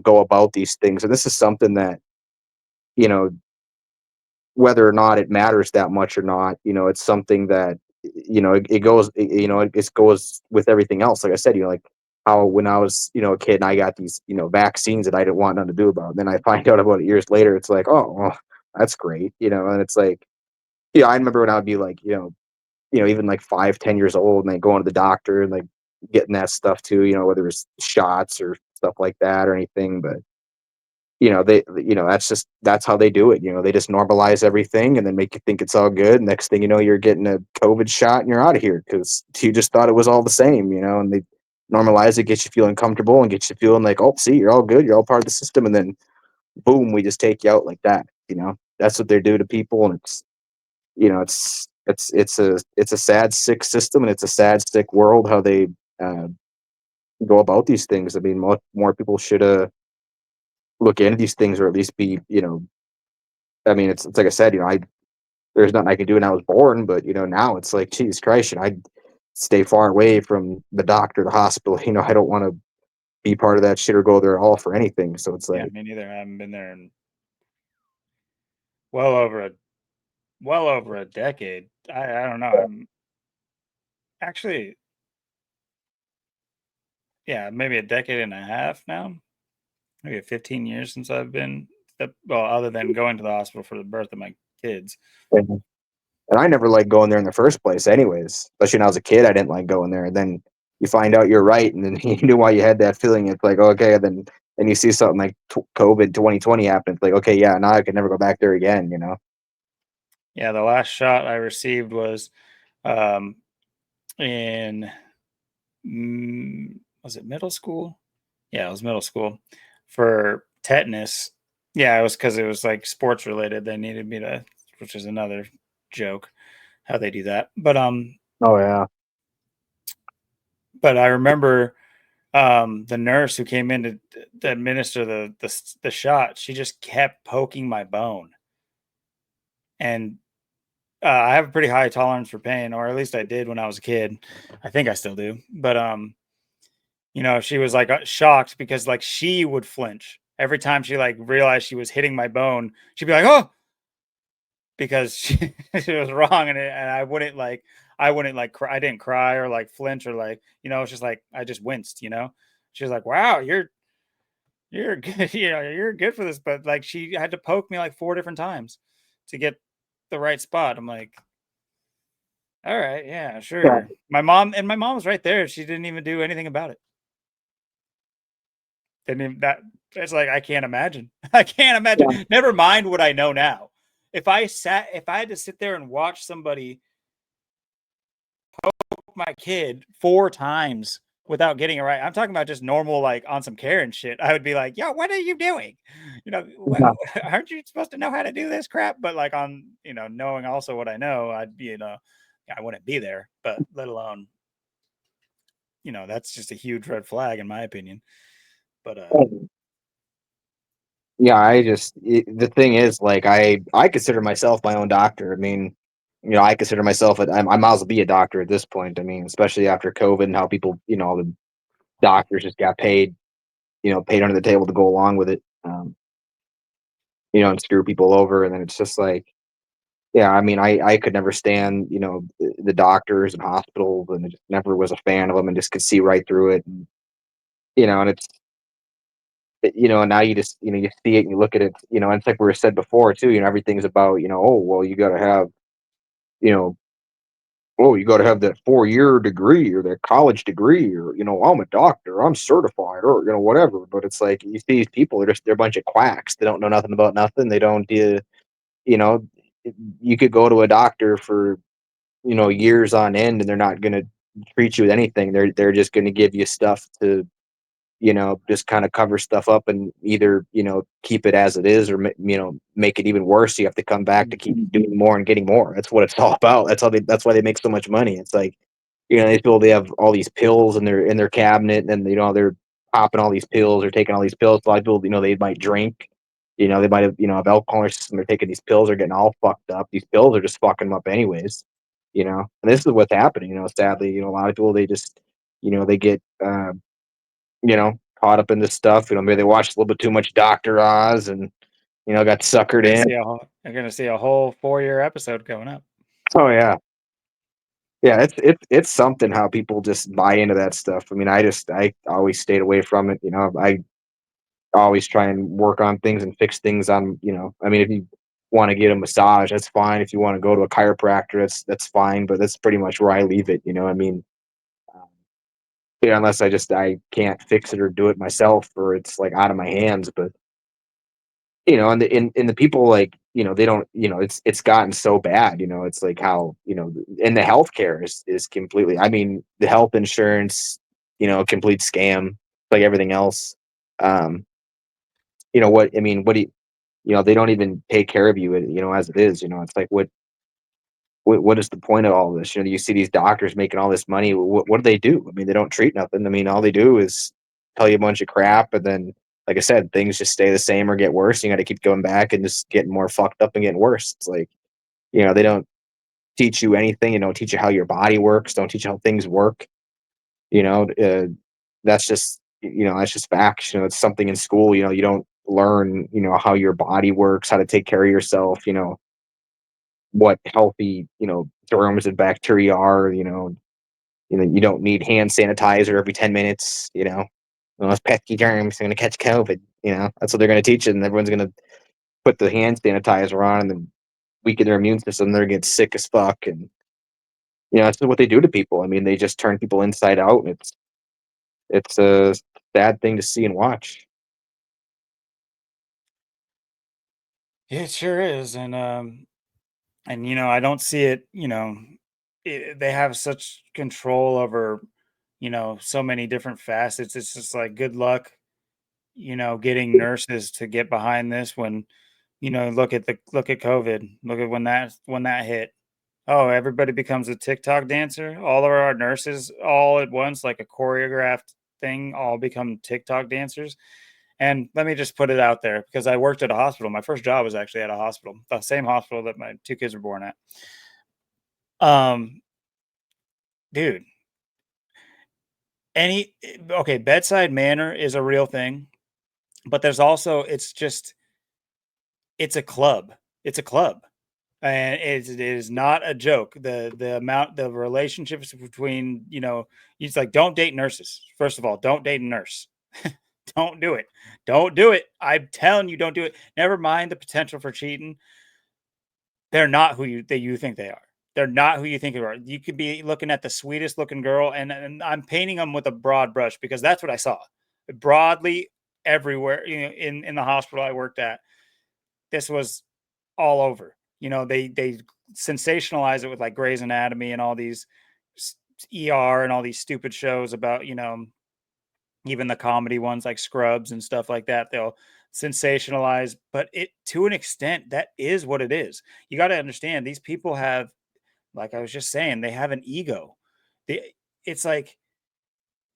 go about these things. And this is something that you know whether or not it matters that much or not, it's something that it goes, it goes with everything else. Like I said, like how when I was a kid and I got these vaccines that I didn't want nothing to do about, and then I find out about it years later. It's like, oh well, that's great, and it's like, I remember when I would be like, even like 5, 10 years old, and like going to the doctor and like getting that stuff too, whether it's shots or stuff like that or anything. But that's how they do it. They just normalize everything and then make you think it's all good. Next thing you know, you're getting a COVID shot and you're out of here because you just thought it was all the same. And they normalize it, get you feeling comfortable and get you feeling like, oh, see, you're all good, you're all part of the system, and then boom, we just take you out like that. That's what they do to people, and it's a sad, sick system, and it's a sad, sick world how they uh, go about these things. I mean, more people should look into these things, or at least be, I mean, it's like I said, I there's nothing I can do when I was born, but now it's like, Jesus Christ, I stay far away from the doctor, the hospital. I don't want to be part of that shit or go there at all for anything. So it's Yeah, like, me neither. I haven't been there in well over a well over a decade. I don't know. I'm actually, yeah, maybe a decade and a half now. Maybe 15 years since I've been, well, other than going to the hospital for the birth of my kids. and I never liked going there in the first place, anyways. Especially when I was a kid, I didn't like going there. And then you find out you're right, and then you knew why you had that feeling. It's like, okay, then you see something like COVID 2020 happen. It's like, okay, yeah, now I can never go back there again. Yeah, the last shot I received was um, in, was it middle school? Yeah, it was middle school for tetanus. Yeah, it was because it was like sports related. They needed me to, which is another joke how they do that. Oh yeah. But I remember the nurse who came in to administer the shot. She just kept poking my bone, and I have a pretty high tolerance for pain, or at least I did when I was a kid. I think I still do. She was like shocked because like she would flinch every time she like realized she was hitting my bone. She'd be like, "Oh," because she was wrong, and I wouldn't like cry. I didn't cry or like flinch or like it's just like I just winced. She was like, "Wow, you're good. You're good for this," but like she had to poke me like 4 different times to get the right spot. I'm like, all right, yeah, Yeah. sure. My mom was right there. She didn't even do anything about it. Didn't even that it's like I can't imagine. I can't imagine. Yeah. Never mind what I know now. If I had to sit there and watch somebody poke my kid 4 times without getting it right, I'm talking about just normal, like on some care and shit. I would be like, yo, what are you doing? Yeah. Aren't you supposed to know how to do this crap? But like knowing also what I know, I wouldn't be there, but let alone that's just a huge red flag in my opinion. But Yeah, the thing is, like, I consider myself my own doctor. I mean, I consider myself I might as well be a doctor at this point. I mean, especially after COVID and how people, the doctors just got paid under the table to go along with it, and screw people over. And then it's just like, yeah, I mean, I could never stand, the doctors and hospitals, and I just never was a fan of them, and just could see right through it. And and now you just, you see it and you look at it, and it's like we were said before too, everything's about, oh, well, you got to have, you know, oh, you got to have that 4 year degree or that college degree, or, I'm a doctor, I'm certified, or, whatever. But it's like, you see these people, they're a bunch of quacks. They don't know nothing about nothing. They don't do, you know, you could go to a doctor for, years on end, and they're not going to treat you with anything. They're just going to give you stuff to, just kind of cover stuff up, and either, keep it as it is, or, make it even worse. You have to come back to keep doing more and getting more. That's what it's all about. That's why they make so much money. It's like, these people, they have all these pills in their cabinet, and, they're popping all these pills or taking all these pills. A lot of people, they might drink, they might have alcohol in their system. They're taking these pills, they're getting all fucked up. These pills are just fucking them up anyways. And this is what's happening, sadly. A lot of people, they just, they get, caught up in this stuff. Maybe they watched a little bit too much Dr. Oz, and, got suckered in. I'm gonna see a whole 4-year episode coming up. Oh yeah. Yeah, it's something how people just buy into that stuff. I mean, I always stayed away from it. I always try and work on things and fix things on, I mean, if you want to get a massage, that's fine. If you want to go to a chiropractor, that's fine, but that's pretty much where I leave it. I mean, um, unless I can't fix it or do it myself, or it's like out of my hands. But and the people, like, they don't, it's gotten so bad, it's like how, and the healthcare is completely, I mean, the health insurance, a complete scam, like everything else. Um, what I mean, what do they don't even take care of you, as it is, it's like what is the point of all this? You see these doctors making all this money. What do they do? I mean, they don't treat nothing. I mean, all they do is tell you a bunch of crap, and then, like I said, things just stay the same or get worse. You got to keep going back and just getting more fucked up and getting worse. It's like, they don't teach you anything. Don't teach you how your body works. Don't teach you how things work. You know, that's just that's just facts. It's something in school. You don't learn how your body works, how to take care of yourself. What healthy germs and bacteria are. You don't need hand sanitizer every 10 minutes. Those pesky germs are going to catch COVID. That's what they're going to teach it, and everyone's going to put the hand sanitizer on and then weaken their immune system. They're going to get sick as fuck, and that's what they do to people. I mean, they just turn people inside out, and it's a sad thing to see and watch. It sure is, and I don't see it. They have such control over so many different facets. It's just like good luck, getting nurses to get behind this when look at COVID. Look at when that hit. Oh, everybody becomes a TikTok dancer. All of our nurses all at once, like a choreographed thing, all become TikTok dancers. And let me just put it out there because I worked at a hospital. My first job was actually at a hospital, the same hospital that my two kids were born at. Um, dude, okay, bedside manner is a real thing, but there's also it's a club. It's a club. And it is not a joke. The relationships between, it's like don't date nurses. First of all, don't date a nurse. Don't do it. Don't do it. I'm telling you, don't do it. Never mind the potential for cheating. They're not who you think they are. They're not who you think they are. You could be looking at the sweetest looking girl, and I'm painting them with a broad brush because that's what I saw broadly everywhere. In the hospital I worked at, this was all over. They sensationalize it with like Grey's Anatomy and all these ER and all these stupid shows about even the comedy ones like Scrubs and stuff like that. They'll sensationalize, but it to an extent that is what it is. You got to understand these people have, like I was just saying, they have an ego. It's like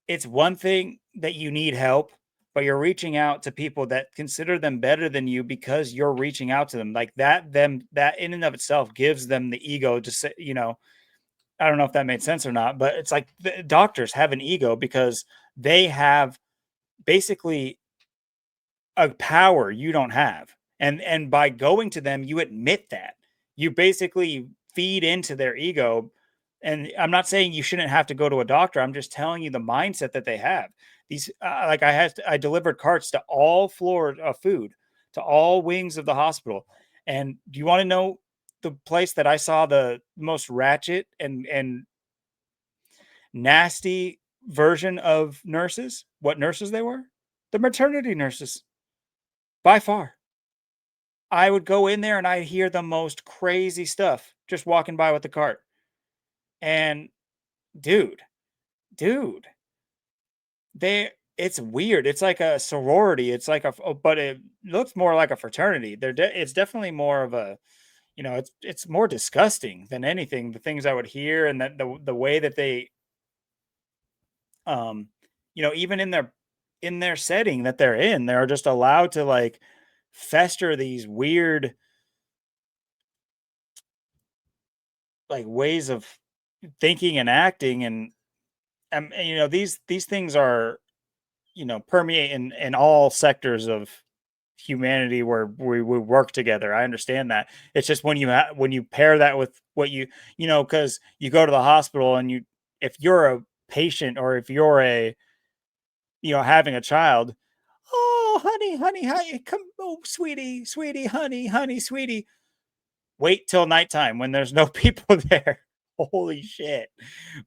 it's one thing that you need help, but you're reaching out to people that consider them better than you because you're reaching out to them. Like that in and of itself gives them the ego to say, I don't know if that made sense or not, but it's like the doctors have an ego because they have basically a power you don't have. And by going to them, you admit that. You basically feed into their ego. And I'm not saying you shouldn't have to go to a doctor. I'm just telling you the mindset that they have. These like I delivered carts to all floors of food, to all wings of the hospital. And do you want to know the place that I saw the most ratchet and nasty version of nurses? What nurses they were? The maternity nurses. By far. I would go in there and I'd hear the most crazy stuff just walking by with the cart. And dude, dude, they it's weird. It's like a sorority. It's like but it looks more like a fraternity. It's definitely more of a, it's more disgusting than anything. The things I would hear and that the way that they um even in their setting that they're in, they're just allowed to like fester these weird like ways of thinking and acting and these things are permeate in all sectors of humanity where we work together. I understand that. It's just when you pair that with what because you go to the hospital and if you're a patient or if you're a having a child. Oh, honey, honey, honey, come, oh, sweetie, sweetie, honey, honey, sweetie. Wait till nighttime when there's no people there. Holy shit.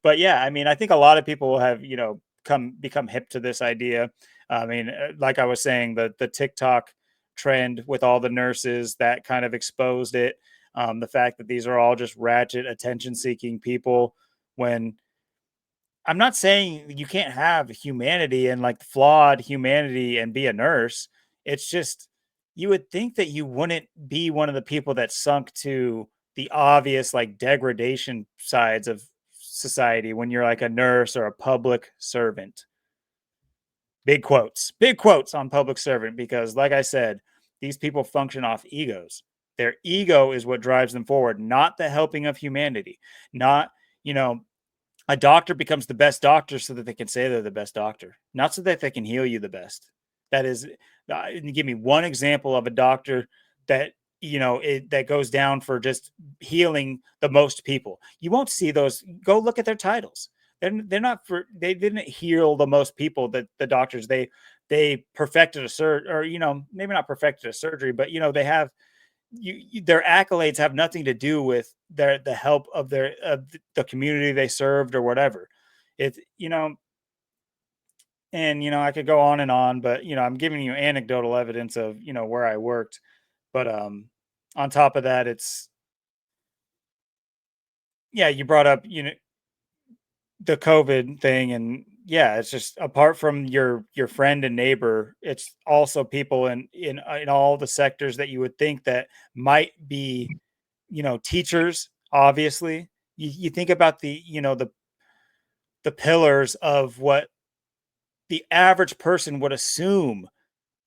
But yeah, I mean, I think a lot of people have, become hip to this idea. I mean, like I was saying, the TikTok trend with all the nurses that kind of exposed it. The fact that these are all just ratchet, attention seeking people when I'm not saying you can't have humanity and like flawed humanity and be a nurse. It's just you would think that you wouldn't be one of the people that sunk to the obvious like degradation sides of society when you're like a nurse or a public servant. Big quotes on public servant because, like I said, these people function off egos. Their ego is what drives them forward, not the helping of humanity, not, you know, a doctor becomes the best doctor so that they can say they're the best doctor, not so that they can heal you the best. That is, give me one example of a doctor that that goes down for just healing the most people. You won't see those. Go look at their titles. They're not for. They didn't heal the most people. That the doctors they perfected a surgery, or maybe not perfected a surgery, but they have their accolades have nothing to do with the help of the community they served or whatever. It's and I could go on and on, but I'm giving you anecdotal evidence of where I worked. But on top of that, it's yeah, you brought up the COVID thing, and yeah, it's just apart from your friend and neighbor, it's also people in all the sectors that you would think that might be teachers. Obviously, you think about the pillars of what the average person would assume,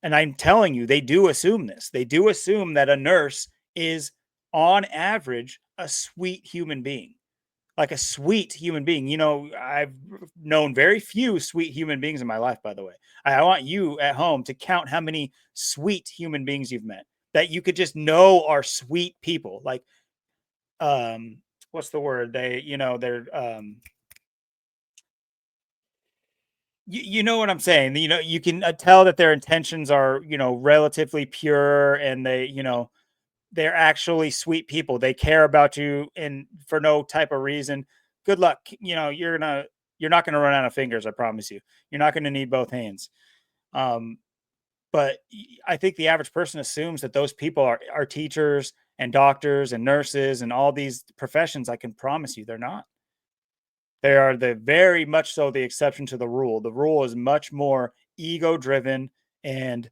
and I'm telling you, they do assume this. They do assume that a nurse is, on average, a sweet human being. Like a sweet human being. I've known very few sweet human beings in my life, by the way. I want you at home to count how many sweet human beings you've met that you could just know are sweet people. Like, what's the word? They're, you know what I'm saying? You can tell that their intentions are, relatively pure, and they're actually sweet people. They care about you and for no type of reason. Good luck. You're not gonna run out of fingers, I promise you. You're not gonna need both hands. Um, but I think the average person assumes that those people are teachers and doctors and nurses and all these professions. I can promise you they're not. They are the very much so the exception to the rule. The rule is much more ego driven, and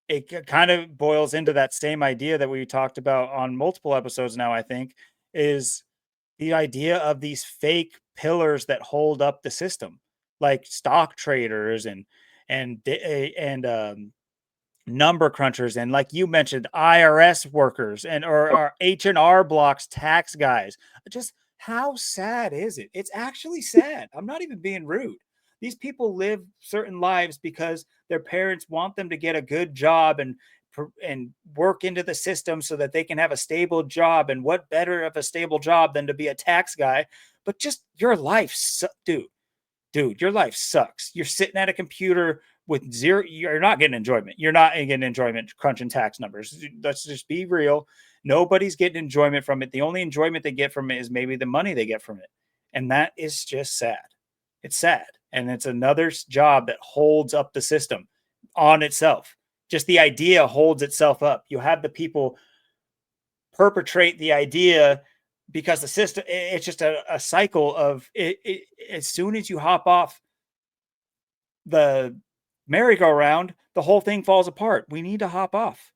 it kind of boils into that same idea that we talked about on multiple episodes now, I think, is the idea of these fake pillars that hold up the system, like stock traders and number crunchers, and like you mentioned, IRS workers or H&R Block's tax guys. Just how sad is it? It's actually sad. I'm not even being rude. These people live certain lives because their parents want them to get a good job and work into the system so that they can have a stable job. And what better of a stable job than to be a tax guy? But just your life, dude, your life sucks. You're sitting at a computer with zero, you're not getting enjoyment. You're not getting enjoyment crunching tax numbers. Let's just be real. Nobody's getting enjoyment from it. The only enjoyment they get from it is maybe the money they get from it. And that is just sad. It's sad. And it's another job that holds up the system on itself. Just the idea holds itself up. You have the people perpetrate the idea because the system, it's just a cycle of it. As soon as you hop off the merry-go-round, the whole thing falls apart. We need to hop off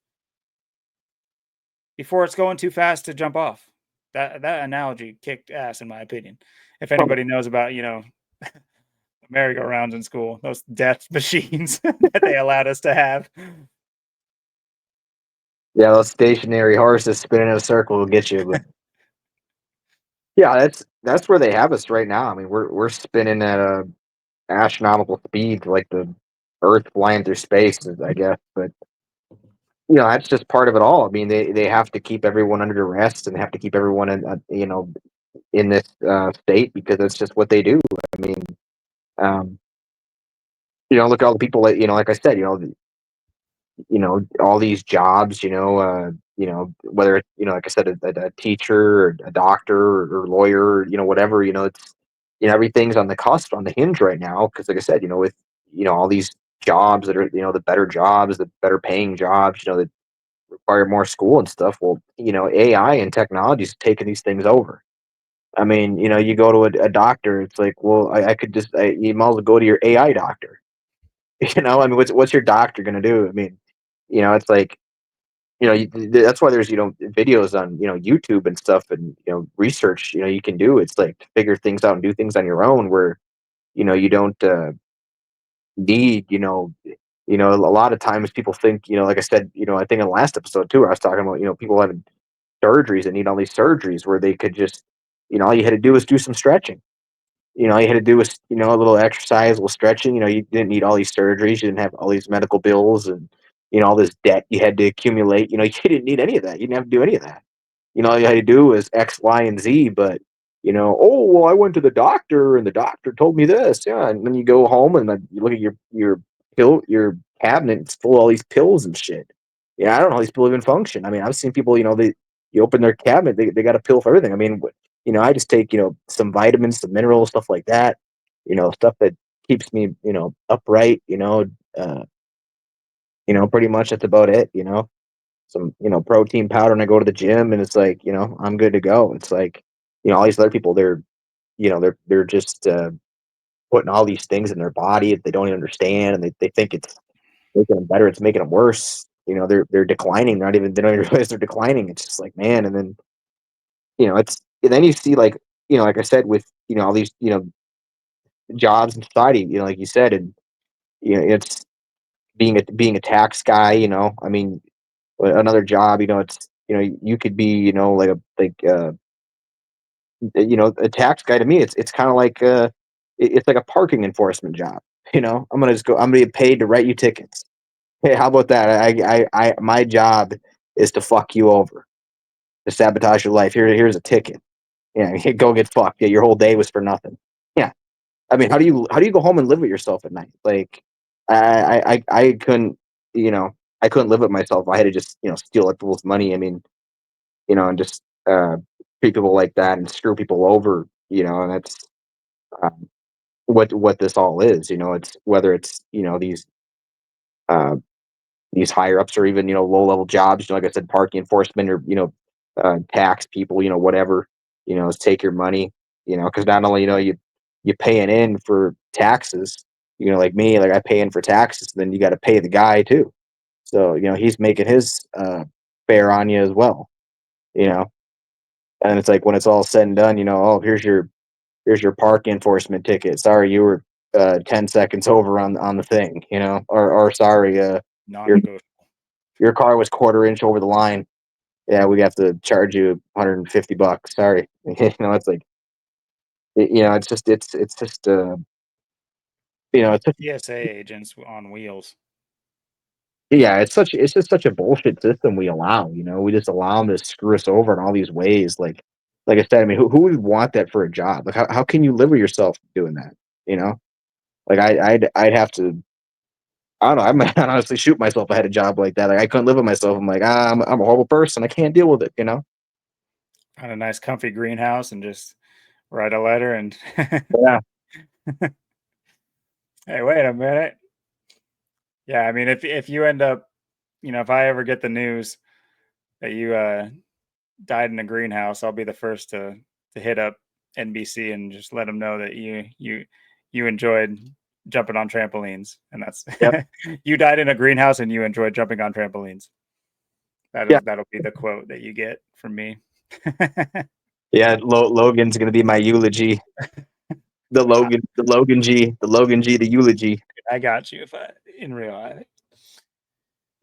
before it's going too fast to jump off. That analogy kicked ass, in my opinion. If anybody knows about, merry-go-rounds in school, those death machines that they allowed us to have. Yeah, those stationary horses spinning in a circle will get you. But yeah, that's where they have us right now. I mean, we're spinning at a astronomical speed, like the Earth flying through space, I guess. But that's just part of it all. I mean, they have to keep everyone under arrest and have to keep everyone in this state because that's just what they do. I mean, um, look at all the people that like I said, all these jobs, whether it's like I said, a teacher or a doctor or lawyer, whatever, it's everything's on the cusp, on the hinge right now because, like I said, with all these jobs that are, the better jobs, the better paying jobs, that require more school and stuff. Well, AI and technology is taking these things over. I mean, you go to a doctor, it's like, well, I could just, you might as well go to your AI doctor. I mean, what's your doctor going to do? I mean, it's like, that's why there's, videos on, YouTube and stuff, and, research, you can do. It's like to figure things out and do things on your own where, you don't, need, a lot of times people think, like I said, I think in the last episode too, I was talking about, people having surgeries and need all these surgeries where they could just, all you had to do was do some stretching. All you had to do was, a little exercise, a little stretching. You didn't need all these surgeries. You didn't have all these medical bills and, all this debt you had to accumulate. You didn't need any of that. You didn't have to do any of that. All you had to do was X, Y, and Z. But, oh, well, I went to the doctor and the doctor told me this. Yeah. And then you go home and then you look at your cabinet, it's full of all these pills and shit. Yeah. I don't know how these people even function. I mean, I've seen people, you open their cabinet, they got a pill for everything. I mean, I just take, some vitamins, some minerals, stuff like that, stuff that keeps me, upright, uh, pretty much that's about it, some, protein powder and I go to the gym and it's like, I'm good to go. It's like, all these other people, they're just, putting all these things in their body that they don't even understand. And they think it's making them better. It's making them worse. They're declining. They don't even realize they're declining. It's just like, man. And then, and then you see like, like I said, with, all these, jobs in society, like you said, and, it's being a tax guy, I mean, another job, it's, you could be, like a tax guy. To me, it's kind of like, it's like a parking enforcement job. I'm gonna get paid to write you tickets. Hey, how about that? My job is to fuck you over, to sabotage your life. Here's a ticket. Yeah, go get fucked. Yeah, your whole day was for nothing. Yeah, I mean, how do you go home and live with yourself at night? Like, I couldn't, you know, I couldn't live with myself. I had to just, steal other people's money. I mean, and just, treat people like that and screw people over. And that's, um, what this all is. It's whether it's, uh, these higher ups or even, low level jobs. Like I said, parking enforcement or, tax people. Whatever. Is take your money. Because not only, you paying in for taxes. Like me, like I pay in for taxes, then you got to pay the guy too. So he's making his, fare on you as well. You know, and it's like when it's all said and done, oh, here's your park enforcement ticket. Sorry, you were, 10 seconds over on the thing. Or sorry, your Non-negotiable. your car was quarter inch over the line. Yeah, we have to charge you $150. Sorry. It's like, it's just, it's just, TSA agents on wheels. yeah, it's just such a bullshit system we allow. We just allow them to screw us over in all these ways. Like I said, I mean, who would want that for a job? Like, how can you live with yourself doing that? Like I'd have to. I don't know. I might honestly shoot myself if I had a job like that. Like I couldn't live with myself. I'm like, I'm a horrible person. I can't deal with it. Find a nice comfy greenhouse and just write a letter and Yeah. hey, wait a minute. Yeah, I mean, if you end up, if I ever get the news that you died in a greenhouse, I'll be the first to hit up NBC and just let them know that you enjoyed jumping on trampolines, and that's Yep. you died in a greenhouse and you enjoyed jumping on trampolines. Yeah. That'll be the quote that you get from me. Yeah. Logan's gonna be my eulogy. The Logan G, the eulogy, I got you if I in real life.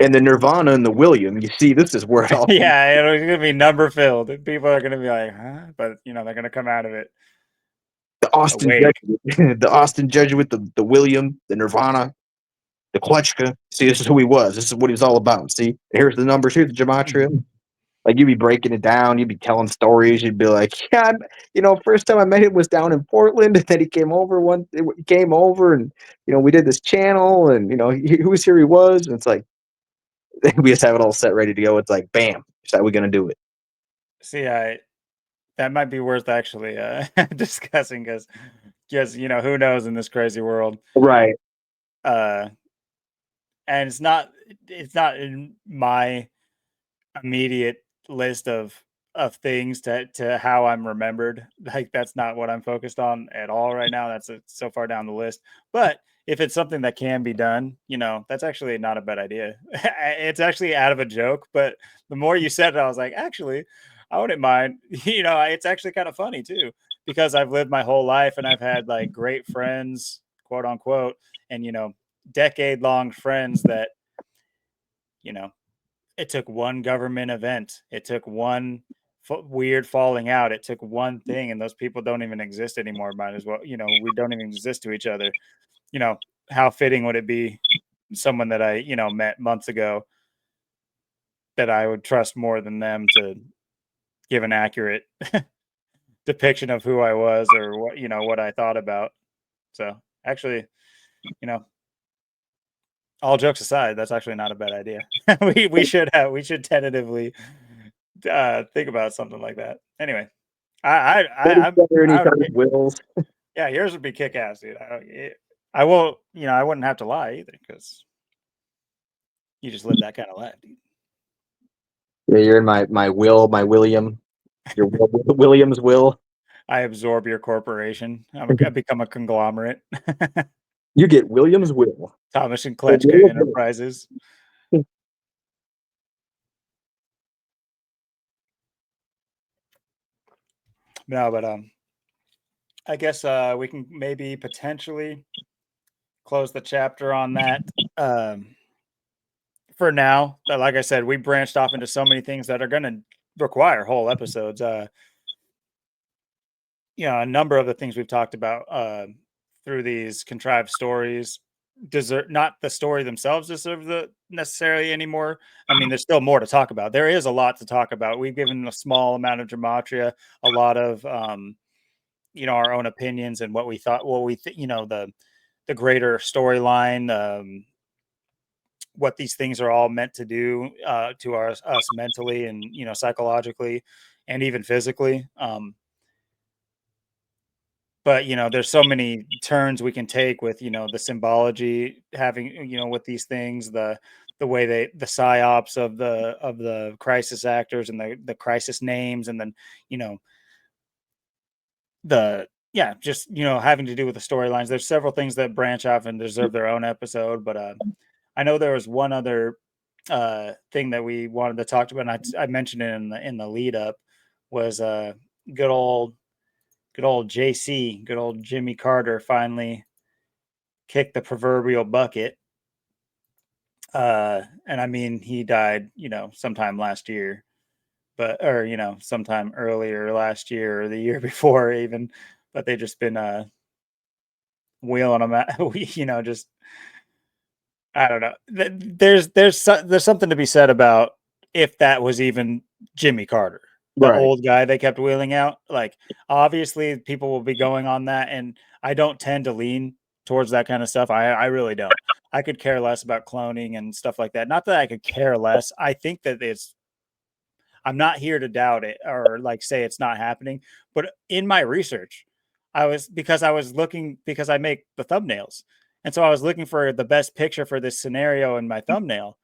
and the Nirvana and the William. You see, this is where it all comes. Yeah, it's gonna be number filled. People are gonna be like, huh? But they're gonna come out of it The Austin awake. Jesuit, the Austin Jesuit, the William, the Nirvana, the Klutchka. See, this is who he was. This is what he was all about. See, here's the numbers. Here's the Gematria. Like you'd be breaking it down, you'd be telling stories, you'd be like, yeah, first time I met him was down in Portland, and then he came over, and we did this channel, and who was here he was, and it's like we just have it all set ready to go. It's like, bam, that's how we gonna do it. See, that might be worth actually discussing because who knows in this crazy world. Right. Uh, and it's not in my immediate list of things to how I'm remembered. Like that's not what I'm focused on at all right now. That's so far down the list. But if it's something that can be done, that's actually not a bad idea. It's actually out of a joke, but the more you said it, I was like, actually, I wouldn't mind. It's actually kind of funny too because I've lived my whole life and I've had like great friends, quote unquote, and decade long friends that you know it took one government event. It took one weird falling out. It took one thing, and those people don't even exist anymore. Might as well, we don't even exist to each other. You know, how fitting would it be someone that I, met months ago that I would trust more than them to give an accurate depiction of who I was or what I thought about. So actually, you know, all jokes aside, that's actually not a bad idea. We should tentatively think about something like that. Anyway, I would, wills. yeah, yours would be kick ass, dude. I won't, I wouldn't have to lie either because you just live that kind of life, dude. Yeah, you're in my William, your Williams will. I absorb your corporation. I become a conglomerate. You get Williams will. Thomas and Kletchka Enterprises. No, but I guess we can maybe potentially close the chapter on that. For now, like I said, we branched off into so many things that are going to require whole episodes. A number of the things we've talked about through these contrived stories deserve not the story themselves deserve the necessarily anymore. I mean, there's still more to talk about. There is a lot to talk about. We've given a small amount of gematria, a lot of our own opinions and what we think, the greater storyline, what these things are all meant to do to us mentally and psychologically and even physically. But there's so many turns we can take with the symbology having with these things, the way the psyops of the crisis actors and the crisis names, and then you know the yeah, just having to do with the storylines. There's several things that branch off and deserve their own episode, but I know there was one other thing that we wanted to talk about, and I mentioned it in the lead up, was good old JC, good old Jimmy Carter finally kicked the proverbial bucket. And I mean, he died, sometime last year, or sometime earlier last year or the year before even, but they just been wheeling him out, just I don't know. There's something to be said about if that was even Jimmy Carter, the Right. old guy they kept wheeling out. Like, obviously, people will be going on that, and I don't tend to lean towards that kind of stuff. I really don't. I could care less about cloning and stuff like that. Not that I could care less. I think that I'm not here to doubt it or like say it's not happening. But in my research, because I was looking because I make the thumbnails. And so I was looking for the best picture for this scenario in my thumbnail.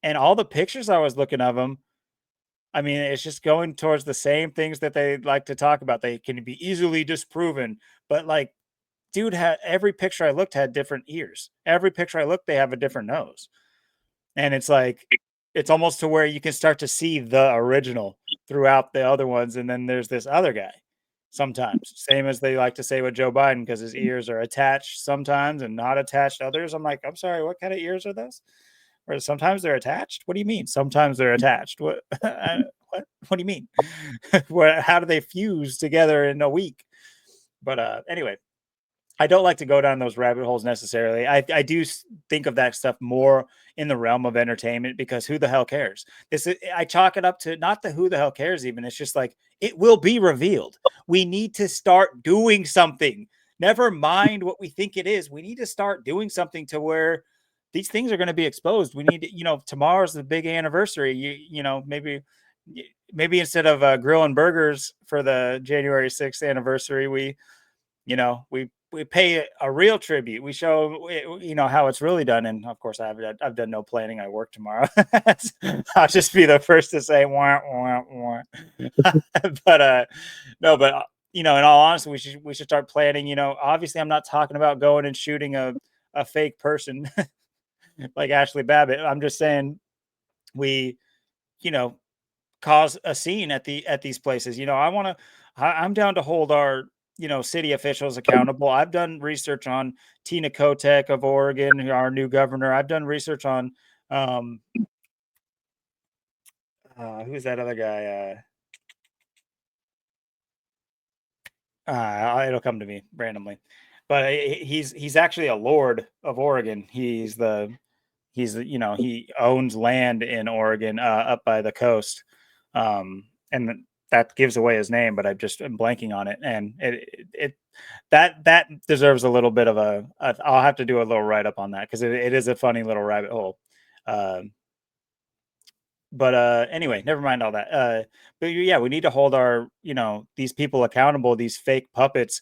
And all the pictures I was looking of them, I mean, it's just going towards the same things that they like to talk about. They can be easily disproven, but like, dude, had every picture I looked had different ears. Every picture I looked, they have a different nose. And it's like, it's almost to where you can start to see the original throughout the other ones. And then there's this other guy sometimes, same as they like to say with Joe Biden, because his ears are attached sometimes and not attached others. I'm like, I'm sorry, what kind of ears are those? Or sometimes they're attached? What do you mean? Sometimes they're attached. What? What do you mean? How do they fuse together in a week? But anyway, I don't like to go down those rabbit holes necessarily. I do think of that stuff more in the realm of entertainment because who the hell cares? I chalk it up to not the who the hell cares even. It's just like it will be revealed. We need to start doing something. Never mind what we think it is. We need to start doing something to where these things are going to be exposed. We need to, tomorrow's the big anniversary. Maybe instead of grilling burgers for the January 6th anniversary, we we pay a real tribute. We show, how it's really done. And of course, I've done no planning. I work tomorrow. I'll just be the first to say, wah, wah, wah. But no, but in all honesty, we should start planning. Obviously, I'm not talking about going and shooting a fake person like Ashley Babbitt. I'm just saying we, you know, cause a scene at these places. I'm down to hold our city officials accountable. I've done research on Tina Kotek of Oregon, our new governor. I've done research on who's that other guy? It'll come to me randomly, but he's actually a lord of Oregon. He owns land in Oregon, up by the coast, and that gives away his name. But I'm blanking on it, and that deserves a little bit of I'll have to do a little write up on that because it is a funny little rabbit hole. But anyway, never mind all that. But yeah, we need to hold our these people accountable, these fake puppets.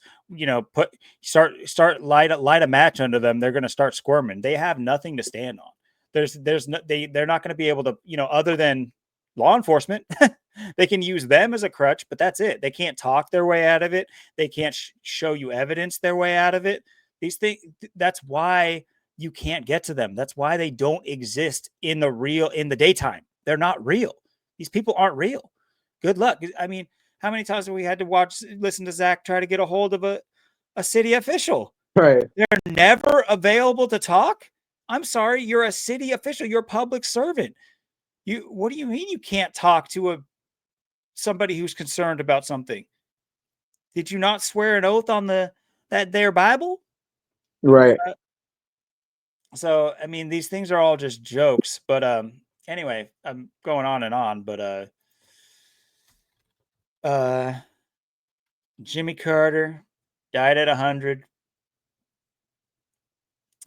Put start light a match under them. They're going to start squirming. They have nothing to stand on. There's no, they're not going to be able to, other than law enforcement. They can use them as a crutch, but that's it. They can't talk their way out of it. They can't show you evidence their way out of it. These things. That's why you can't get to them. That's why they don't exist in the daytime. They're not real. These people aren't real. Good luck. I mean, how many times have we had to listen to Zach try to get a hold of a city official? Right. They're never available to talk. I'm sorry, you're a city official. You're a public servant. What do you mean you can't talk to somebody who's concerned about something? Did you not swear an oath on that their Bible? Right. So I mean, these things are all just jokes. But anyway, I'm going on and on. But Jimmy Carter died at 100.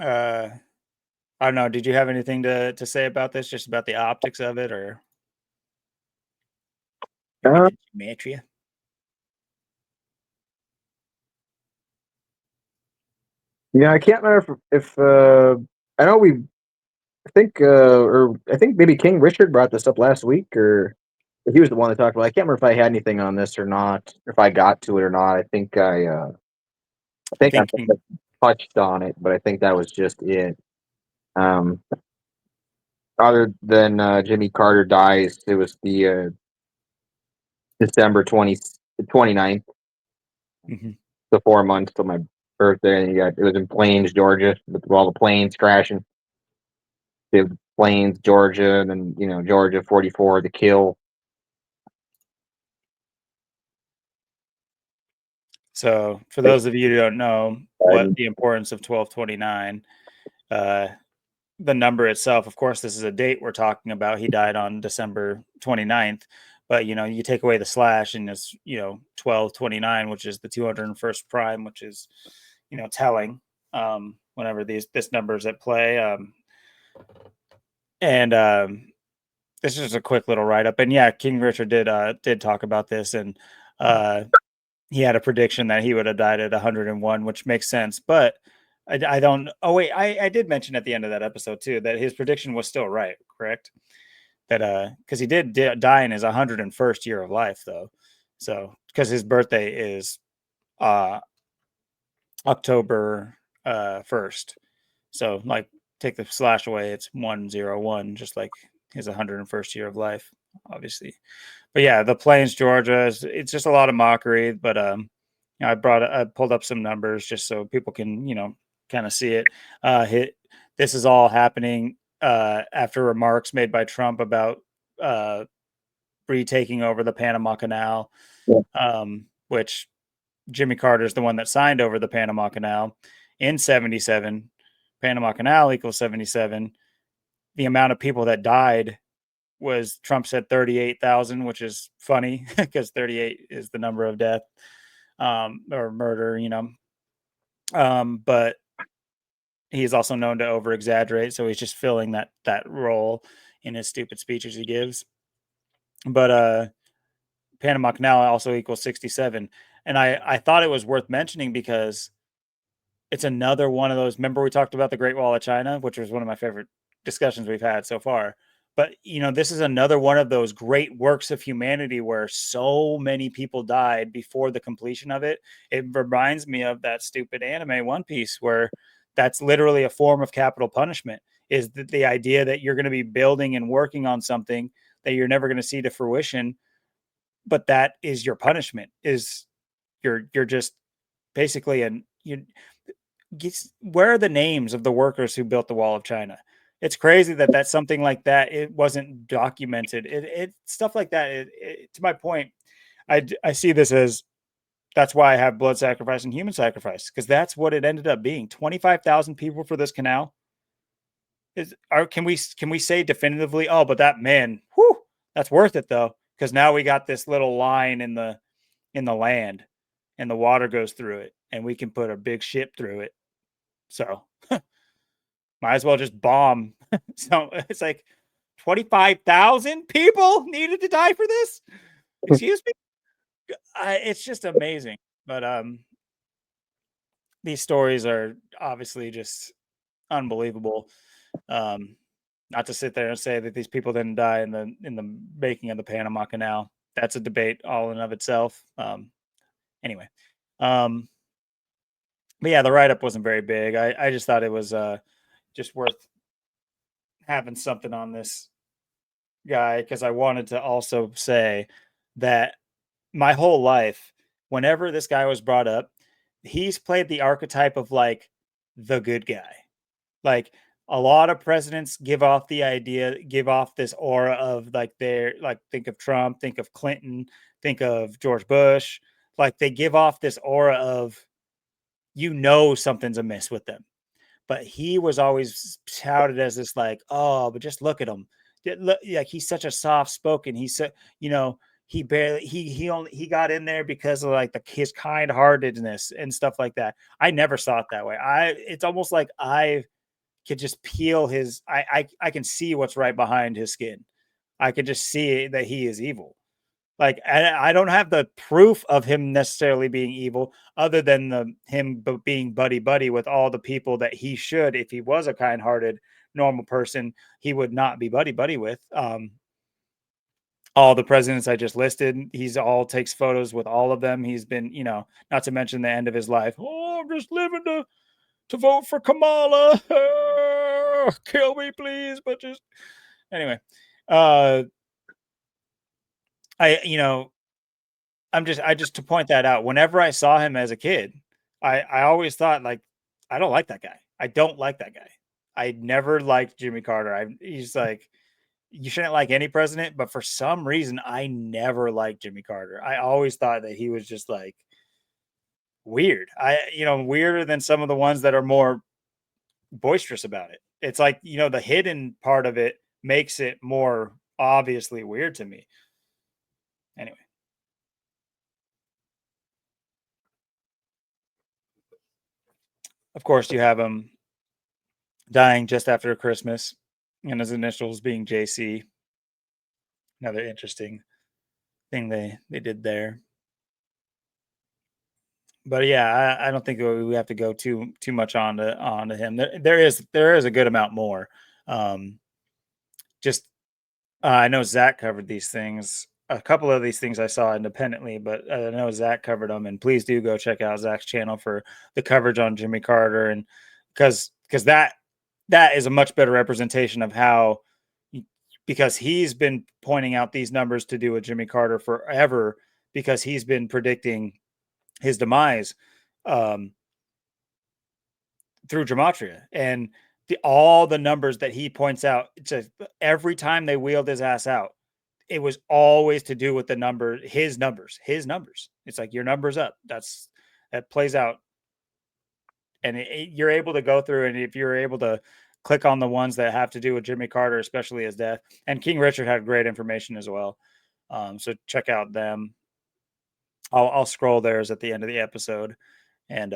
I don't know. Did you have anything to say about this? Just about the optics of it, or maybe Uh, the gematria? yeah, I can't remember if I know I think maybe King Richard brought this up last week, or if he was the one that talked about it. I can't remember if I had anything on this or not, if I got to it or not. I I think I think touched on it, but I think that was just it. Um, Other than Jimmy Carter dies, it was the December 29th, Mhm. the 4 months till my birthday, and it was in Plains, Georgia, with all the planes crashing. The Plains, Georgia, and then Georgia 44, the kill. So, for those of you who don't know what And, the importance of 1229, uh, the number itself, of course, this is a date we're talking about. He died on December 29th, but you take away the slash and it's 1229, which is the 201st prime, which is telling whenever this number is at play. And This is just a quick little write up. And yeah, King Richard did talk about this, and uh, he had a prediction that he would have died at 101, which makes sense. But I don't. Oh wait, I did mention at the end of that episode too that his prediction was still right, correct? That because he did die in his 101st year of life though, so because his birthday is uh October 1st, so like take the slash away, it's 101, just like his 101st year of life, obviously. But yeah, the Plains, Georgia, it's just a lot of mockery. But I pulled up some numbers just so people can kind of see it. Hit This is all happening after remarks made by Trump about uh, retaking over the Panama Canal, yeah, which Jimmy Carter is the one that signed over the Panama Canal in '77. Panama Canal equals 77. The amount of people that died was Trump said 38,000, which is funny because 38 is the number of death or murder. But he's also known to over exaggerate, so he's just filling that role in his stupid speeches he gives. But Panama Canal also equals 67, and I thought it was worth mentioning because it's another one of those. Remember we talked about the Great Wall of China, which was one of my favorite discussions we've had so far. But this is another one of those great works of humanity where so many people died before the completion of it. It reminds me of that stupid anime One Piece, where that's literally a form of capital punishment. Is the idea that you're going to be building and working on something that you're never going to see to fruition, but that is your punishment. Is you're just basically where are the names of the workers who built the Wall of China? It's crazy that that's something like that. It wasn't documented. It stuff like that. To my point, I see this as that's why I have blood sacrifice and human sacrifice, because that's what it ended up being. 25,000 people for this canal. Can we say definitively? Oh, but that man, whew, that's worth it though, because now we got this little line in the land, and the water goes through it, and we can put a big ship through it. So might as well just bomb. So it's like 25,000 people needed to die for this. Excuse me. It's just amazing. But these stories are obviously just unbelievable. Um, not to sit there and say that these people didn't die in the making of the Panama Canal. That's a debate all in of itself. Anyway, um, but yeah, the write up wasn't very big. I just thought it was just worth having something on this guy, because I wanted to also say that my whole life, whenever this guy was brought up, he's played the archetype of like the good guy. Like a lot of presidents give off this aura of like they're like, think of Trump, think of Clinton, think of George Bush. Like they give off this aura of, something's amiss with them. But he was always touted as this like, oh, but just look at him. Like he's such a soft spoken. He's so, he barely he got in there because of like his kind heartedness and stuff like that. I never saw it that way. It's almost like I could just peel his. I can see what's right behind his skin. I could just see that he is evil. Like I don't have the proof of him necessarily being evil, other than him being buddy buddy with all the people that he should, if he was a kind hearted normal person, he would not be buddy buddy with. All the presidents I just listed, he's all takes photos with all of them. He's been, not to mention the end of his life. Oh, I'm just living to vote for Kamala. Kill me, please, but just anyway. Uh, I you know I just to point that out. Whenever I saw him as a kid, I always thought like, I don't like that guy. I don't like that guy. I never liked Jimmy Carter. He's like, you shouldn't like any president, but for some reason I never liked Jimmy Carter. I always thought that he was just like weird. Weirder than some of the ones that are more boisterous about it. It's like, the hidden part of it makes it more obviously weird to me. Anyway. Of course, you have him dying just after Christmas, and his initials being JC. Another interesting thing they did there. But yeah, I don't think we have to go too much onto him. There is a good amount more. Um, just I know Zach covered these things. A couple of these things I saw independently, but I know Zach covered them. And please do go check out Zach's channel for the coverage on Jimmy Carter, and because that is a much better representation of how, because he's been pointing out these numbers to do with Jimmy Carter forever, because he's been predicting his demise um, through Gematria, and all the numbers that he points out, every time they wheeled his ass out, it was always to do with the number, his numbers. It's like your numbers up. That plays out, and you're able to go through, and if you're able to click on the ones that have to do with Jimmy Carter, especially his death, and King Richard had great information as well. So check out them. I'll scroll theirs at the end of the episode, and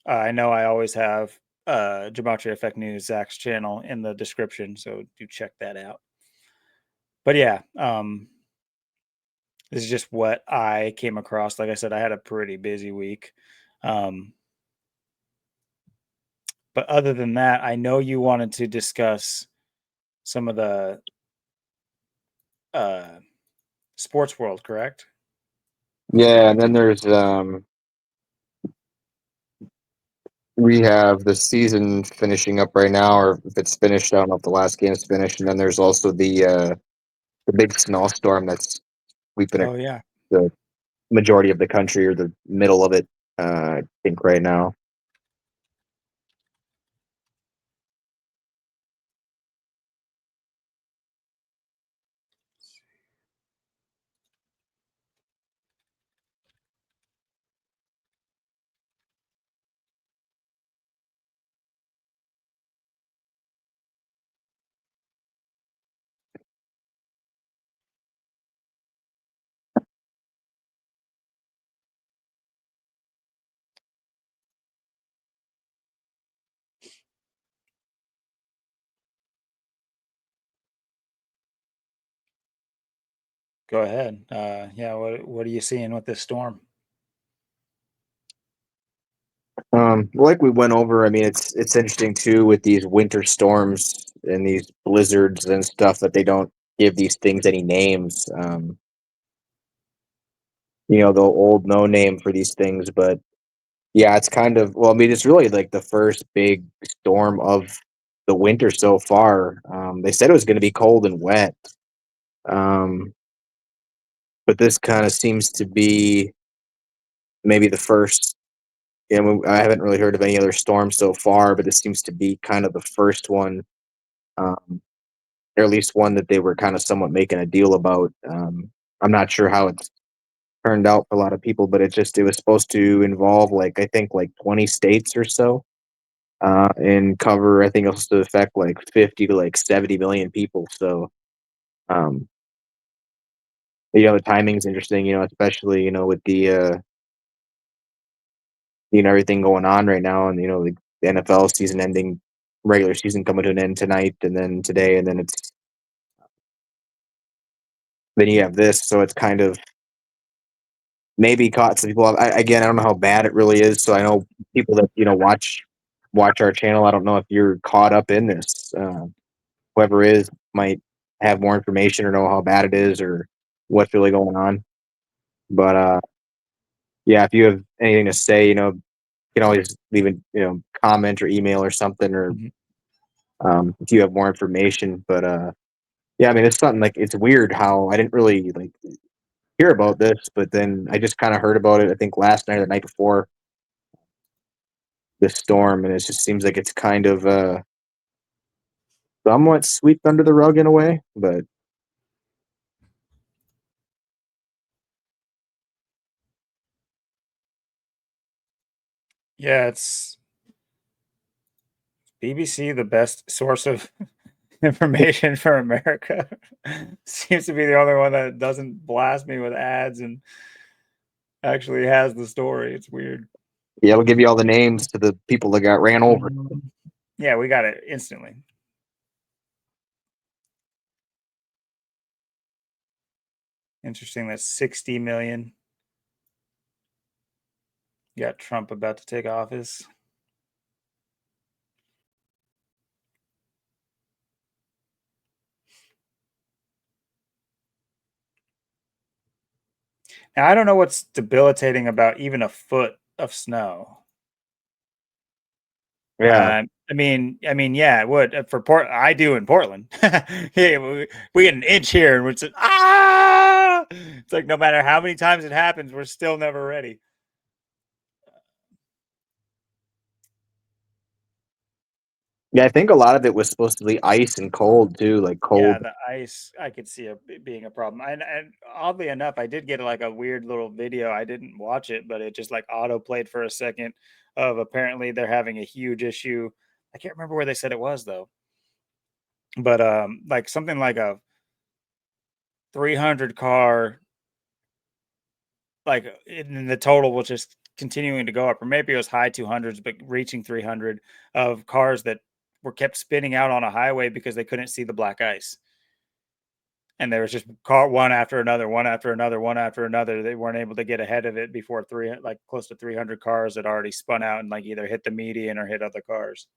I know I always have Gematria Effect News, Zach's channel, in the description, so do check that out. But yeah, this is just what I came across. Like I said, I had a pretty busy week. But other than that, I know you wanted to discuss some of the uh, sports world, correct? Yeah, and then there's we have the season finishing up right now, or if it's finished, I don't know if the last game's finished. And then there's also the big snowstorm that's sweeping Oh yeah. the majority of the country, or the middle of it, I think right now. Go ahead. Yeah. What are you seeing with this storm? Like we went over, I mean, it's interesting too with these winter storms and these blizzards and stuff that they don't give these things any names. The old no name for these things, but yeah, it's kind of, well, I mean, it's really like the first big storm of the winter so far. They said it was going to be cold and wet, um, but this kind of seems to be maybe the first. I haven't really heard of any other storms so far, but this seems to be kind of the first one, um, or at least one that they were kind of somewhat making a deal about. I'm not sure how it's turned out for a lot of people, but it was supposed to involve, like, I think like 20 states or so, and cover, I think, it was to affect like 50 to like 70 million people. So, um, the timing's interesting, especially, with everything going on right now, and, the NFL season ending, regular season coming to an end tonight, and then today, and then you have this. So it's kind of maybe caught some people off. Again, I don't know how bad it really is. So I know people that, watch our channel. I don't know if you're caught up in this. Whoever is might have more information or know how bad it is or what's really going on. But yeah, if you have anything to say, you can always leave a comment or email or something, or Mhm. if you have more information. But yeah, I mean, it's something, like, it's weird how I didn't really like hear about this, but then I just kind of heard about it, I think last night or the night before this storm, and it just seems like it's kind of somewhat swept under the rug in a way. But Yeah, it's BBC, the best source of information for America. Seems to be the only one that doesn't blast me with ads and actually has the story. It's weird. yeah, it'll give you all the names to the people that got ran over. Yeah, we got it instantly. Interesting. That's 60 million. You got Trump about to take office. Now, I don't know what's debilitating about even a foot of snow. Yeah, Yeah, it would for Port. I do in Portland. Hey, we get an inch here, and it's ah. It's like no matter how many times it happens, we're still never ready. yeah, I think a lot of it was supposed to be ice and cold too, like Yeah, cold. the ice, I could see it being a problem. And oddly enough, I did get like a weird little video. I didn't watch it, but it just like auto played for a second of apparently they're having a huge issue. I can't remember where they said it was though, but like something like a 300 car, like in the total was just continuing to go up, or maybe it was high 200s, but reaching 300 of cars that were kept spinning out on a highway because they couldn't see the black ice. and there was just car one after another, one after another, one after another. They weren't able to get ahead of it before like close to 300 cars had already spun out and like either hit the median or hit other cars.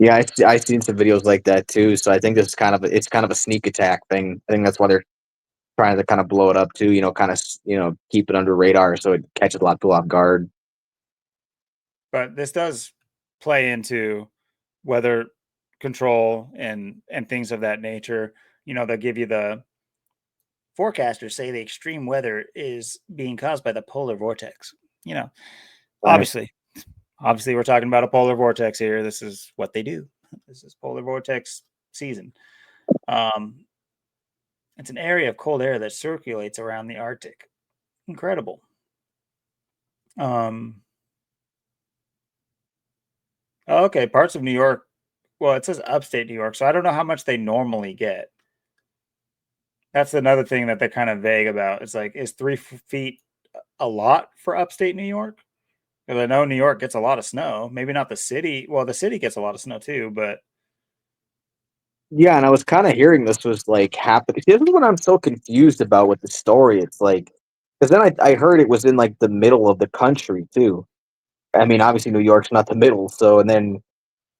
Yeah, I've seen some videos like that too. So I think this is it's kind of a sneak attack thing. I think that's why they're trying to kind of blow it up too. Kind of keep it under radar so it catches a lot of people off guard. But this does play into weather control and things of that nature. They'll give you the forecasters say the extreme weather is being caused by the polar vortex. You know, Right. obviously, obviously, we're talking about a polar vortex here. This is what they do. This is polar vortex season. Um, it's an area of cold air that circulates around the Arctic. Incredible. Um, okay, parts of New York. Well, it says upstate New York, so I don't know how much they normally get. That's another thing that they're kind of vague about. It's like, is 3 feet a lot for upstate New York? Because I know New York gets a lot of snow. Maybe not the city. Well, the city gets a lot of snow too, but Yeah, and I was kind of hearing this was like happening. This is what I'm so confused about with the story. It's like, because then I heard it was in like the middle of the country too. I mean, obviously New York's not the middle, so and then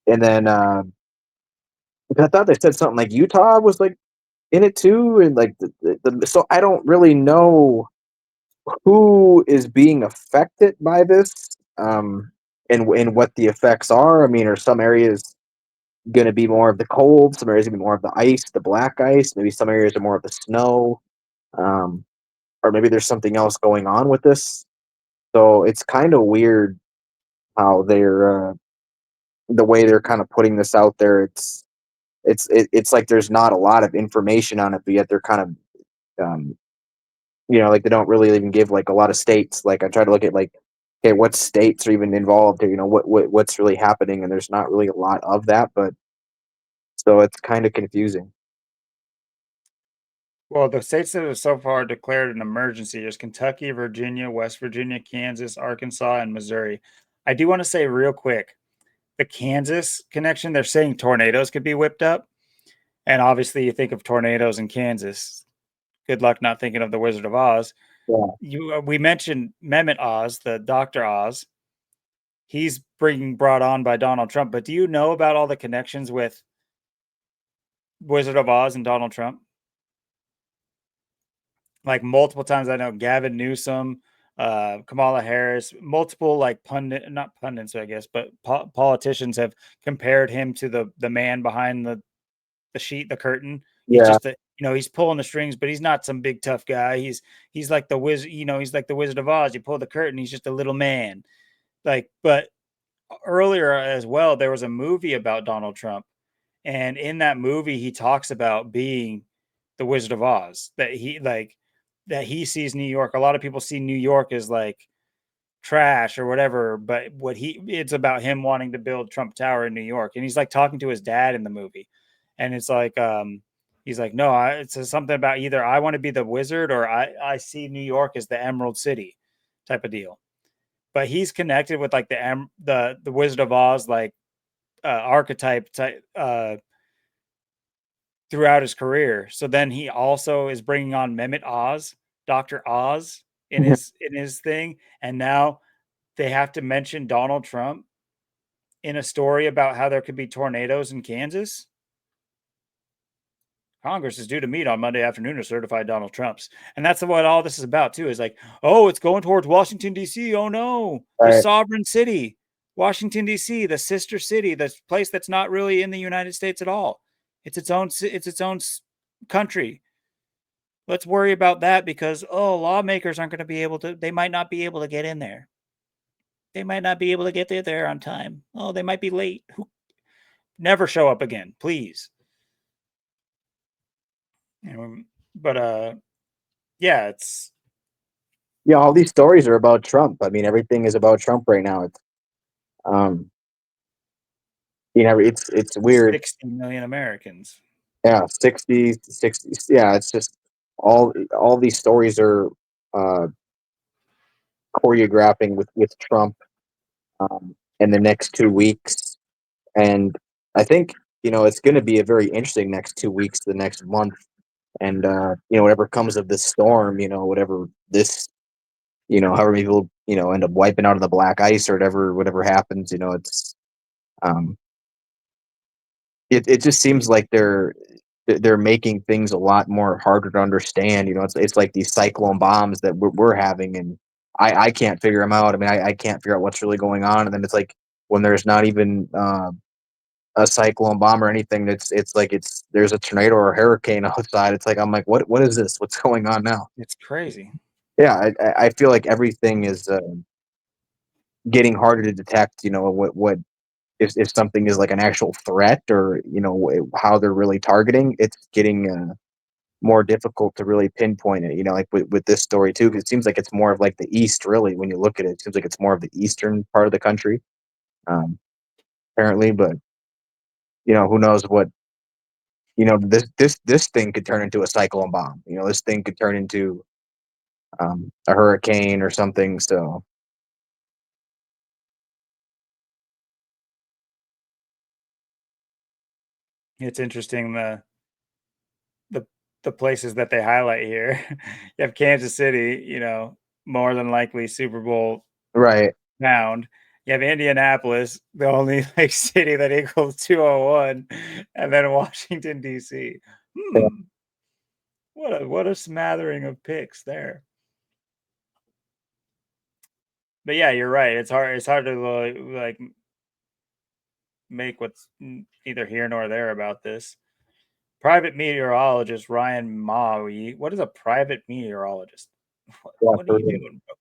I thought they said something like Utah was like in it too, and like so I don't really know who is being affected by this, and what the effects are. I mean, are some areas going to be more of the cold? Some areas going to be more of the ice, the black ice. Maybe some areas are more of the snow, um, or maybe there's something else going on with this. So it's kind of weird how they're the way they're kind of putting this out there. It's like there's not a lot of information on it, but yet they're kind of like they don't really even give like a lot of states. Like I try to look at like, okay, what states are even involved, or what's really happening, and there's not really a lot of that. But so it's kind of confusing. well, the states that have so far declared an emergency is Kentucky, Virginia, West Virginia, Kansas, Arkansas, and Missouri. I do want to say real quick, the Kansas connection, they're saying tornadoes could be whipped up. And obviously, you think of tornadoes in Kansas. Good luck not thinking of the Wizard of Oz. Yeah, We mentioned Mehmet Oz, the Doctor Oz. He's being brought on by Donald Trump. But do you know about all the connections with Wizard of Oz and Donald Trump? Like multiple times, I know Gavin Newsom, Kamala Harris, multiple like not pundits, I guess, but politicians have compared him to the man behind the sheet, the curtain. He's yeah, just he's pulling the strings, but he's not some big tough guy. He's like the wizard, he's like the Wizard of Oz. You pull the curtain, he's just a little man. Like, but earlier as well, there was a movie about Donald Trump, and in that movie, he talks about being the Wizard of Oz. That he sees New York. A lot of people see New York as like trash or whatever, but it's about him wanting to build Trump Tower in New York, and he's like talking to his dad in the movie, and it's like he's like, no, it's something about either I want to be the wizard or I see New York as the Emerald City type of deal. But he's connected with like the Wizard of Oz like archetype type throughout his career. So then he also is bringing on Mehmet Oz, Doctor Oz in his thing, and now they have to mention Donald Trump in a story about how there could be tornadoes in Kansas. Congress is due to meet on Monday afternoon to certify Donald Trump's. And that's what all this is about, too, is like, oh, it's going towards Washington, D.C. Oh, no, the right. sovereign city, Washington, D.C., the sister city, the place that's not really in the United States at all. It's its own country. Let's worry about that because, oh, lawmakers aren't going to be able to, they might not be able to get in there. They might not be able to get there on time. Oh, they might be late. Never show up again, please. But yeah, it's Yeah, all these stories are about Trump. I mean, everything is about Trump right now. It's um, it's weird. 60 million Americans. Yeah, 60. Yeah, it's just all these stories are uh choreographing with Trump in the next 2 weeks, and I think it's going to be a very interesting next 2 weeks, the next month, And whatever comes of this storm, whatever this, however many people, end up wiping out of the black ice or whatever happens, it's um it just seems like they're making things a lot more harder to understand. It's like these cyclone bombs that we're having, and I can't figure them out. I mean, I can't figure out what's really going on. And then it's like when there's not even a cyclone bomb or anything, it's like there's a tornado or a hurricane outside. It's like I'm like, what is this? What's going on now? It's crazy. Yeah, I feel like everything is getting harder to detect. What if something is like an actual threat, or how they're really targeting. It's getting more difficult to really pinpoint it. Like with this story too, because it seems like it's more of like the East. Really, when you look at it, it seems like it's more of the eastern part of the country, um, apparently. But who knows what this thing could turn into a cyclone bomb. This thing could turn into a hurricane or something. So It's interesting the the places that they highlight here. You have Kansas City, more than likely Super Bowl right, pound. You have Indianapolis, the only like city that equals 201, and then Washington D.C. yeah, Hmm, what a smattering of picks there. But yeah, you're right. It's hard to like make what's neither here nor there about this. Private meteorologist Ryan Maui. What is a private meteorologist? yeah, What are for you doing, bro?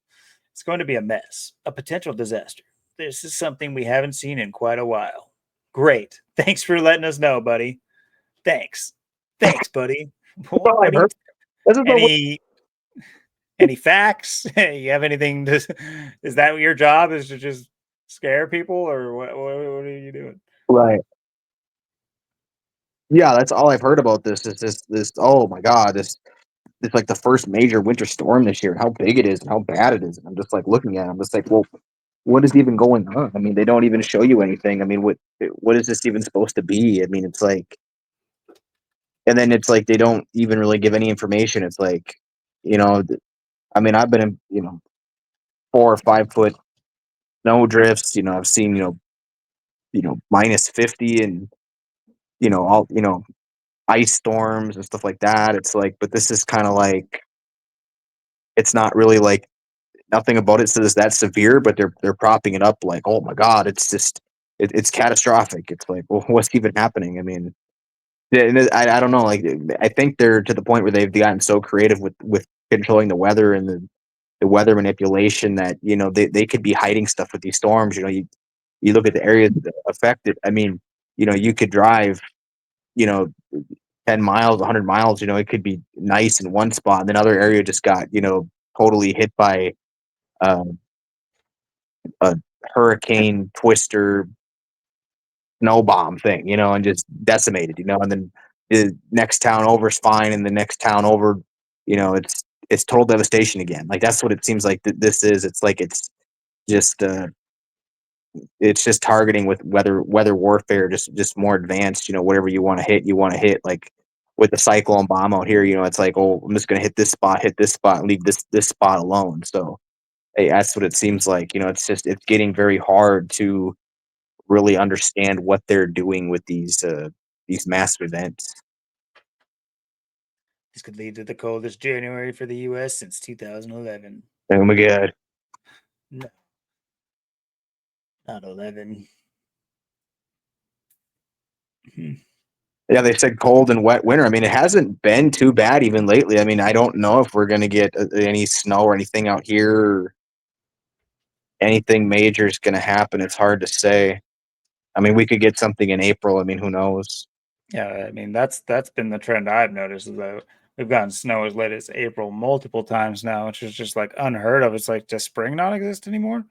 It's going to be a mess, a potential disaster. This is something we haven't seen in quite a while. Great. Thanks for letting us know, buddy. Thanks. Thanks, buddy. That's all What I've do you heard. This is the any any facts? You have anything to is that your job is to just scare people or what are you doing? right. Yeah, that's all I've heard about this. Is this? Oh my god, this it's like the first major winter storm this year, and how big it is and how bad it is. And I'm just like looking at it, I'm just like, well, what is even going on? I mean, they don't even show you anything. I mean, what is this even supposed to be? I mean, it's like, and then it's like they don't even really give any information. It's like, I mean, I've been in, 4 or 5 foot snow drifts. I've seen, -50 and all ice storms and stuff like that. It's like, but this is kind of like it's not really like nothing about it says that severe, but they're propping it up like, oh my god, it's just it's catastrophic. It's like, well, what's even happening? I mean, yeah, and I don't know. Like, I think they're to the point where they've gotten so creative with controlling the weather and the weather manipulation that they could be hiding stuff with these storms. You look at the areas affected. I mean, you could drive, you know, 10 miles, 100 miles. It could be nice in one spot, and then other area just got totally hit by um, a hurricane twister snow bomb thing, and just decimated, and then the next town over is fine, and the next town over, it's total devastation again. Like that's what it seems like this is. It's like just it's just targeting with weather warfare, just more advanced. Whatever you want to hit. Like with the cyclone bomb out here, it's like, oh, I'm just gonna hit this spot, and leave this spot alone. So hey, that's what it seems like. It's getting very hard to really understand what they're doing with these massive events. This could lead to the coldest January for the US since 2011. Oh my god. No, not 11. Hmm. Yeah, they said cold and wet winter. I mean, it hasn't been too bad even lately. I mean, I don't know if we're gonna get any snow or anything out here. Or anything major is gonna happen. It's hard to say. I mean, we could get something in April. I mean, who knows? Yeah, I mean that's been the trend I've noticed is that we've gotten snow as late as April multiple times now, which is just like unheard of. It's like, does spring not exist anymore?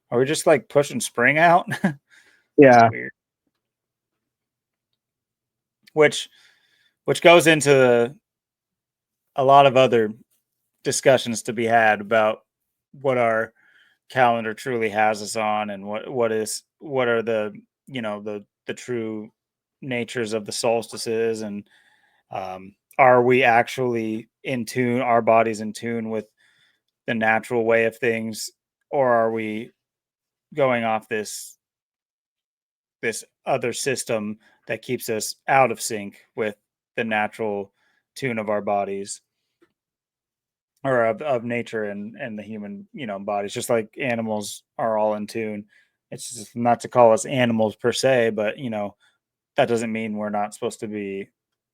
Are we just like pushing spring out? It's Yeah, weird. Which which goes into a lot of other discussions to be had about what our calendar truly has us on and what are the the true natures of the solstices and are we actually in tune, our bodies in tune with the natural way of things, or are we going off this other system that keeps us out of sync with the natural tune of our bodies, or of nature and the human, bodies, just like animals are all in tune. It's just not to call us animals per se, but that doesn't mean we're not supposed to be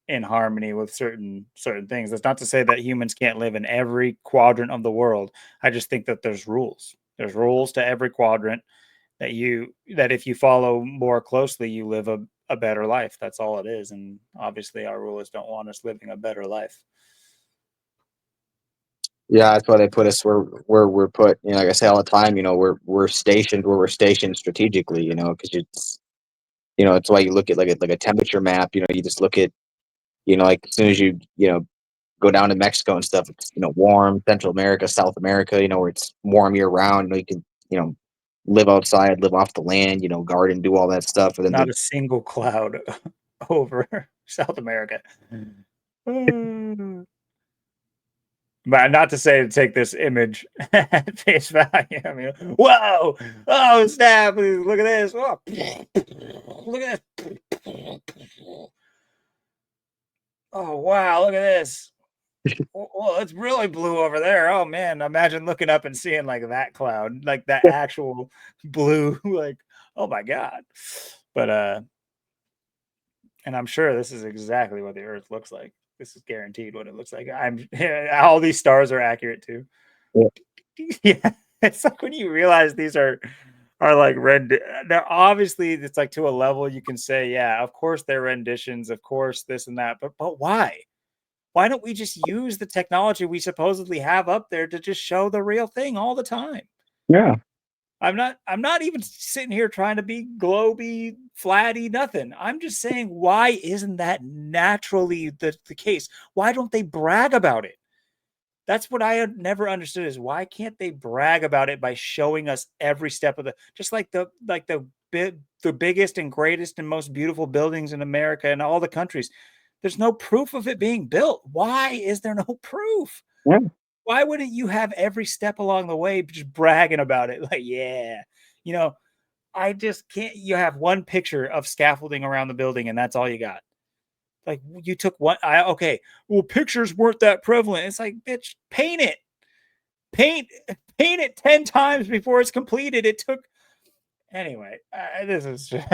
in harmony with certain things. That's not to say that humans can't live in every quadrant of the world. I just think that there's rules. There's rules to every quadrant that if you follow more closely, you live a better life. That's all it is. And obviously our rulers don't want us living a better life. Yeah, that's why they put us where we're put. Like I say all the time, we're stationed where we're stationed strategically. Because it's why you look at like a temperature map. You just look at like as soon as you go down to Mexico and stuff, it's warm. Central America, South America, where it's warm year round. You can live outside, live off the land, garden, do all that stuff. And then Not a single cloud over South America. But not to say to take this image at face value. I mean, whoa, oh snap! Look at this! Oh, look at this! Oh wow, look at this! Well, it's really blue over there. Oh man, imagine looking up and seeing like that cloud, like that actual blue. Like, oh my god! But and I'm sure this is exactly what the Earth looks like. This is guaranteed what it looks like. I'm all these stars are accurate too. yeah, Yeah, it's like when you realize these are like they're obviously, it's like to a level you can say, yeah, of course they're renditions, of course this and that, but why? Why don't we just use the technology we supposedly have up there to just show the real thing all the time? yeah, I'm not even sitting here trying to be globy, flatty, nothing. I'm just saying, why isn't that naturally the case? Why don't they brag about it? That's what I had never understood, is why can't they brag about it by showing us every step of just like the biggest and greatest and most beautiful buildings in America and all the countries. There's no proof of it being built. Why is there no proof? yeah, Why wouldn't you have every step along the way just bragging about it? Like, yeah, you know, I just can't. You have one picture of scaffolding around the building, and that's all you got. Like, you took one. Okay, well, pictures weren't that prevalent. It's like, bitch, paint it, paint, paint it 10 times before it's completed. It took anyway. This is just,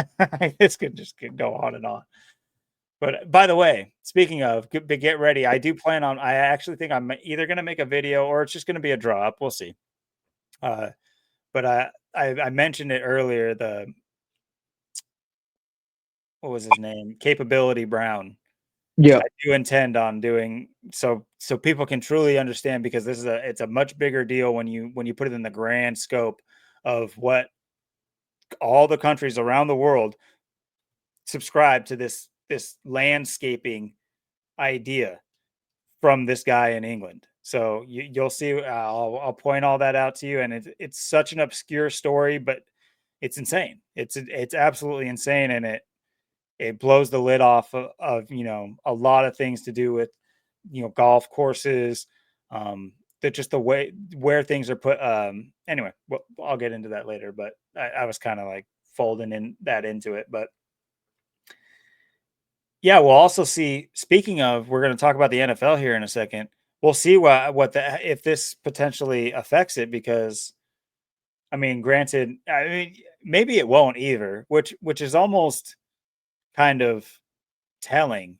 this could just go on and on. But by the way, speaking of, get ready. I do plan on. I actually think I'm either going to make a video or it's just going to be a drop. We'll see. Uh, but I mentioned it earlier. The What was his name? Capability Brown. yeah, I do intend on doing so people can truly understand, because it's a much bigger deal when you put it in the grand scope of what all the countries around the world subscribe to, this landscaping idea from this guy in England. So you'll see. I'll point all that out to you, and it's such an obscure story, but it's insane. It's absolutely insane, and it blows the lid off of a lot of things to do with golf courses, that just the way where things are put. Anyway, well, I'll get into that later, but I was kind of like folding into it. But yeah, we'll also see, speaking of, we're going to talk about the NFL here in a second. We'll see what the if this potentially affects it, because I mean, granted, I mean, maybe it won't either, which is almost kind of telling,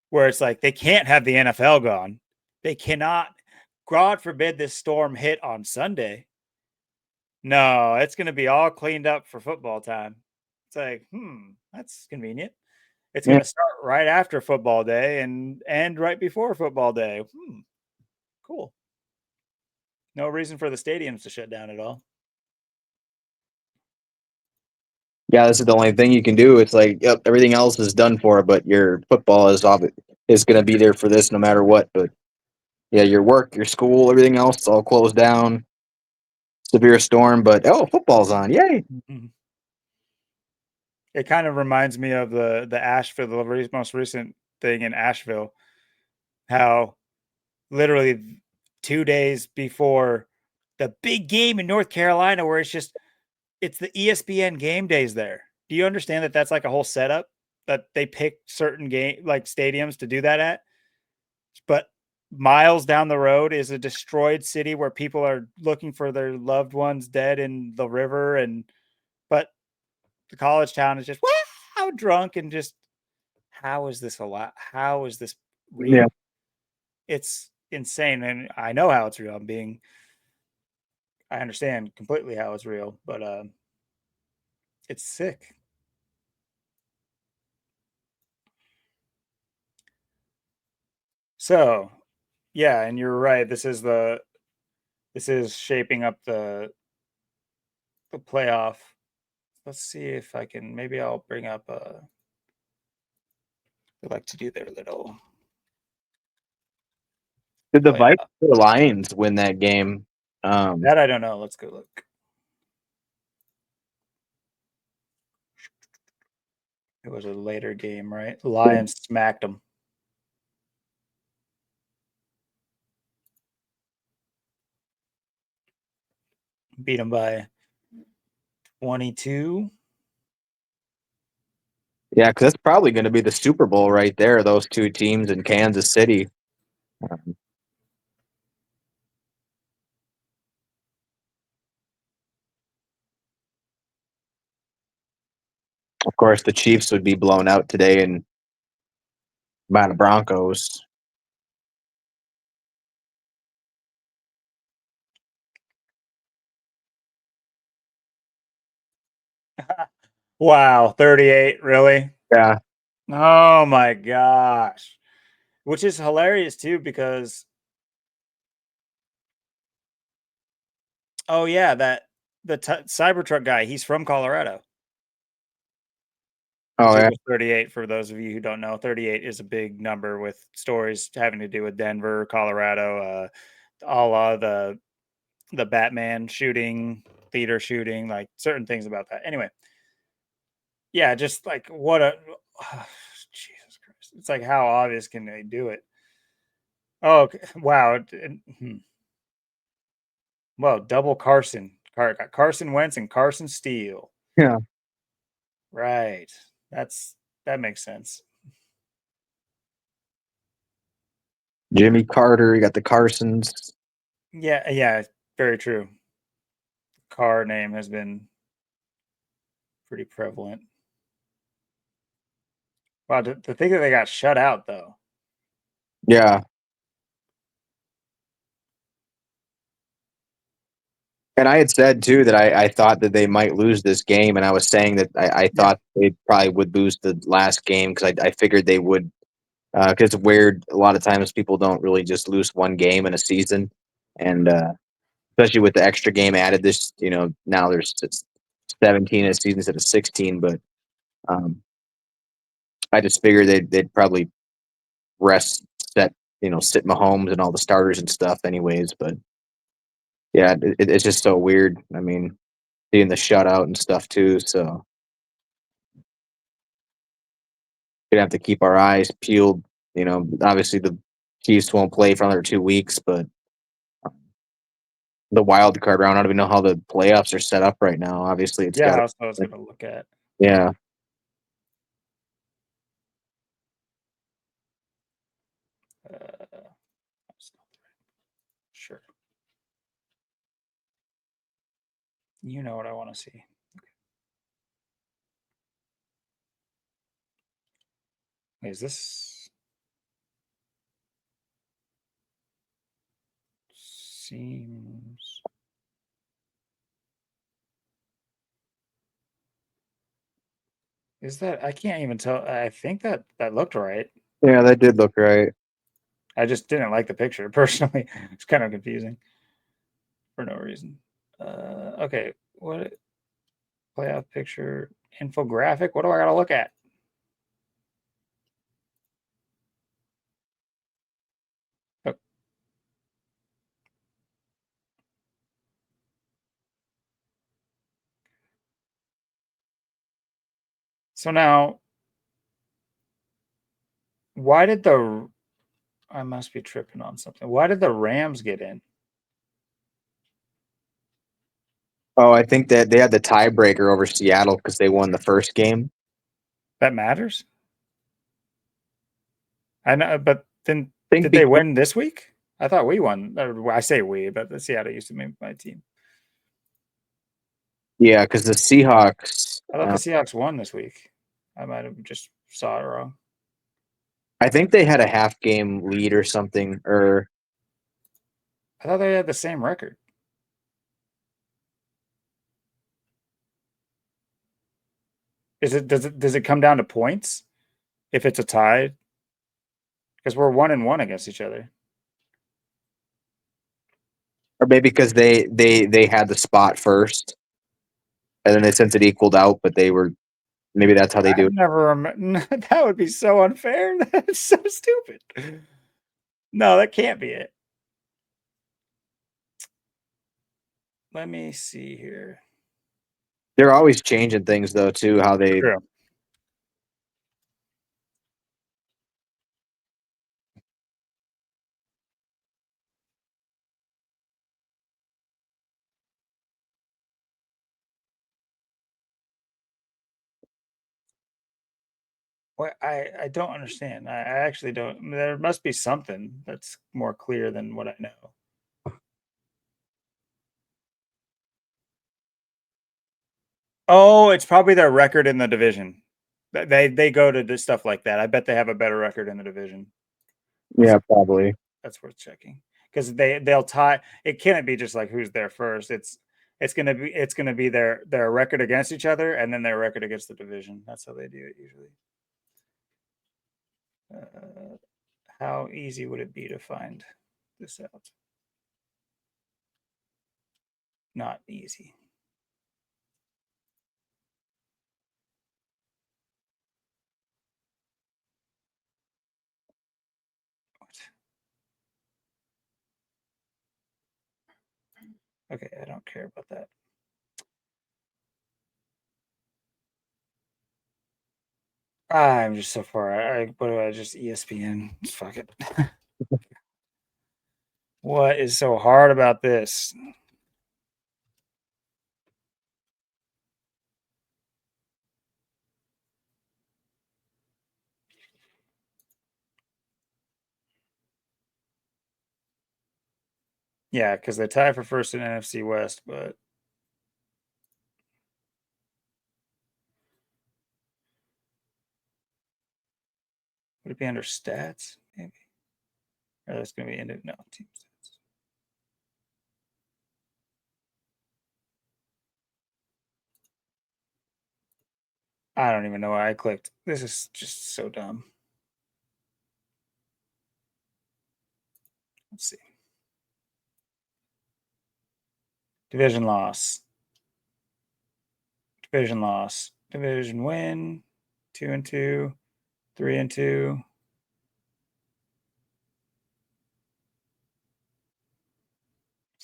where it's like they can't have the NFL gone. They cannot. God forbid this storm hit on Sunday. No, it's going to be all cleaned up for football time. It's like, that's convenient. It's going yeah. to start right after football day and end right before football day. Cool. No reason for the stadiums to shut down at all. Yeah, this is the only thing you can do. It's like, yep, everything else is done for, but your football is going to be there for this no matter what. But yeah, your work, your school, everything else, all closed down. Severe storm, but football's on! Yay! Mhm. It kind of reminds me of the Asheville, the most recent thing in Asheville. how literally 2 days before the big game in North Carolina where it's the ESPN game days there. Do you understand that that's like a whole setup that they pick certain game like stadiums to do that at? But miles down the road is a destroyed city where people are looking for their loved ones dead in the river but the college town is just wow drunk and just how is this a lot? How is this Yeah. real? It's insane, and I know how it's real. I understand completely how it's real, but it's sick. So, yeah, and you're right. This is shaping up the playoff. Let's see if I can. Maybe I'll bring up. They like to do their little Did the Vikings playoff. or Lions win that game? That I don't know. Let's go look. It was a later game, right? Lions smacked them. Beat them by 22. Yeah, because that's probably going to be the Super Bowl right there. Those two teams in Kansas City. Of course, the Chiefs would be blown out today and by the Broncos. Wow, 38, really? Yeah. Oh my gosh. Which is hilarious too because oh yeah, that Cybertruck guy, he's from Colorado. Which Oh yeah. equals 38 for those of you who don't know. 38 is a big number with stories having to do with Denver, Colorado, a la the Batman shooting, theater shooting, like certain things about that. Anyway, yeah, just like what a Jesus Christ. It's like how obvious can they do it? Oh, okay. Wow. Well, double Carson. Got Carson Wentz and Carson Steele. Yeah. Right. That makes sense. Jimmy Carter. You got the Carsons. Yeah, very true. Car name has been pretty prevalent. Wow, to think that they got shut out though. Yeah. And I had said too that I thought that they might lose this game, and I was saying that I Yeah. thought they probably would lose the last game because I figured they would. Because it's weird. A lot of times people don't really just lose one game in a season, and especially with the extra game added. This, now there's 17 in a season instead of 16. But um, I just figured they'd probably rest, sit Mahomes and all the starters and stuff, anyways. But yeah, it's just so weird. I mean, seeing the shutout and stuff too. So we'd have to keep our eyes peeled. Obviously the Chiefs won't play for another 2 weeks, but the wild card round, I don't even know how the playoffs are set up right now. Obviously, it's Yeah, got that's what I was to, gonna look at. yeah, Uh, sure. You know what I want to see. Wait, is this seems is that I can't even tell. I think that looked right. yeah, that did look right. I just didn't like the picture personally. It's kind of confusing for no reason. Okay, what playoff picture infographic? What do I gotta look at? Oh, so now, why did the I must be tripping on something. Why did the Rams get in? Oh, I think that they had the tiebreaker over Seattle because they won the first game. That matters? I know, but then I think did they win this week? I thought we won. I say we, but the Seattle used to be my team. Yeah, because the Seahawks. I thought the Seahawks won this week. I might have just saw it wrong. I think they had a half game lead or something, or I thought they had the same record. Does it come down to points if it's a tie? Because we're 1-1 against each other. or maybe because they had the spot first, and then since it equaled out, but they were maybe that's how they do it. That would be so unfair. That's so stupid. No, that can't be it. Let me see here. They're always changing things though too. How they True. Well, I don't understand. I actually don't. There must be something that's more clear than what I know. Oh, it's probably their record in the division. They go to do stuff like that. I bet they have a better record in the division. yeah probably That's worth checking because they'll tie. It can't be just like who's there first. It's gonna be their record against each other and then their record against the division. That's how they do it usually. How easy would it be to find this out? Not easy. Okay, I don't care about that. I'm just so far. What do I just ESPN? Fuck it. What is so hard about this? Yeah, because they tie for first in NFC West, but would it be under stats? Maybe. Or that's going to be into no team stats. I don't even know why I clicked. This is just so dumb. Let's see. Division loss. Division loss. Division win. 2-2. 3-2.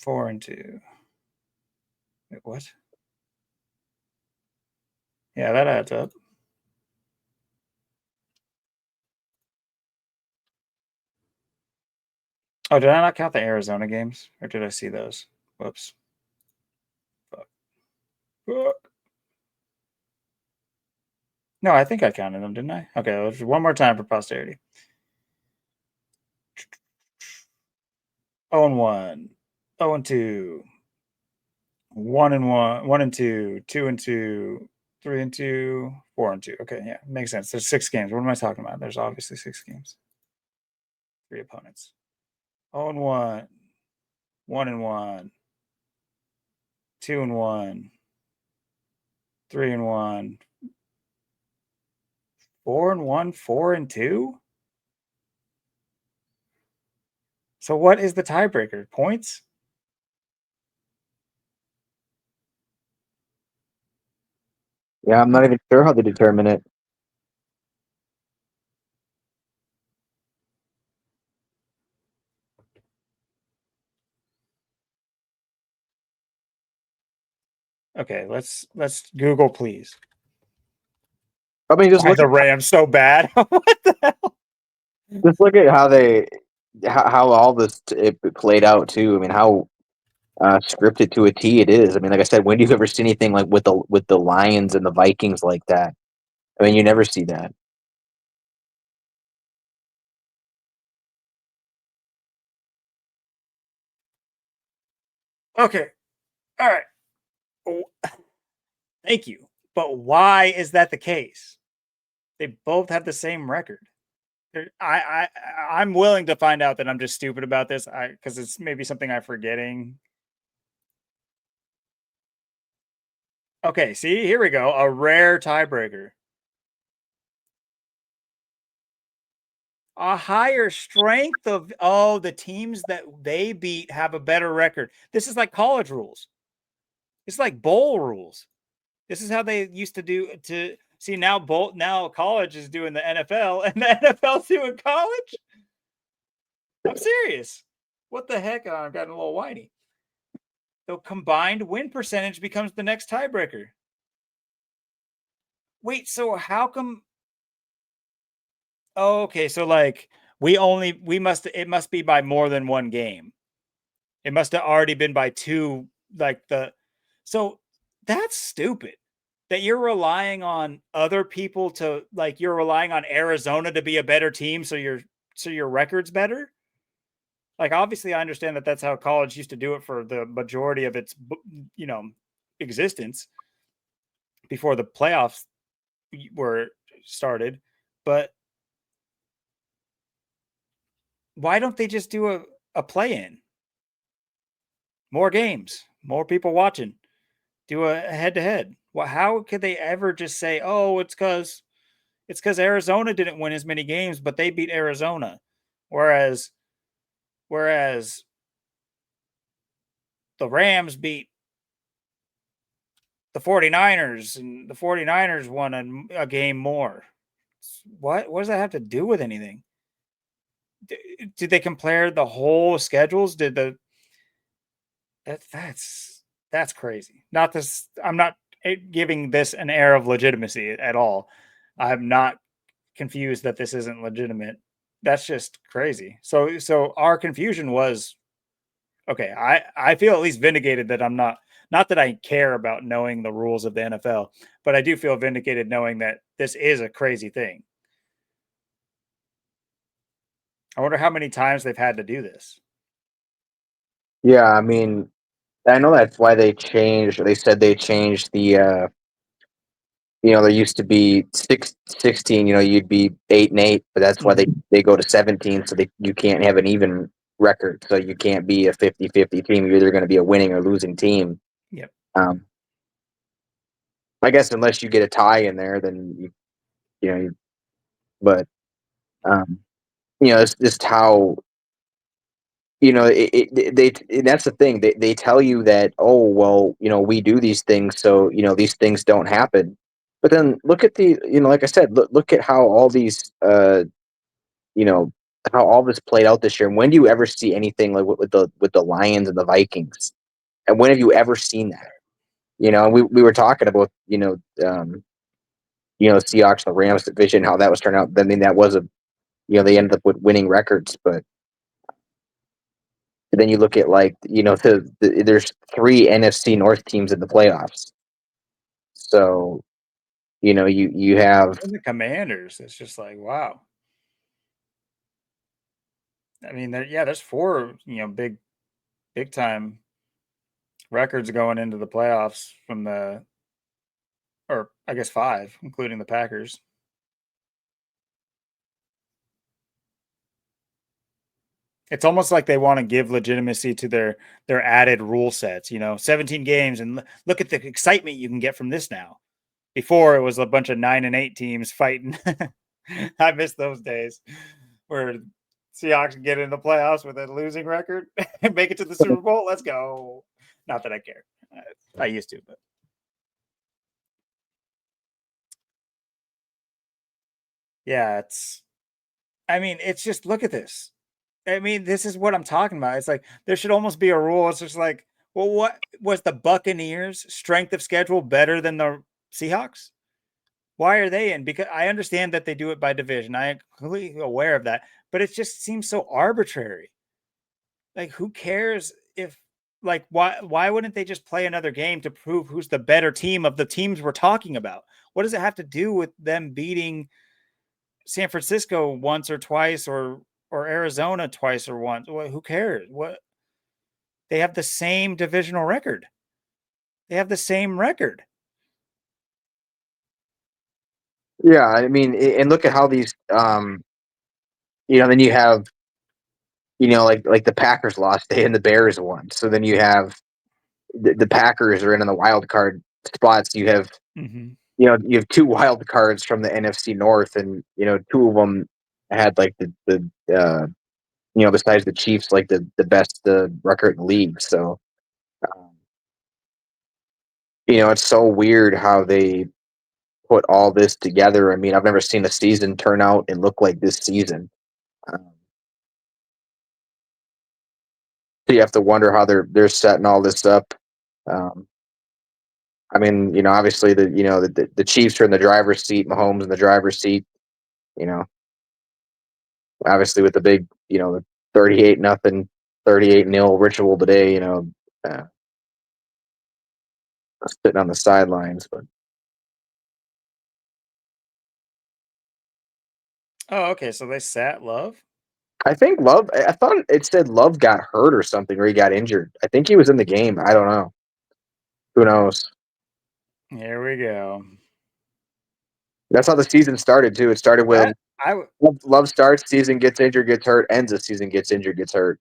4-2. Wait, what? Yeah, that adds up. Oh, did I not count the Arizona games? Or did I see those? Whoops. Fuck. Fuck. No, I think I counted them, didn't I? Okay, let's do one more time for posterity. 0-1. 0-2. 1-1. 1-2. 2-2. 3-2. 4-2. Okay, yeah, makes sense. There's 6 games. What am I talking about? There's obviously 6 games. 3 opponents. 0-1. 1-1. 2-1. 3-1. 4-1. 4-2. So what is the tiebreaker? Points? yeah. I'm not even sure how they determine it. Okay, let's Google, please. I mean, just Why look the at Rams so bad? What the hell? just look at how they how all this it played out too. I mean, how scripted to a T it is. I mean, like I said, when do you ever see anything like with the Lions and the Vikings like that? I mean, you never see that. Okay. All right. Thank you. But why is that the case? They both have the same record. I'm willing to find out that I'm just stupid about this. Because it's maybe something I'm forgetting. Okay, see, here we go. A rare tiebreaker. A higher strength of the teams that they beat have a better record. This is like college rules. It's like bowl rules. This is how they used to do to see now college is doing the NFL and the NFL's doing college. I'm serious. What the heck? I've gotten a little whiny. The combined win percentage becomes the next tiebreaker. Wait, so how come? Oh, okay, so like it must be by more than one game. It must have already been by two, like so that's stupid. That you're relying on other people to like you're relying on Arizona to be a better team, so your record's better. Like obviously, I understand that that's how college used to do it for the majority of its you know existence before the playoffs were started, but why don't they just do a play in? More games, more people watching, do a head to head. Well, how could they ever just say, "Oh, it's because Arizona didn't win as many games, but they beat Arizona," whereas whereas the Rams beat the 49ers and the 49ers won a game more. What does that have to do with anything? Did they compare the whole schedules? Did the that's crazy. Not this. I'm not giving this an air of legitimacy at all. I'm not confused that this isn't legitimate. That's just crazy. So our confusion was okay. I feel at least vindicated that I'm not that I care about knowing the rules of the NFL, but I do feel vindicated knowing that this is a crazy thing. I wonder how many times they've had to do this. Yeah, I mean, I know that's why they changed. They said they changed the. There used to be 16. You'd be 8-8, but that's why Mhm. they go to 17, so you can't have an even record. So you can't be a 50-50 team. You're either going to be a winning or losing team. Yep. Um, I guess unless you get a tie in there, then you know. But um, it's just how they and that's the thing. They tell you that, oh well, we do these things, so these things don't happen. But then look at like I said, look at how all these you know how all this played out this year. And when do you ever see anything like with the Lions and the Vikings? And when have you ever seen that? We were talking about Seahawks, the Rams division, how that was turning out. I mean, that was they ended up with winning records, but then you look at like there's three NFC North teams in the playoffs. So you have And the Commanders, it's just like, wow. I mean, there's four, big time records going into the playoffs from or I guess five, including the Packers. It's almost like they want to give legitimacy to their added rule sets. 17 games, and look at the excitement you can get from this now. Before it was a bunch of 9-8 teams fighting. I miss those days where Seahawks get in the playoffs with a losing record and make it to the Super Bowl. Let's go. Not that I care. I used to, but yeah, I mean, it's just look at this. I mean, this is what I'm talking about. It's like there should almost be a rule. It's just like, well, what was the Buccaneers' strength of schedule better than the Seahawks? Why are they in? Because I understand that they do it by division. I am completely aware of that, but it just seems so arbitrary. Like, who cares if like why wouldn't they just play another game to prove who's the better team of the teams we're talking about? What does it have to do with them beating San Francisco once or twice or Arizona twice or once? Well, who cares? What they have the same divisional record. They have the same record. Yeah, I mean, and look at how these, then you have, like the Packers lost and the Bears won. So then you have the Packers are in the wild card spots. You have, Mm-hmm. you have two wild cards from the NFC North, and two of them had like besides the Chiefs, like the best record in the league. So, um, it's so weird how they put all this together. I mean, I've never seen a season turn out and look like this season. Um, so you have to wonder how they're setting all this up. Um, I mean, obviously the Chiefs are in the driver's seat, Mahomes in the driver's seat. You know, obviously with the big, 38-0, 38-0 ritual today. Uh, sitting on the sidelines, but Oh, okay. So they sat Love. I think Love. I thought it said Love got hurt or something, or he got injured. I think he was in the game. I don't know. Who knows? Here we go. That's how the season started too. It started with That I Love starts, season gets injured, gets hurt, ends the season, gets injured, gets hurt.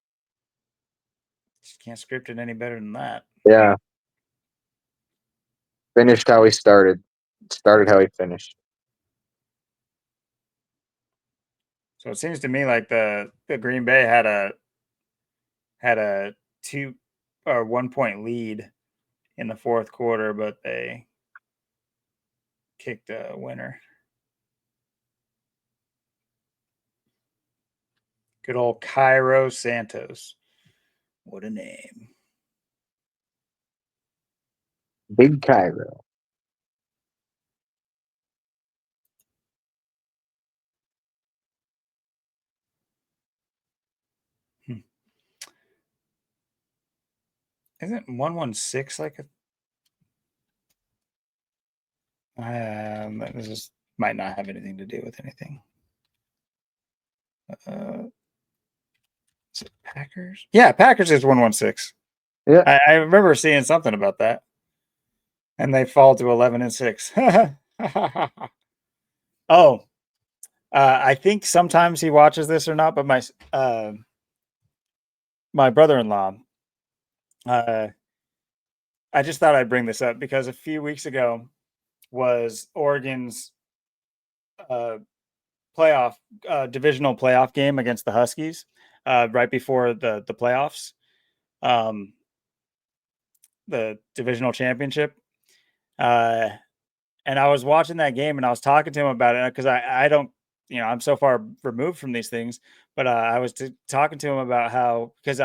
can't script it any better than that. Yeah, finished how he started. Started how he finished. So it seems to me like the Green Bay had a 1 point lead in the fourth quarter, but they kicked a winner. Good old Cairo Santos. What a name. Big Cairo. Hmm. Isn't 116 like a this is, might not have anything to do with anything. Is it Packers? Yeah, Packers is 116. Yeah. I remember seeing something about that. And they fall to 11-6. Oh, I think sometimes he watches this or not, but my brother-in-law, uh, I just thought I'd bring this up because a few weeks ago was Oregon's uh, playoff divisional playoff game against the Huskies right before the playoffs, um, the divisional championship. Uh, and I was watching that game and I was talking to him about it because I don't, I'm so far removed from these things, but I was talking to him about how, because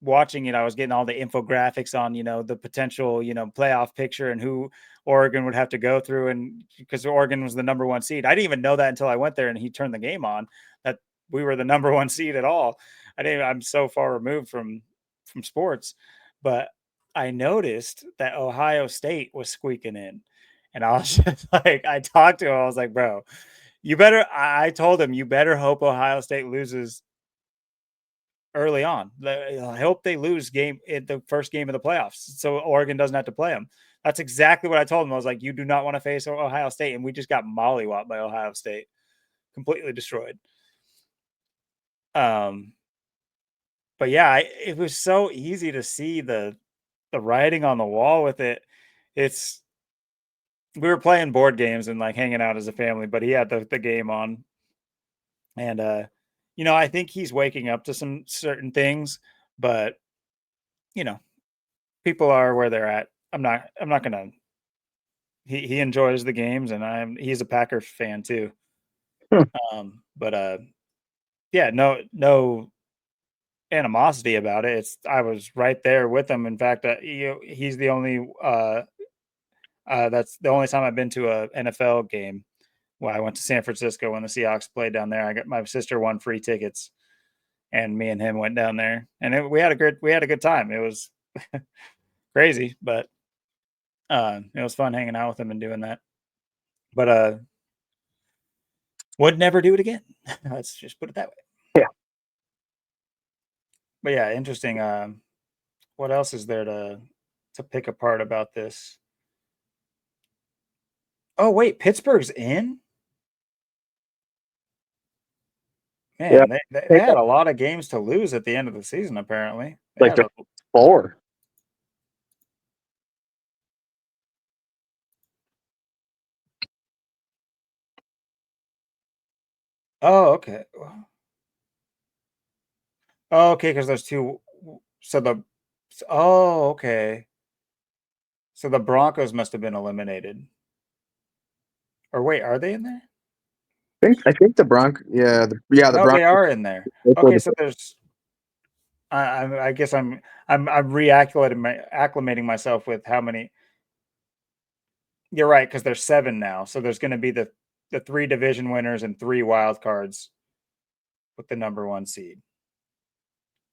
watching it, I was getting all the infographics on, the potential, playoff picture and who Oregon would have to go through. And because Oregon was the number one seed, I didn't even know that until I went there and he turned the game on that we were the number one seed at all. I'm so far removed from sports, but I noticed that Ohio State was squeaking in. And I was just like, I talked to him. I was like, bro, I told him, you better hope Ohio State loses early on. I hope they lose game in the first game of the playoffs so Oregon doesn't have to play them. That's exactly what I told him. I was like, you do not want to face Ohio State. And we just got mollywopped by Ohio State, completely destroyed. But yeah, it was so easy to see the writing on the wall with it. It's We were playing board games and like hanging out as a family, but he had the game on. And I think he's waking up to some certain things, but you know, people are where they're at. I'm not gonna he enjoys the games and he's a Packer fan too. Hmm. But yeah, no animosity about it. I was right there with him. In fact, he's the only That's the only time I've been to a NFL game. Well, I went to San Francisco when the Seahawks played down there. I got my sister won free tickets, and me and him went down there, and we had a good time. It was crazy, but it was fun hanging out with him and doing that. But would never do it again. Let's just put it that way. Yeah. But yeah, interesting. What else is there to pick apart about this? Oh wait, Pittsburgh's in. Yeah. Man, they Take had that. a lot of games to lose at the end of the season. Apparently, they Like had the a. 4. Oh, okay. Oh, okay, because there's two. So the. Oh, okay. So the Broncos must have been eliminated. Or wait, are they in there? I think the the No, they Broncos. are in there. Okay, so there's. I guess I'm acclimating myself with how many. You're right, because there's 7 now. So there's going to be the 3 division winners and 3 wild cards with the number 1 seed.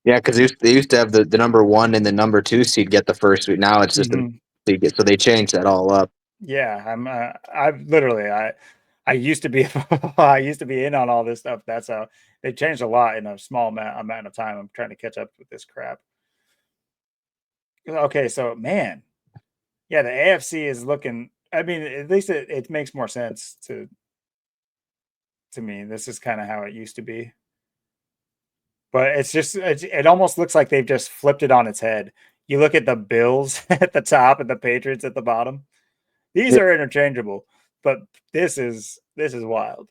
Yeah, because they used to have the number 1 and the number 2 seed get the first seed. Now it's just so they changed that all up. Yeah, I've literally I used to be I used to be in on all this stuff. That's how they changed a lot in a small amount of time. I'm trying to catch up with this crap. Okay, so man, yeah, the AFC is looking. I mean, at least it makes more sense to me. This is kind of how it used to be. But it almost looks like they've just flipped it on its head. You look at the Bills at the top and the Patriots at the bottom. These Yeah, are interchangeable, but this is wild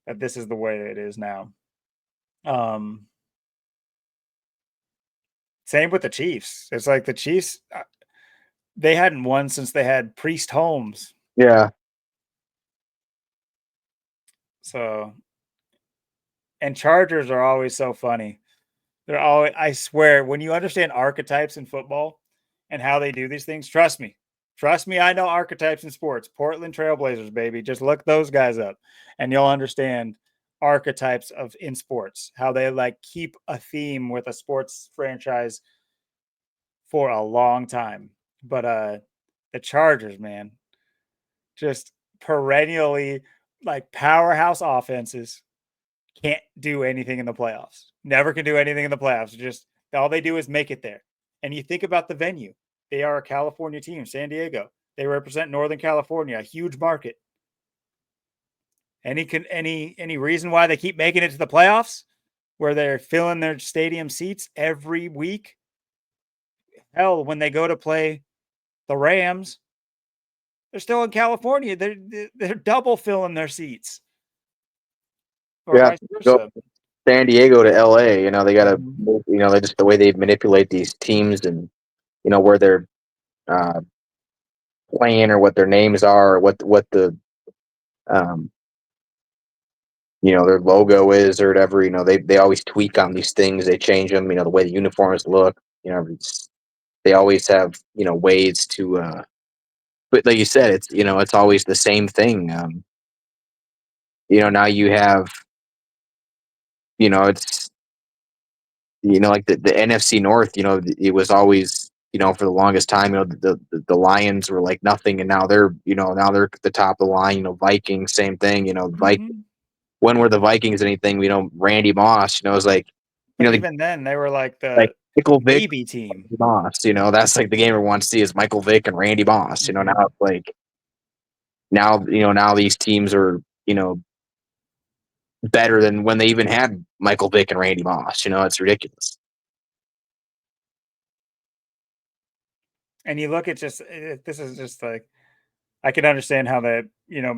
that this is the way it is now. Um, Same with the Chiefs. It's like the Chiefs they hadn't won since they had Priest Holmes. yeah, So and Chargers are always so funny. They're always, I swear, when you understand archetypes in football and how they do these things, trust me. Trust me, I know archetypes in sports. Portland Trailblazers, baby. Just look those guys up and you'll understand archetypes of in sports, how they like keep a theme with a sports franchise for a long time. But the Chargers, man, just perennially like powerhouse offenses can't do anything in the playoffs. Never can do anything in the playoffs. Just all they do is make it there. And you think about the venue. They are a California team, San Diego. They represent Northern California, a huge market. Any reason why they keep making it to the playoffs where they're filling their stadium seats every week? Hell, when they go to play the Rams, they're still in California. They're double filling their seats, or yeah. vice Go versa. San Diego to LA. They got to, Mhm. they just the way they manipulate these teams and where they're uh, playing or what their names are or what the um, their logo is or whatever. They always tweak on these things. They change them. The way the uniforms look. They always have ways to. But like you said, it's always the same thing. Now you have it's like the NFC North. It was always for the longest time. The Lions were like nothing, and now they're at the top of the line. Vikings, same thing. Mhm. When were the Vikings anything? Randy Moss. It was like But the even then, they were like like the Michael Vick, baby team. Moss. That's like the game everyone wants to see is Michael Vick and Randy Moss. Now Mhm. it's like now these teams are better than when they even had Michael Vick and Randy Moss. It's ridiculous. And you look at this is just like I can understand how that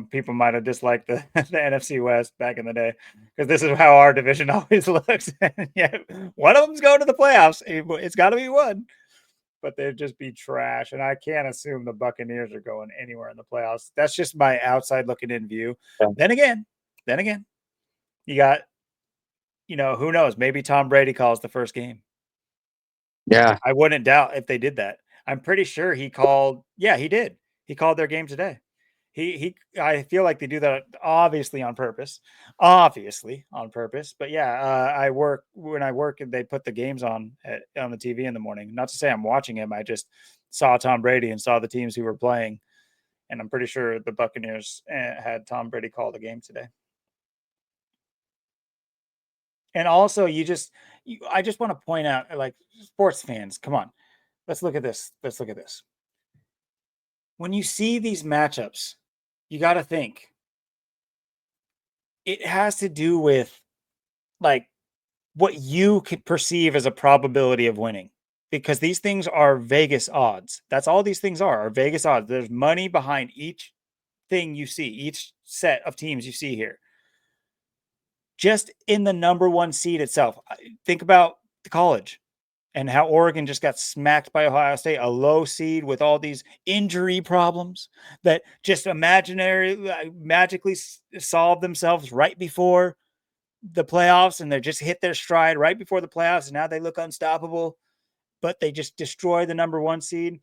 people might have disliked the NFC West back in the day because this is how our division always looks. And yeah, one of them's going to the playoffs. It's got to be one, but they'd just be trash. And I can't assume the Buccaneers are going anywhere in the playoffs. That's just my outside looking in view. Yeah. Then again, you got who knows? Maybe Tom Brady calls the first game. Yeah. I wouldn't doubt if they did that. I'm pretty sure he called. Yeah, he did. He called their game today. I feel like they do that obviously on purpose, but yeah, when I work and they put the games on the TV in the morning. Not to say I'm watching him. I just saw Tom Brady and saw the teams who were playing, and I'm pretty sure the Buccaneers had Tom Brady call the game today. And also, I just want to point out, like, sports fans, come on, let's look at this. When you see these matchups, you got to think it has to do with, like, what you could perceive as a probability of winning, because these things are Vegas odds. That's all these things are Vegas odds. There's money behind each thing you see, each set of teams you see here. Just in the number one seed itself, think about the college and how Oregon just got smacked by Ohio State, a low seed with all these injury problems that just magically solved themselves right before the playoffs, and they just hit their stride right before the playoffs, and now they look unstoppable, but they just destroy the number one seed.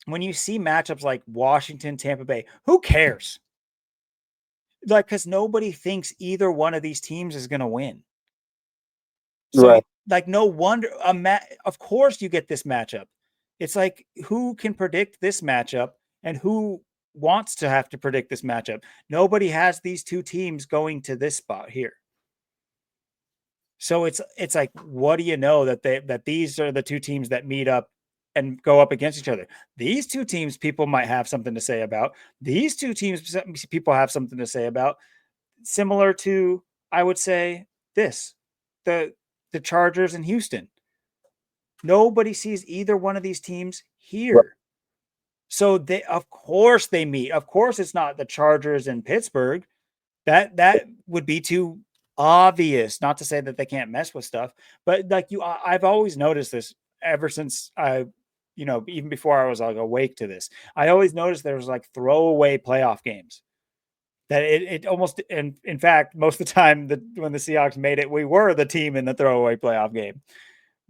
When you see matchups like Washington, Tampa Bay, who cares? Like, because nobody thinks either one of these teams is going to win. So, Right. like, no wonder of course you get this matchup. It's like, who can predict this matchup, and who wants to have to predict this matchup? Nobody has these two teams going to this spot here. So it's like, what do you know that these are the two teams that meet up and go up against each other? These two teams people might have something to say about. These two teams people have something to say about. Similar to, I would say, the Chargers in Houston. Nobody sees either one of these teams Right. here. So of course they meet. Of course it's not the Chargers in Pittsburgh. That would be too obvious. Not to say that they can't mess with stuff, but like I've always noticed this ever since even before I was like awake to this. I always noticed there was like throwaway playoff games. That it almost, and in fact, most of the time when the Seahawks made it, we were the team in the throwaway playoff game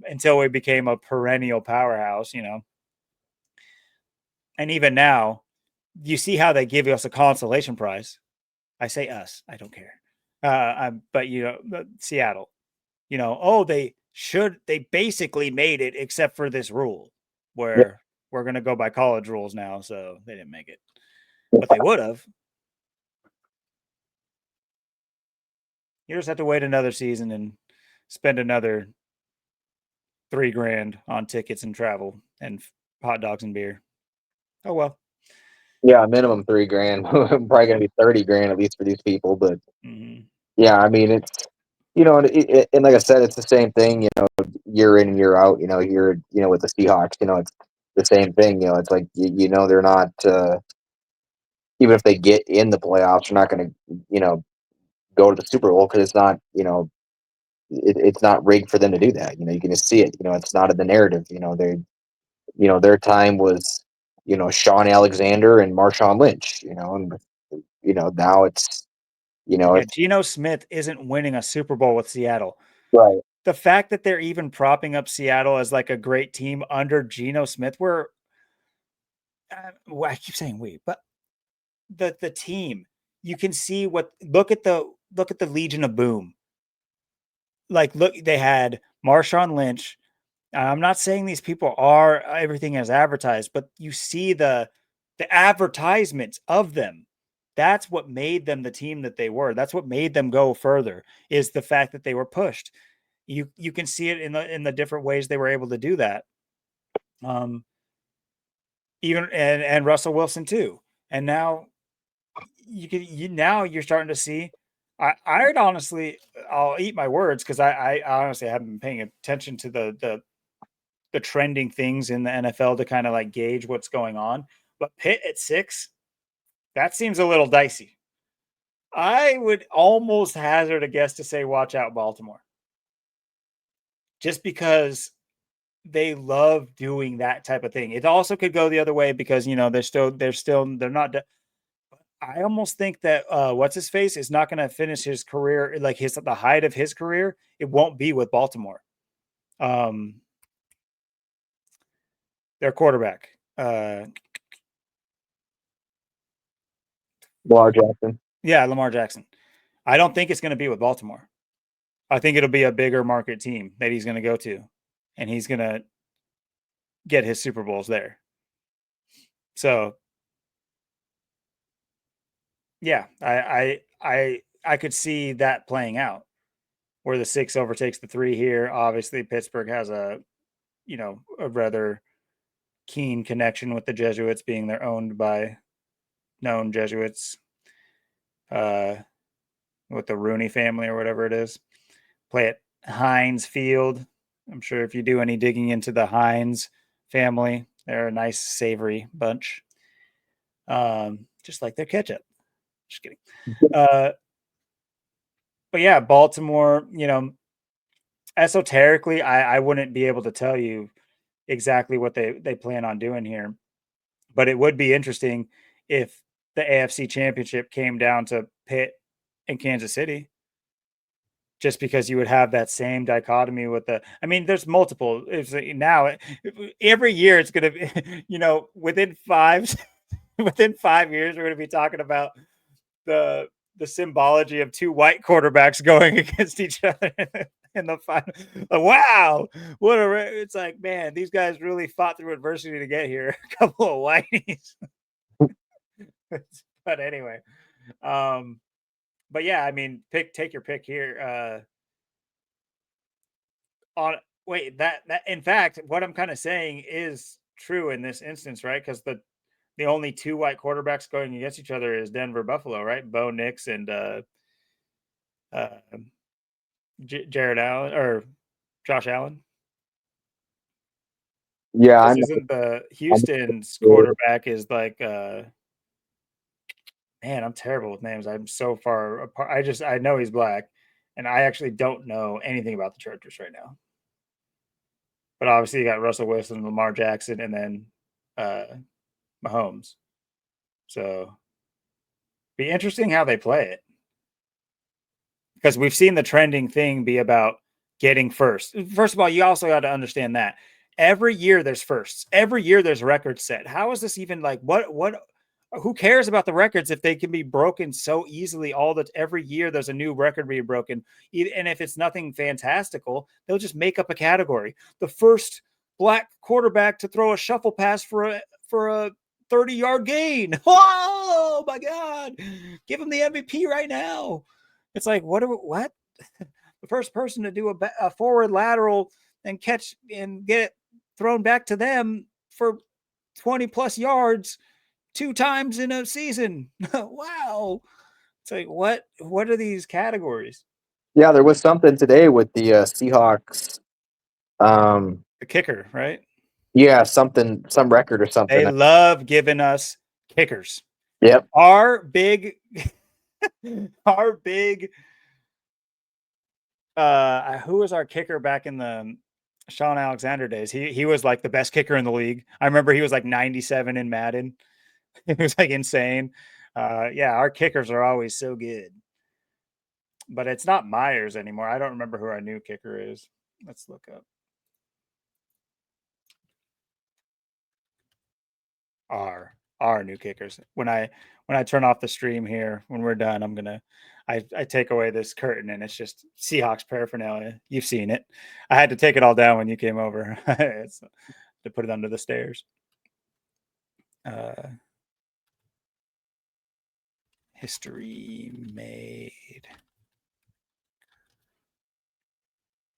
until we became a perennial powerhouse, And even now, you see how they give us a consolation prize. I say us, I don't care. But Seattle, they basically made it except for this rule Yeah. where we're going to go by college rules now. So they didn't make it, but they would have. You just have to wait another season and spend another $3,000 on tickets and travel and hot dogs and beer. Oh, well. Yeah, minimum $3,000. Probably gonna be 30,000 at least for these people. But Mm-hmm. yeah, I mean, it's and like I said, it's the same thing. Year in and year out. You're with the Seahawks. It's the same thing. It's like they're not. Even if they get in the playoffs, they're not going to go to the Super Bowl because it's not it's not rigged for them to do that. You can just see it. It's not in the narrative. Their time was Sean Alexander and Marshawn Lynch. And now Yeah, it's Geno Smith isn't winning a Super Bowl with Seattle. right. The fact that they're even propping up Seattle as like a great team under Geno Smith, I keep saying we, but the team, you can see look at the Legion of Boom. Like, look, they had Marshawn Lynch. I'm not saying these people are everything as advertised, but you see the advertisements of them. That's what made them the team that they were. That's what made them go further, is the fact that they were pushed. You can see it in the different ways they were able to do that. Even and Russell Wilson too. And now now you're starting to see. I'd honestly, I'll eat my words because I honestly haven't been paying attention to the trending things in the NFL to kind of like gauge what's going on. But Pitt at 6, that seems a little dicey. I would almost hazard a guess to say watch out Baltimore. Just because they love doing that type of thing. It also could go the other way because they're not. I almost think that what's his face is not going to finish his career like the height of his career. It won't be with Baltimore. Their quarterback. Lamar Jackson. Yeah, Lamar Jackson. I don't think it's going to be with Baltimore. I think it'll be a bigger market team that he's going to go to, and he's going to get his Super Bowls there. So, yeah, I could see that playing out where the 6 overtakes the 3 here. Obviously, Pittsburgh has a rather keen connection with the Jesuits, being they're owned by known Jesuits, with the Rooney family or whatever it is. Play at Heinz Field. I'm sure if you do any digging into the Heinz family, they're a nice savory bunch. Just like their ketchup. Just kidding. But yeah, Baltimore, esoterically, I wouldn't be able to tell you exactly what they plan on doing here. But it would be interesting if the AFC Championship came down to Pitt and Kansas City, just because you would have that same dichotomy with there's multiple. It's now every year it's going to be, within 5 within 5 years we're going to be talking about the symbology of 2 white quarterbacks going against each other in the final. Wow, it's like, man, these guys really fought through adversity to get here. A couple of whiteys. But anyway, but yeah, take your pick here. On Wait, that in fact, what I'm kind of saying is true in this instance, right? Because the only 2 white quarterbacks going against each other is Denver Buffalo, right? Bo Nix and uh, Jared Allen or Josh Allen. Yeah, This I'm. isn't the I'm Houston's quarterback is like man, I'm terrible with names. I'm so far apart. I know he's black, and I actually don't know anything about the Chargers right now. But obviously, you got Russell Wilson, Lamar Jackson, and then Mahomes. So, be interesting how they play it, because we've seen the trending thing be about getting first. First of all, you also got to understand that every year there's firsts. Every year there's records set. How is this even like what? Who cares about the records if they can be broken so easily? Every year there's a new record being broken, and if it's nothing fantastical, they'll just make up a category. The first black quarterback to throw a shuffle pass for a 30-yard gain. Oh my God! Give him the MVP right now. It's like, what? The first person to do a forward lateral and catch and get it thrown back to them for 20 plus yards 2 times in a season. Wow. It's like, what are these categories? Yeah, there was something today with the Seahawks. The kicker, right? Yeah, some record or They something. love giving us kickers. Yep. Our big our big who was our kicker back in the Sean Alexander days? He was like the best kicker in the league. I remember he was like 97 in Madden. It was like insane. Yeah, our kickers are always so good. But it's not Myers anymore. I don't remember who our new kicker is. Let's look up. Our new kickers. When I turn off the stream here, when we're done, I take away this curtain and it's just Seahawks paraphernalia. You've seen it. I had to take it all down when you came over to put it under the stairs. History made.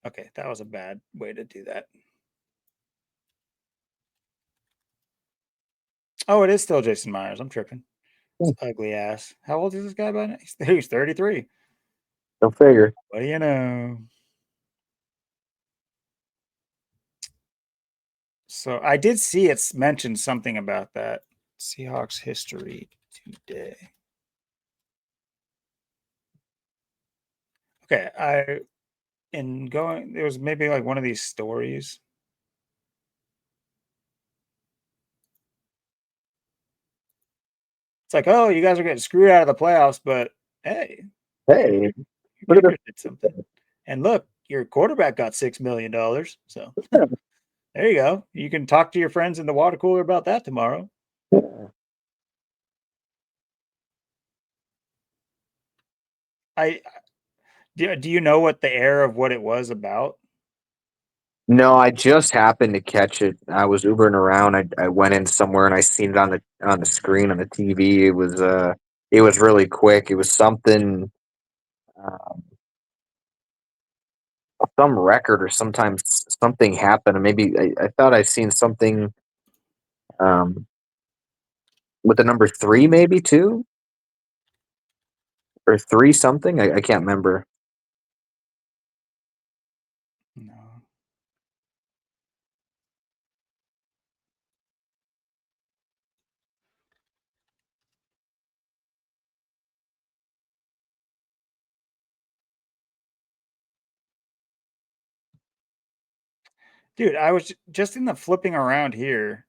Okay, that was a bad way to do that. Oh, it is still Jason Myers. I'm tripping. It's ugly ass. How old is this guy by now? He's 33. Go figure. What do you know? So I did see it's mentioned something about that. Seahawks history today. Okay, there was maybe like one of these stories. It's like, oh, you guys are getting screwed out of the playoffs, but hey, Hey, your look at kicker did something. And look, your quarterback got $6 million. So there you go. You can talk to your friends in the water cooler about that tomorrow. this. I do you know what the air of what it was about? No, I just happened to catch it. I was Ubering around. I went in somewhere and I seen it on the screen on the TV. It was really quick. It was something um, some record or sometimes something happened. And maybe I thought I seen something um, with the number three, maybe two or three something. I can't remember. No. Dude, I was just in the flipping around here.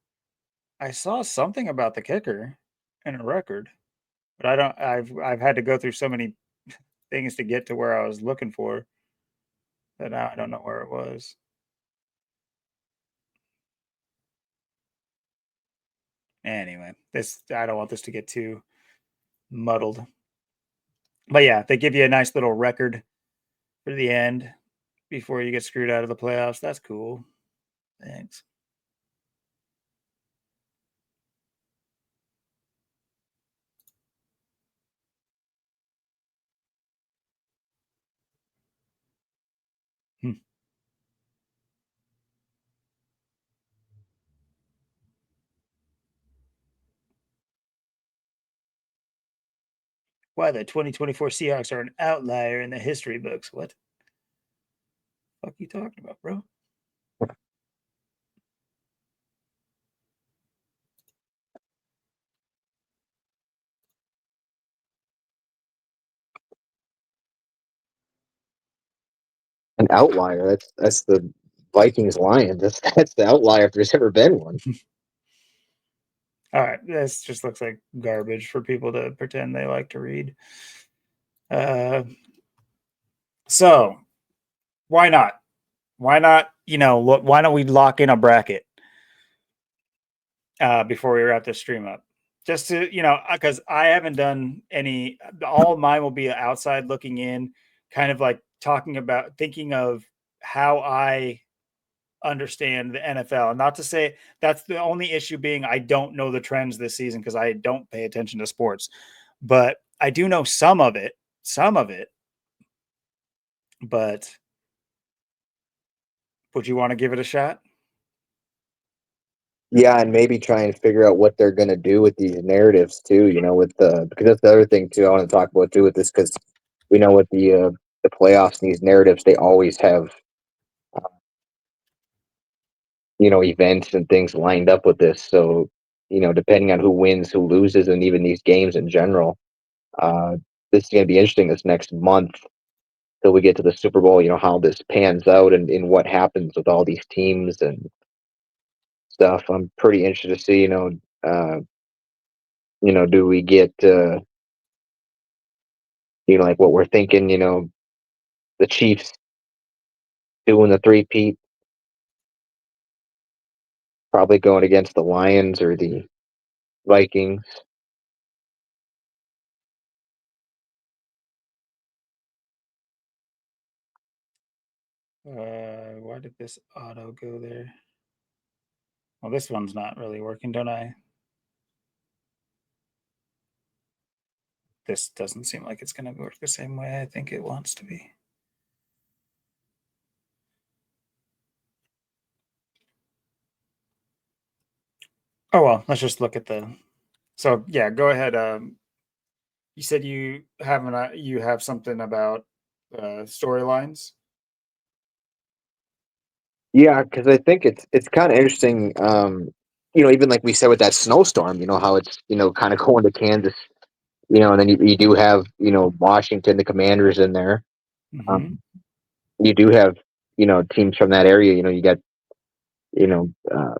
I saw something about the kicker in a record, but I've had to go through so many things to get to where I was looking for that now I don't know where it was. Anyway, this I don't want this to get too muddled. But yeah, they give you a nice little record for the end before you get screwed out of the playoffs. That's cool. Thanks. Hmm. Why the 2024 Seahawks are an outlier in the history books. What the fuck are you talking about, bro? An outlier. That's the Vikings Lions. That's the outlier if there's ever been one. All right, this just looks like garbage for people to pretend they like to read. Uh, so why not? Why not? Why don't we lock in a bracket before we wrap this stream up? Just to, because I haven't done any. All of mine will be outside looking in, kind of like talking about, thinking of how I understand the NFL. Not to say that's the only issue being I don't know the trends this season because I don't pay attention to sports, but I do know some of it. But would you want to give it a shot? Yeah, and maybe try and figure out what they're gonna do with these narratives too. With the because that's the other thing too I want to talk about too with this because we know with the playoffs and these narratives they always have events and things lined up with this. So depending on who wins, who loses, and even these games in general, uh, this is gonna be interesting this next month till we get to the Super Bowl. How this pans out and what happens with all these teams and stuff. I'm pretty interested to see. Uh, do we get like what we're thinking, the Chiefs doing the three-peat, probably going against the Lions or the Vikings. Why did this auto go there? Well, this one's not really working, don't I? This doesn't seem like it's going to work the same way I think it wants to be. Oh well, let's just look at the. So yeah, go ahead. You said you have something about storylines. Yeah, because I think it's kind of interesting. Even like we said with that snowstorm, how it's kind of going to Kansas, and then you do have Washington, the Commanders in there. Mm-hmm. Um, you do have teams from that area. You got you know uh,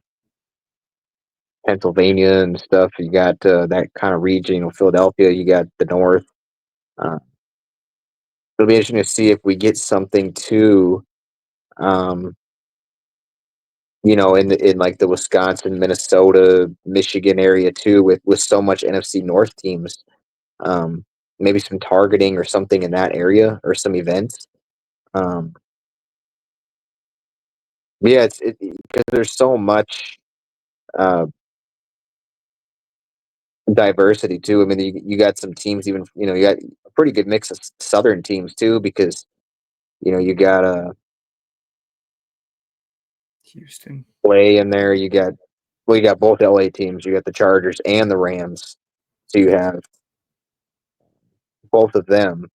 Pennsylvania and stuff. You got that kind of region. Philadelphia. You got the North. Uh, it'll be interesting to see if we get something too. Um, in like the Wisconsin, Minnesota, Michigan area too, with so much NFC North teams. Um, maybe some targeting or something in that area or some events. Yeah, it's because there's so much uh, diversity too. I mean, you got some teams, even you got a pretty good mix of Southern teams too, because you got Houston. play in there. You got both LA teams. You got the Chargers and the Rams, so you have both of them.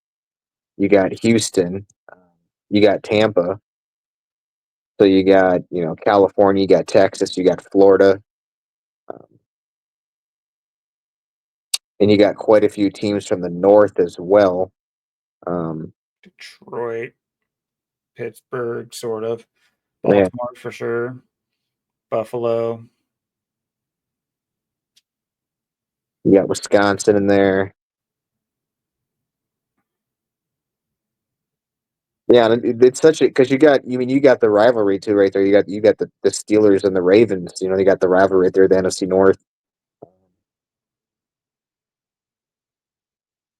You got Houston, you got Tampa, so you got California, you got Texas, you got Florida, um, and you got quite a few teams from the north as well. Detroit, Pittsburgh, sort of. Yeah, Baltimore for sure. Buffalo. you got Wisconsin in there. Yeah, and it's such a because you got the rivalry too right there. You got the Steelers and the Ravens. You got the rivalry right there, the NFC North,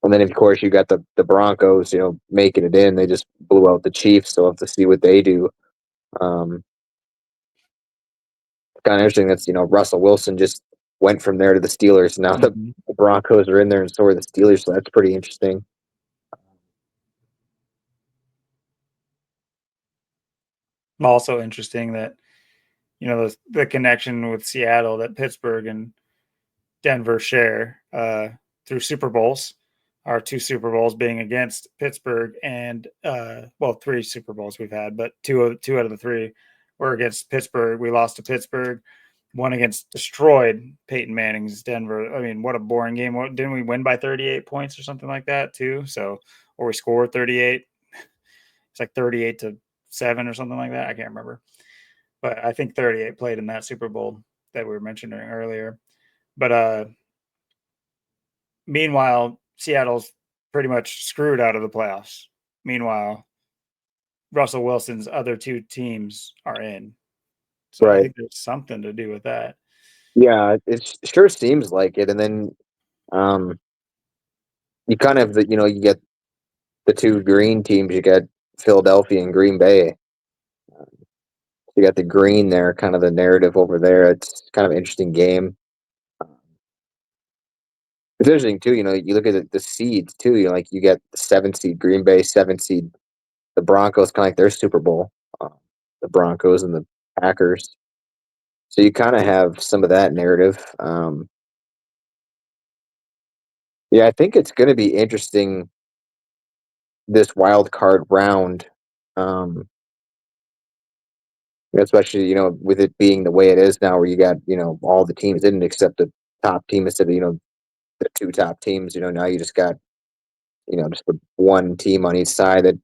and then of course you got the Broncos. Making it in. They just blew out the Chiefs, so we'll have to see what they do. Um, Kind of interesting. That's Russell Wilson just went from there to the Steelers. Now Mhm. the Broncos are in there, and so are the Steelers. So that's pretty interesting. Also interesting that the connection with Seattle that Pittsburgh and Denver share through Super Bowls. Our two Super Bowls being against Pittsburgh, and three Super Bowls we've had, but two out of the three were against Pittsburgh. We lost to Pittsburgh. One against destroyed Peyton Manning's Denver. I mean, what a boring game. Didn't we win by 38 points or something like that too? So, or we scored 38. It's like 38-7 or something like that. I can't remember, but I think 38 played in that Super Bowl that we were mentioning earlier. But meanwhile, Seattle's pretty much screwed out of the playoffs. Meanwhile, Russell Wilson's other two teams are in. So I Right. think there's something to do with that. Yeah, it sure seems like it. And then um, you kind of you get the two green teams. You got Philadelphia and Green Bay. You got the green there, kind of the narrative over there. It's kind of an interesting game. It's interesting too. You look at the seeds too. You get the 7 seed Green Bay, 7 seed the Broncos, kind of like their Super Bowl. The Broncos and the Packers. So you kind of have some of that narrative. Yeah, I think it's going to be interesting this wild card round, especially with it being the way it is now, where you got all the teams didn't accept the top team instead of the two top teams. Now you just got just the one team on each side that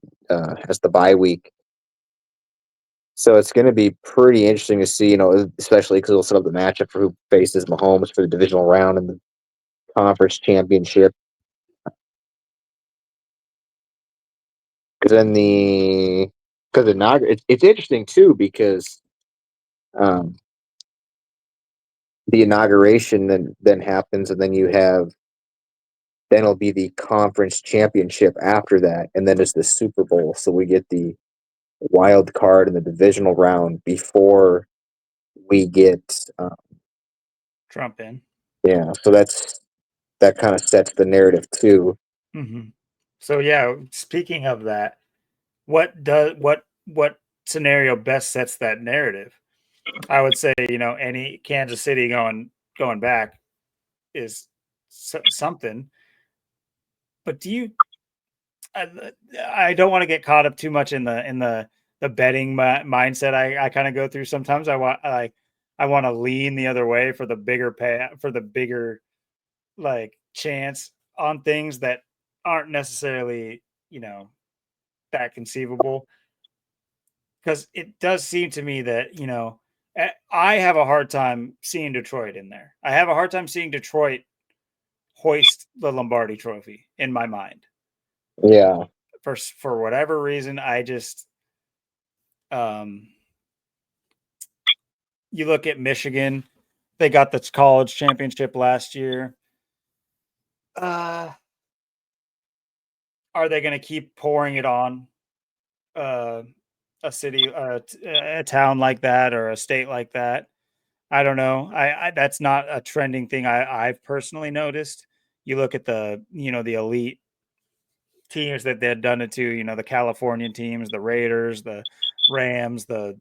has the bye week. So it's going to be pretty interesting to see, especially because it'll set up the matchup for who faces Mahomes for the divisional round and the conference championship. Because then it's interesting too because um, the inauguration then happens, and then it'll be the conference championship after that, and then it's the Super Bowl. So we get the wild card in the divisional round before we get Trump in. yeah. So that kind of sets the narrative too. Mm-hmm. So yeah, speaking of that, what scenario best sets that narrative? I would say any Kansas City going back is something. But I don't want to get caught up too much in the betting mindset I kind of go through sometimes. I want to lean the other way for the bigger pay, for the bigger like chance on things that aren't necessarily that conceivable, because it does seem to me that I have a hard time seeing Detroit in there. I have a hard time seeing Detroit hoist the Lombardi Trophy in my mind. Yeah, For whatever reason, I just um, you look at Michigan, they got the college championship last year. are they going to keep pouring it on uh, a city, a town like that, or a state like that? I don't know. I that's not a trending thing I've personally noticed. You look at the elite teams that they had done it to, the Californian teams, the Raiders, the Rams, the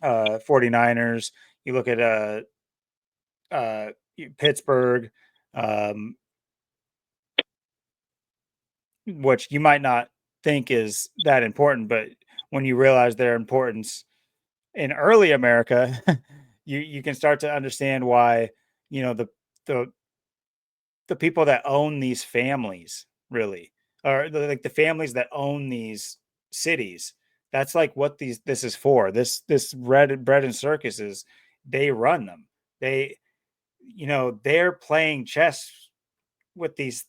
49ers. You look at uh, Pittsburgh, um, which you might not think is that important, but when you realize their importance in early America, you can start to understand why the the people that own these families really are like the families that own these cities. That's like what this is for. This bread and circuses, they run them. They they're playing chess with these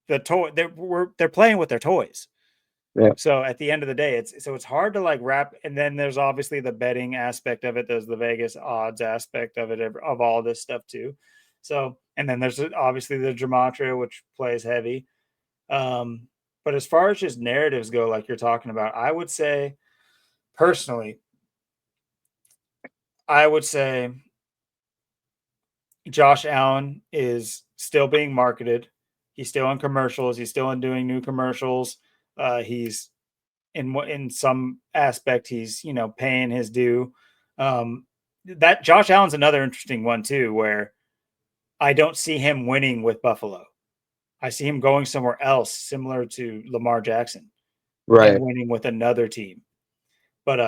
they're playing with their toys. Yeah. So at the end of the day, it's hard to like wrap. And then there's obviously the betting aspect of it. There's the Vegas odds aspect of it, of all this stuff too. So, and then there's obviously the Gematria, which plays heavy. Um, but as far as just narratives go, like you're talking about, I would say personally, I would say Josh Allen is still being marketed. He's still in commercials. He's still in doing new commercials. He's in some aspect, he's paying his due. That Josh Allen's another interesting one too, where I don't see him winning with Buffalo. I see him going somewhere else, similar to Lamar Jackson, and Right. winning with another team. But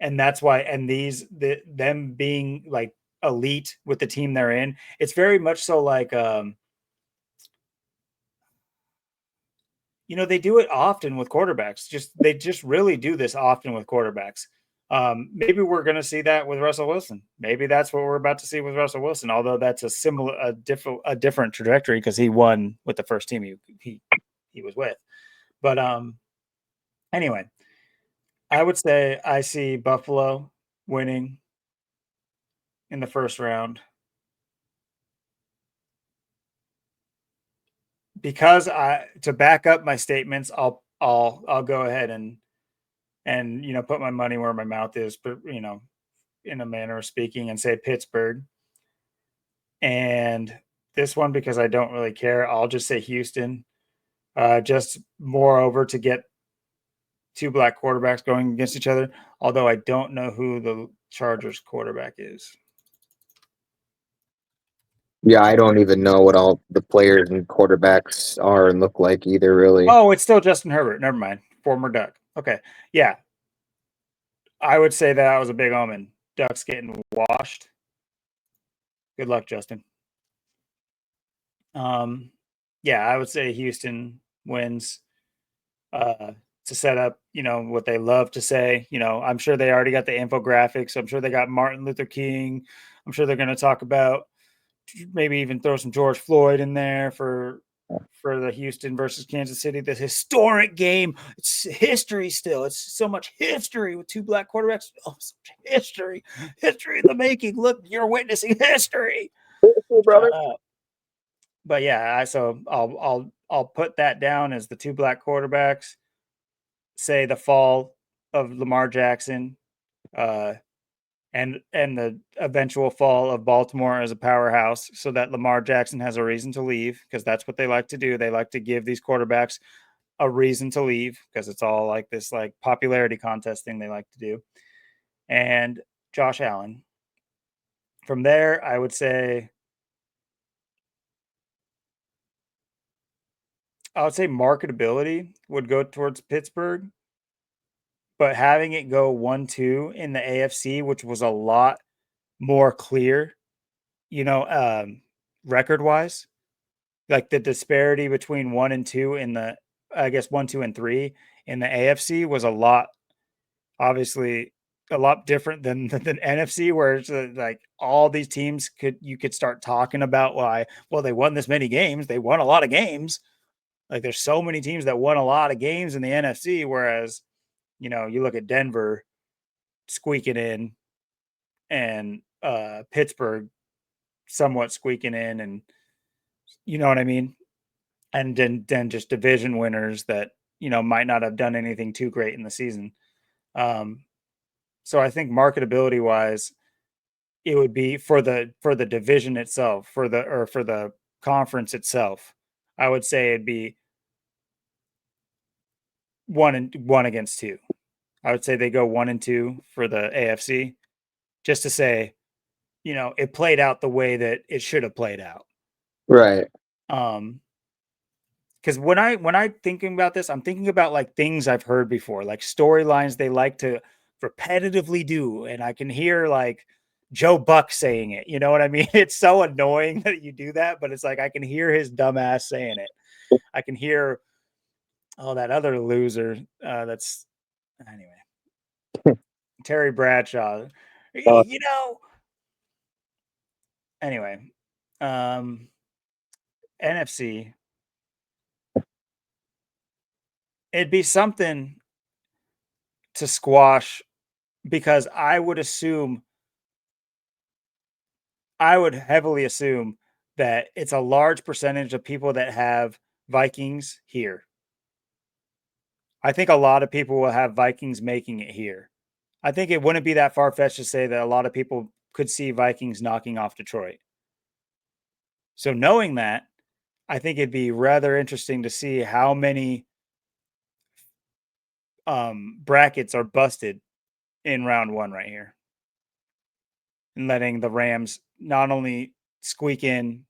and that's why, and them being like elite with the team they're in, it's very much so like they do it often with quarterbacks. They just really do this often with quarterbacks. Maybe we're going to see that with Russell Wilson. Maybe that's what we're about to see with Russell Wilson. Although that's a different trajectory because he won with the first team he was with. But anyway, I would say I see Buffalo winning in the first round because I to back up my statements. I'll go ahead and put my money where my mouth is, but in a manner of speaking, and say Pittsburgh. And this one, because I don't really care, I'll just say Houston. Just moreover to get two black quarterbacks going against each other. Although I don't know who the Chargers quarterback is. Yeah, I don't even know what all the players and quarterbacks are and look like either, really. Oh, it's still Justin Herbert. Never mind. Former Duck. Okay. Yeah. I would say that was a big omen. Ducks getting washed. Good luck, Justin. Yeah, I would say Houston wins to set up, what they love to say. I'm sure they already got the infographics. I'm sure they got Martin Luther King. I'm sure they're going to talk about maybe even throw some George Floyd in there for the Houston versus Kansas City, this historic game. It's history still. It's so much history with two black quarterbacks. Oh, so much history in the making. Look, you're witnessing history. Hey, Shut brother. up. But yeah, so I'll put that down as the two black quarterbacks. Say the fall of Lamar Jackson, uh, and the eventual fall of Baltimore as a powerhouse, so that Lamar Jackson has a reason to leave, because that's what they like to do. They like to give these quarterbacks a reason to leave because it's all like this like popularity contest thing they like to do. And Josh Allen. From there, I would say marketability would go towards Pittsburgh, but having it go 1-2 in the AFC, which was a lot more clear, record wise, like the disparity between 1 and 2 in the, I guess 1, 2, and 3 in the AFC was a lot, obviously a lot different than NFC, where it's like all these teams you could start talking about why, well, they won this many games. They won a lot of games. Like there's so many teams that won a lot of games in the NFC, whereas, you look at Denver squeaking in and Pittsburgh somewhat squeaking in, and you know what I mean? and then just division winners that might not have done anything too great in the season. So I think marketability wise, it would be for the division itself, for the conference itself. I would say it'd be one against two. I would say they go 1-2 for the AFC, just to say, it played out the way that it should have played out. Right. Because when I thinking about this, I'm thinking about like things I've heard before, like storylines they like to repetitively do, and I can hear like Joe Buck saying it. You know what I mean? It's so annoying that you do that, but it's like I can hear his dumb ass saying it. I can hear that other loser. That's anyway, Terry Bradshaw. Uh, You know. Anyway, um, NFC. It'd be something to squash because I would heavily assume that it's a large percentage of people that have Vikings here. I think a lot of people will have Vikings making it here. I think it wouldn't be that far fetched to say that a lot of people could see Vikings knocking off Detroit. So knowing that, I think it'd be rather interesting to see how many brackets are busted in round one right here, and letting the Rams not only squeak in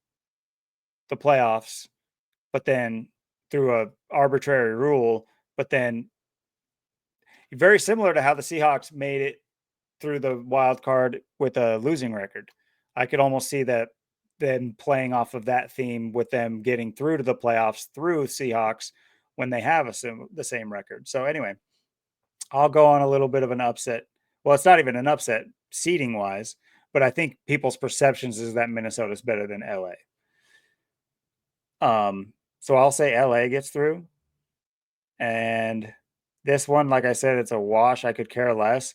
the playoffs, but then through a arbitrary rule, but then very similar to how the Seahawks made it through the wild card with a losing record. I could almost see that then playing off of that theme with them getting through to the playoffs through Seahawks when they have the same record. So anyway, I'll go on a little bit of an upset. Well, it's not even an upset seeding wise, but I think people's perceptions is that Minnesota's better than LA. So I'll say LA gets through. And this one, like I said, it's a wash. I could care less.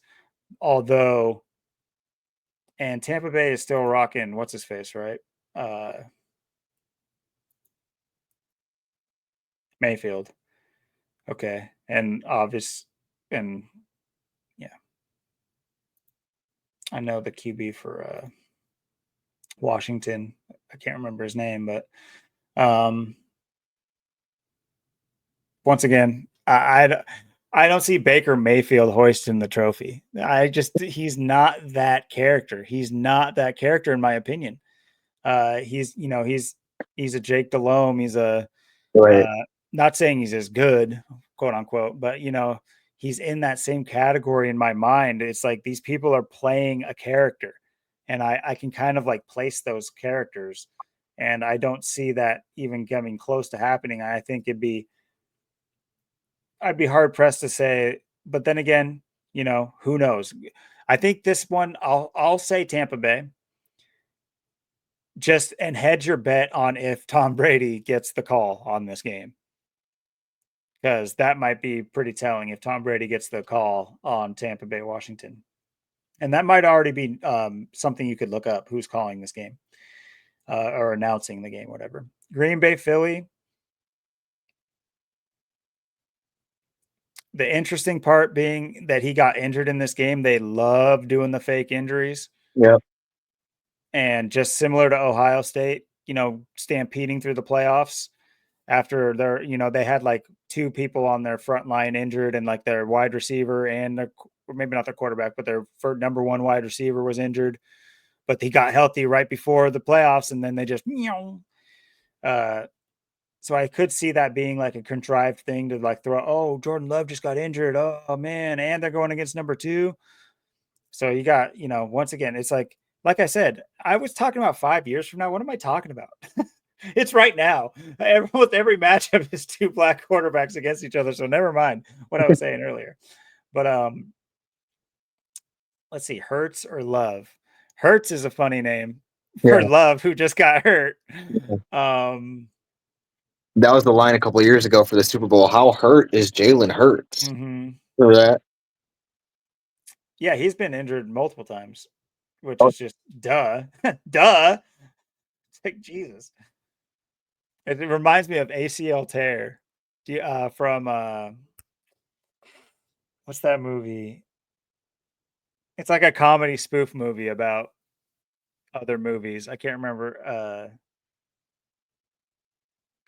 Although, and Tampa Bay is still rocking what's his face, right? Mayfield. Okay. And and yeah, I know the QB for Washington. I can't remember his name, but um, once again, I don't see Baker Mayfield hoisting the trophy. He's not that character. He's not that character in my opinion. He's a Jake Delhomme. He's a right. uh, not saying he's as good, quote unquote, but he's in that same category in my mind. It's like these people are playing a character, and I can kind of like place those characters, and I don't see that even coming close to happening. I think I'd be hard pressed to say, but then again, who knows? I think this one I'll say Tampa Bay. Just and hedge your bet on if Tom Brady gets the call on this game, because that might be pretty telling if Tom Brady gets the call on Tampa Bay, Washington. And that might already be something you could look up who's calling this game or announcing the game, whatever. Green Bay, Philly. The interesting part being that he got injured in this game. They love doing the fake injuries. Yeah. And just similar to Ohio State, stampeding through the playoffs after they had like two people on their front line injured, and like their wide receiver and or maybe not their quarterback, but their number one wide receiver was injured, but he got healthy right before the playoffs, and then they just so I could see that being like a contrived thing to like throw, oh, Jordan Love just got injured. Oh man, and they're going against number two. So you got, once again, it's like I said, I was talking about 5 years from now. What am I talking about? It's right now. With every matchup is two black quarterbacks against each other. So never mind what I was saying earlier. But let's see, Hurts or Love. Hurts is a funny name for Yeah. Love, who just got hurt. Um, That was the line a couple of years ago for the Super Bowl. How hurt is Jalen Hurts? mm-hmm. Remember that? Yeah, he's been injured multiple times, which Oh, is just duh. Duh. It's like Jesus. It reminds me of ACL tear. From what's that movie? It's like a comedy spoof movie about other movies. I can't remember.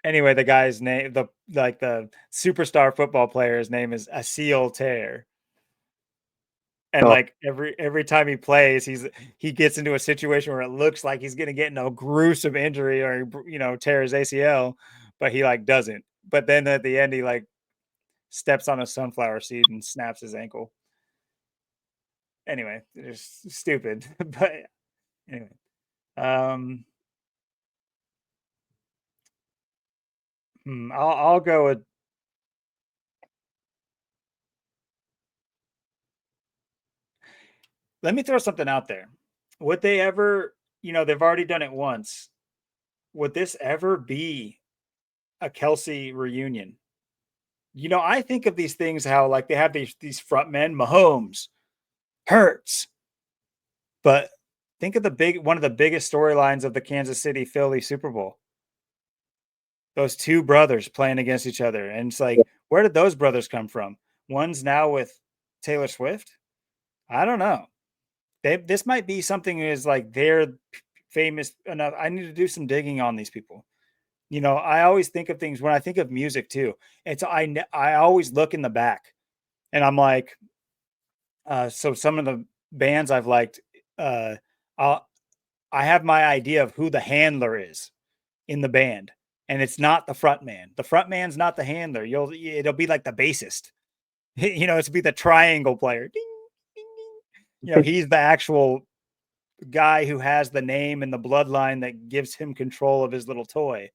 Anyway, the guy's name, the superstar football player's name is Asil Tear. And Oh, like every time he plays, he gets into a situation where it looks like he's gonna get in a gruesome injury or tear his ACL, but he like doesn't. But then at the end, he like steps on a sunflower seed and snaps his ankle. Anyway, it's stupid. But anyway, um, I'll go with. Let me throw something out there. Would they ever? They've already done it once. Would this ever be a Kelsey reunion? I think of these things how like they have these front men, Mahomes, Hurts, but think of one of the biggest storylines of the Kansas City Philly Super Bowl. Those two brothers playing against each other, and it's like, where did those brothers come from? One's now with Taylor Swift. I don't know. This might be something is like they're famous enough. I need to do some digging on these people. I always think of things when I think of music too. I always look in the back, and I'm like, so some of the bands I've liked, I'll I have my idea of who the handler is in the band, and it's not the front man. The front man's not the handler. It'll be like the bassist. It'll be the triangle player. Ding, ding, ding. He's the actual guy who has the name and the bloodline that gives him control of his little toy.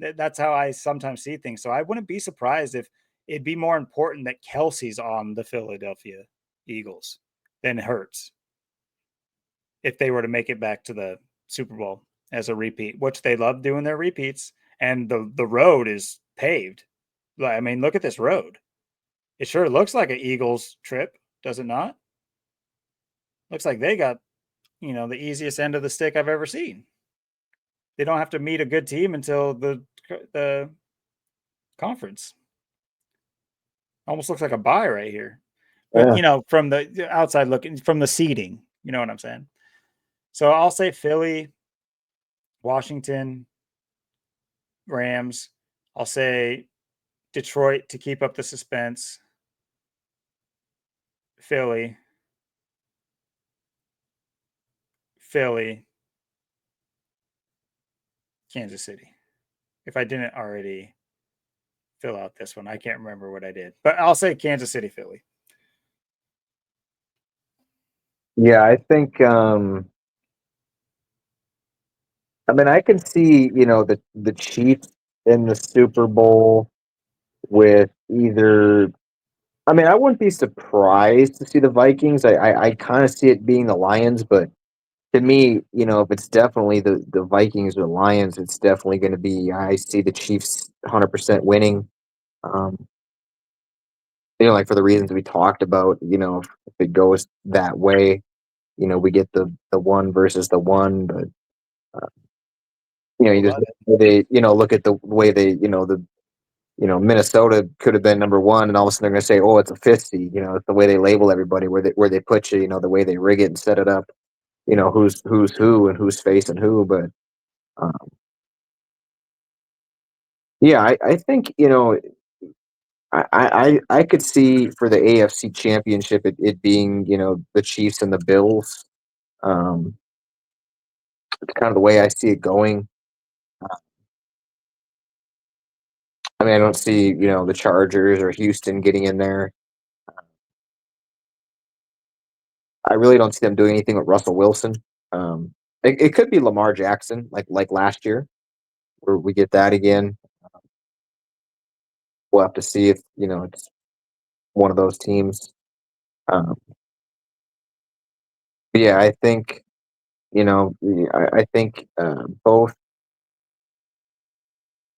That's how I sometimes see things. So I wouldn't be surprised if it'd be more important that Kelsey's on the Philadelphia Eagles than Hurts if they were to make it back to the Super Bowl as a repeat, which they love doing their repeats. And the road is paved. I mean, look at this road. It sure looks like an Eagles trip, does it not? Looks like they got, the easiest end of the stick I've ever seen. They don't have to meet a good team until the conference. Almost looks like a buy right here. But, yeah. from the outside looking, from the seating, you know what I'm saying? So I'll say Philly, Washington, Rams. I'll say Detroit to keep up the suspense. Philly, Philly, Kansas City. If I didn't already fill out this one, I can't remember what I did. But I'll say Kansas City, Philly. Yeah, I think I mean I can see, the Chiefs in the Super Bowl with either I mean, I wouldn't be surprised to see the Vikings. I kind of see it being the Lions, but to me, if it's definitely the Vikings or Lions, it's definitely going to be. I see the Chiefs 100% winning. Um, like for the reasons we talked about. If it goes that way, we get the one versus the one, but uh, you just Love it. they look at the way they the Minnesota could have been number one, and all of a sudden they're going to say, "Oh, it's a fifth seed." It's the way they label everybody, where they put you. The way they rig it and set it up. Who's who and who's facing who. But um, yeah, I think I could see for the AFC Championship it being the Chiefs and the Bills. Um, it's kind of the way I see it going. I mean, I don't see the Chargers or Houston getting in there. I really don't see them doing anything with Russell Wilson. It could be Lamar Jackson, like last year, where we get that again. We'll have to see if it's one of those teams. Um, but yeah, I think I think both.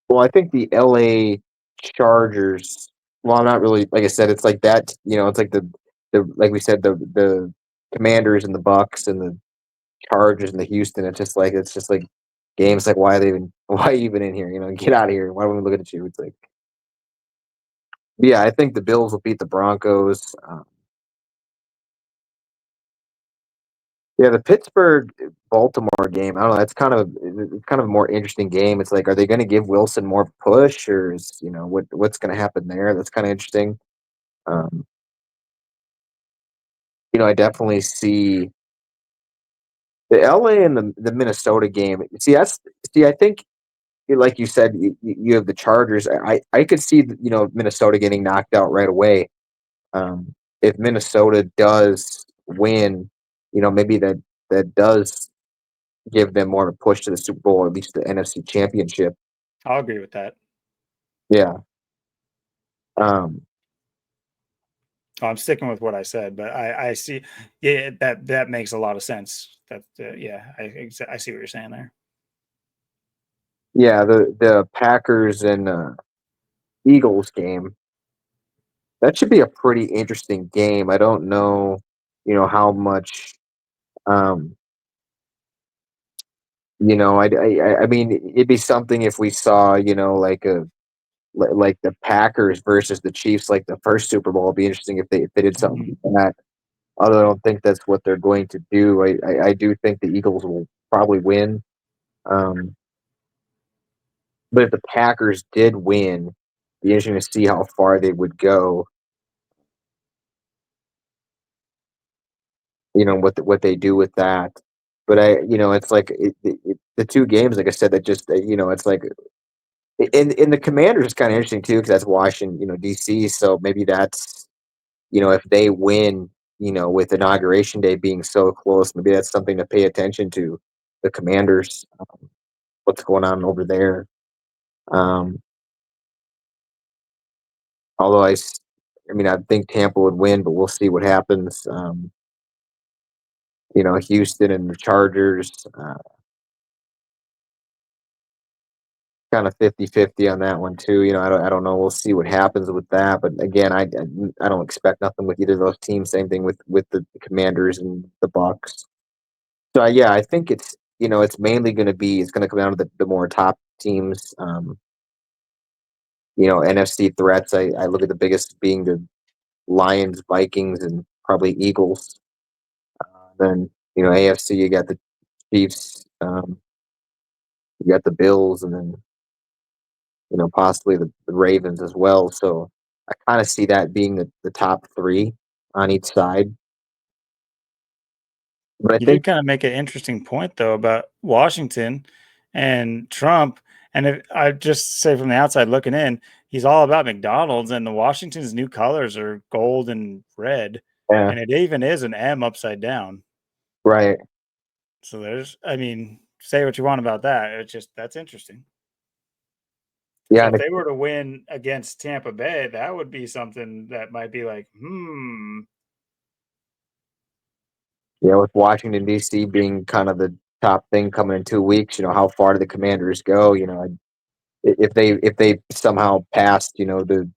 Well, I think the LA Chargers. Well, I'm not really like I said. It's like that. It's like the like we said the Commanders and the Bucks and the Chargers and the Houston. It's just like games. Like, why are you even in here? Get out of here. Why are we looking at you? It's like, yeah, I think the Bills will beat the Broncos. Yeah, the Pittsburgh Baltimore game. I don't know. It's kind of a more interesting game. It's like, are they going to give Wilson more push, or what's going to happen there? That's kind of interesting. Um, I definitely see the LA and the Minnesota game. I think, like you said, you have the Chargers. I could see Minnesota getting knocked out right away. If Minnesota does win, maybe that does give them more of a push to the Super Bowl, or at least the NFC Championship. I'll agree with that. Yeah. Um, Oh, I'm sticking with what I said, but I see, yeah, that makes a lot of sense. That yeah, I see what you're saying there. yeah, the Packers and Eagles game. That should be a pretty interesting game. I don't know, how much. Um, I mean, it'd be something if we saw, like the Packers versus the Chiefs, like the first Super Bowl. It'd be interesting if they did something Mhm. like that. Although I don't think that's what they're going to do. I do think the Eagles will probably win. Um, but if the Packers did win, it'd be interesting to see how far they would go. What they do with that. But it's like the two games, like I said, that just it's like in the Commanders is kind of interesting too because that's Washington, DC. So maybe that's if they win, with Inauguration Day being so close, maybe that's something to pay attention to. The Commanders, what's going on over there. Um, although I mean, I think Tampa would win, but we'll see what happens. Houston and the Chargers, kind of 50-50 on that one too. I don't know. We'll see what happens with that. But again, I don't expect nothing with either of those teams. Same thing with the Commanders and the Bucks. So yeah, I think it's mainly it's going to come down to the more top teams. NFC threats. I look at the biggest being the Lions, Vikings, and probably Eagles. Then AFC, you got the Chiefs, you got the Bills, and then possibly the Ravens as well. So I kind of see that being the top three on each side. But I You did think, kind of make an interesting point though about Washington and Trump. And if I just say from the outside looking in, he's all about McDonald's, and the Washington's new colors are gold and red, yeah, and it even is an M upside down. right, So I mean, say what you want about that. It's just that's interesting. yeah, So if they were to win against Tampa Bay, that would be something that might be like, yeah, with Washington D.C. being kind of the top thing coming in 2 weeks. How far do the Commanders go? If they somehow passed, even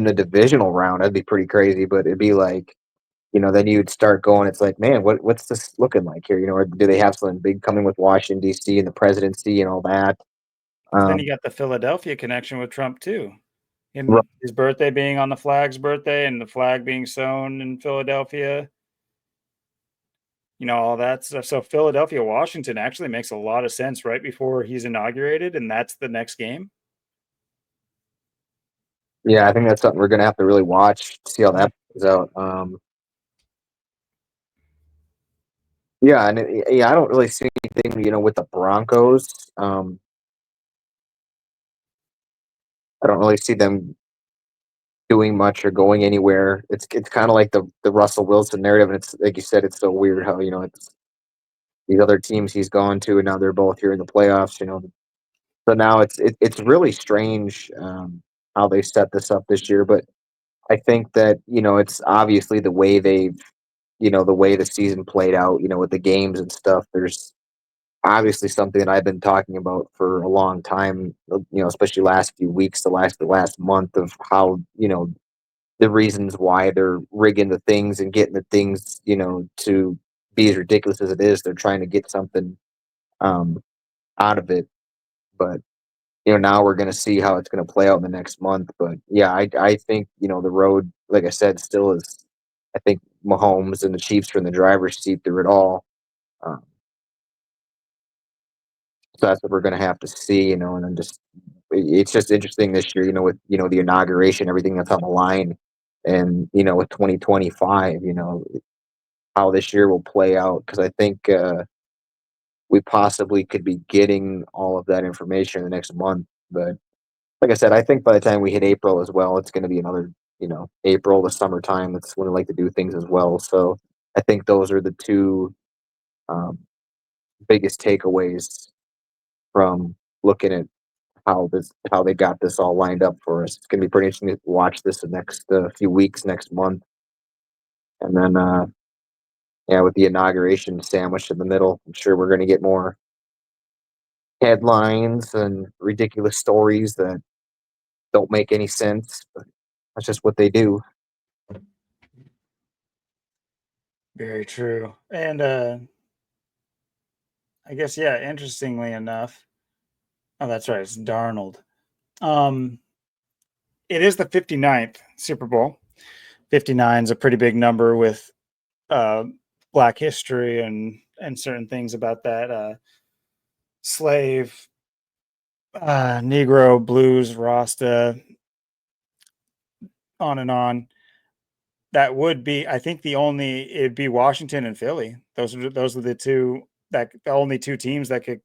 the divisional round, that'd be pretty crazy. But it'd be like, then you'd start going. It's like, man, what's this looking like here? Or do they have something big coming with Washington D.C. and the presidency and all that? because then you Um, got the Philadelphia connection with Trump too. right, And his birthday being on the flag's birthday and the flag being sewn in Philadelphia, all that stuff. So Philadelphia, Washington actually makes a lot of sense right before he's inaugurated, and that's the next game. yeah, I think that's something we're gonna have to really watch to see how Mm. that plays out. Yeah, and yeah, I don't really see anything, with the Broncos. I don't really see them doing much or going anywhere. It's kind of like the Russell Wilson narrative, and it's like you said, it's so weird how it's these other teams he's gone to, and now they're both here in the playoffs. So now it's really strange how they set this up this year. But I think that it's obviously the way the way the season played out. With the games and stuff. There's obviously something that I've been talking about for a long time. Especially last few weeks, the last month of how the reasons why they're rigging the things and getting the things to be as ridiculous as it is. They're trying to get something out of it. But now we're going to see how it's going to play out in the next month. But yeah, I think the road, like I said, still is. I think Mahomes and the Chiefs are in the driver's seat through it all. Um, so that's what we're going to have to see, and then it's just interesting this year, with the inauguration, everything that's on the line, and with 2025, how this year will play out, because I think we possibly could be getting all of that information in the next month. But like I said, I think by the time we hit April as well, it's going to be another, April, the summertime. That's when I like to do things as well. So I think those are the two um, biggest takeaways from looking at how they got this all lined up for us. It's going to be pretty interesting to watch this the next few weeks, next month, and then yeah, with the inauguration sandwiched in the middle, I'm sure we're going to get more headlines and ridiculous stories that don't make any sense. But that's just what they do. Very true. And I guess, yeah, interestingly enough, oh, that's right, it's Darnold. Um, it is the 59th Super Bowl. 59 is a pretty big number with uh, Black history and certain things about that slave, Negro, blues, Rasta, on and on. That would be, I think, it'd be Washington and Philly. Those are the two, the only two teams that could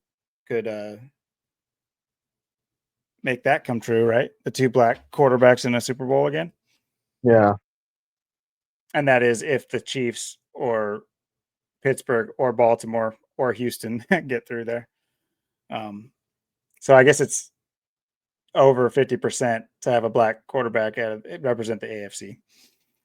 make that come true, right? The two black quarterbacks in a Super Bowl again. Yeah. And that is if the Chiefs or Pittsburgh or Baltimore or Houston get through there. So I guess it's over 50% to have a black quarterback represent the AFC.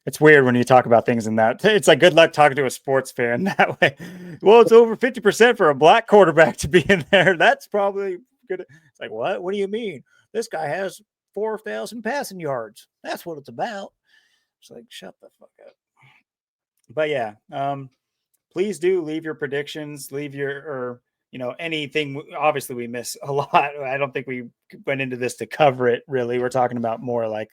It's weird when you talk about things in that. It's like good luck talking to a sports fan that way. Well, it's over 50% for a black quarterback to be in there. That's probably good. It's like, what? What do you mean? This guy has 4,000 passing yards. That's what it's about. It's like, shut the fuck up. But yeah, please do leave your predictions, leave your, or, anything. Obviously, we miss a lot. I don't think we went into this to cover it really. We're talking about more like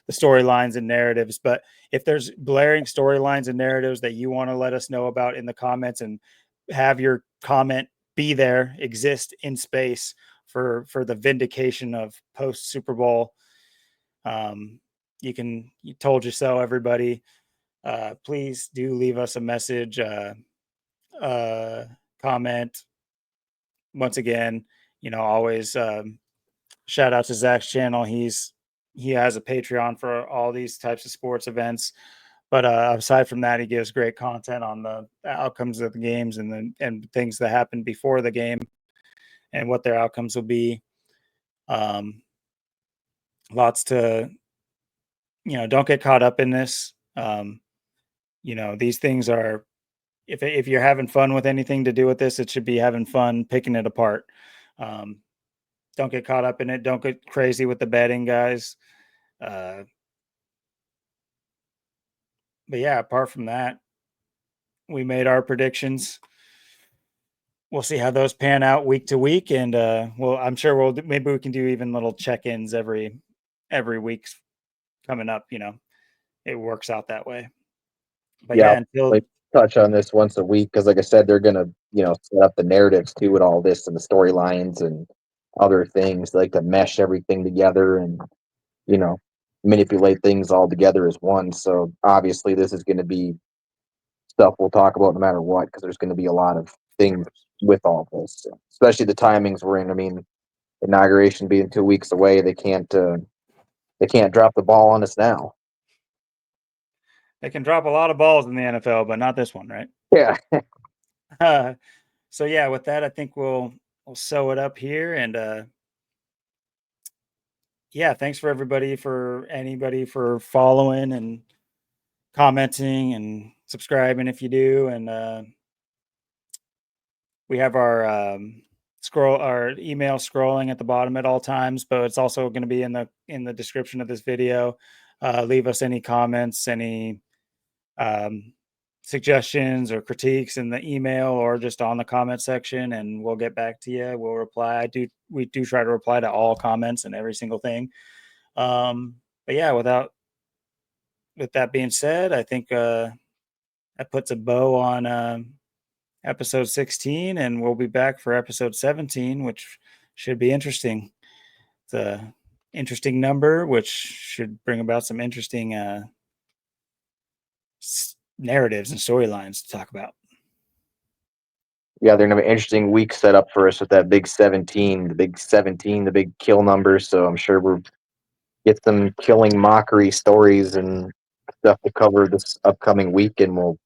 the storylines and narratives. But if there's blaring storylines and narratives that you want to let us know about in the comments, and have your comment be there, exist in space for the vindication of post Super Bowl. You told you so, everybody. Please do leave us a message, comment. Once again, always shout out to Zach's channel. He has a Patreon for all these types of sports events. But aside from that, he gives great content on the outcomes of the games and things that happen before the game and what their outcomes will be. Lots to, don't get caught up in this. These things are, if you're having fun with anything to do with this, it should be having fun picking it apart. Don't get caught up in it. Don't get crazy with the betting, guys. But yeah, apart from that, we made our predictions. We'll see how those pan out week to week, and I'm sure maybe we can do even little check-ins every week coming up. It works out that way. But Yeah, yeah, I'll until probably touch on this once a week, because, like I said, they're gonna set up the narratives too with all this and the storylines and other things, like to mesh everything together and you know manipulate things all together as one. So obviously, this is going to be stuff we'll talk about no matter what, because there's going to be a lot of things with all this, so, especially the timings we're in. I mean, inauguration being 2 weeks away, they can't drop the ball on us now. they can drop a lot of balls in the NFL, but not this one, right? Yeah. So yeah, with that, I think we'll sew it up here, and yeah, thanks for anybody for following and commenting and subscribing if you do, and we have our our email scrolling at the bottom at all times, but it's also going to be in the description of this video. Leave us any comments, any suggestions or critiques in the email or just on the comment section, and we'll get back to you. We'll reply. We do try to reply to all comments and every single thing. But yeah, with that being said, I think that puts a bow on episode 16, and we'll be back for episode 17, which should be interesting. It's a interesting number, which should bring about some interesting narratives and storylines to talk about. Yeah, they're gonna have an interesting week set up for us with that big 17, the big kill number. So I'm sure we'll get some killing mockery stories and stuff to cover this upcoming week, and we'll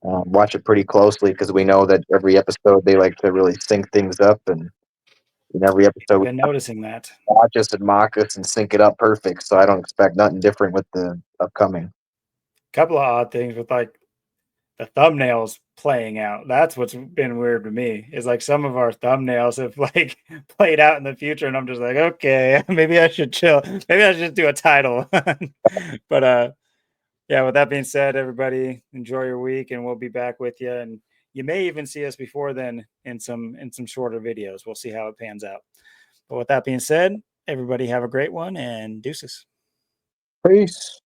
watch it pretty closely because we know that every episode they like to really sync things up, and in every episode Been noticing that. watch us and mock us and sync it up perfect. So I don't expect nothing different with the upcoming. Couple of odd things with like the thumbnails playing out. That's what's been weird to me. Is like some of our thumbnails have like played out in the future, and I'm just like, okay, maybe I should chill. Maybe I should just do a title. But yeah, with that being said, everybody enjoy your week, and we'll be back with you. And you may even see us before then in some shorter videos. We'll see how it pans out. But with that being said, everybody have a great one, and deuces. Peace.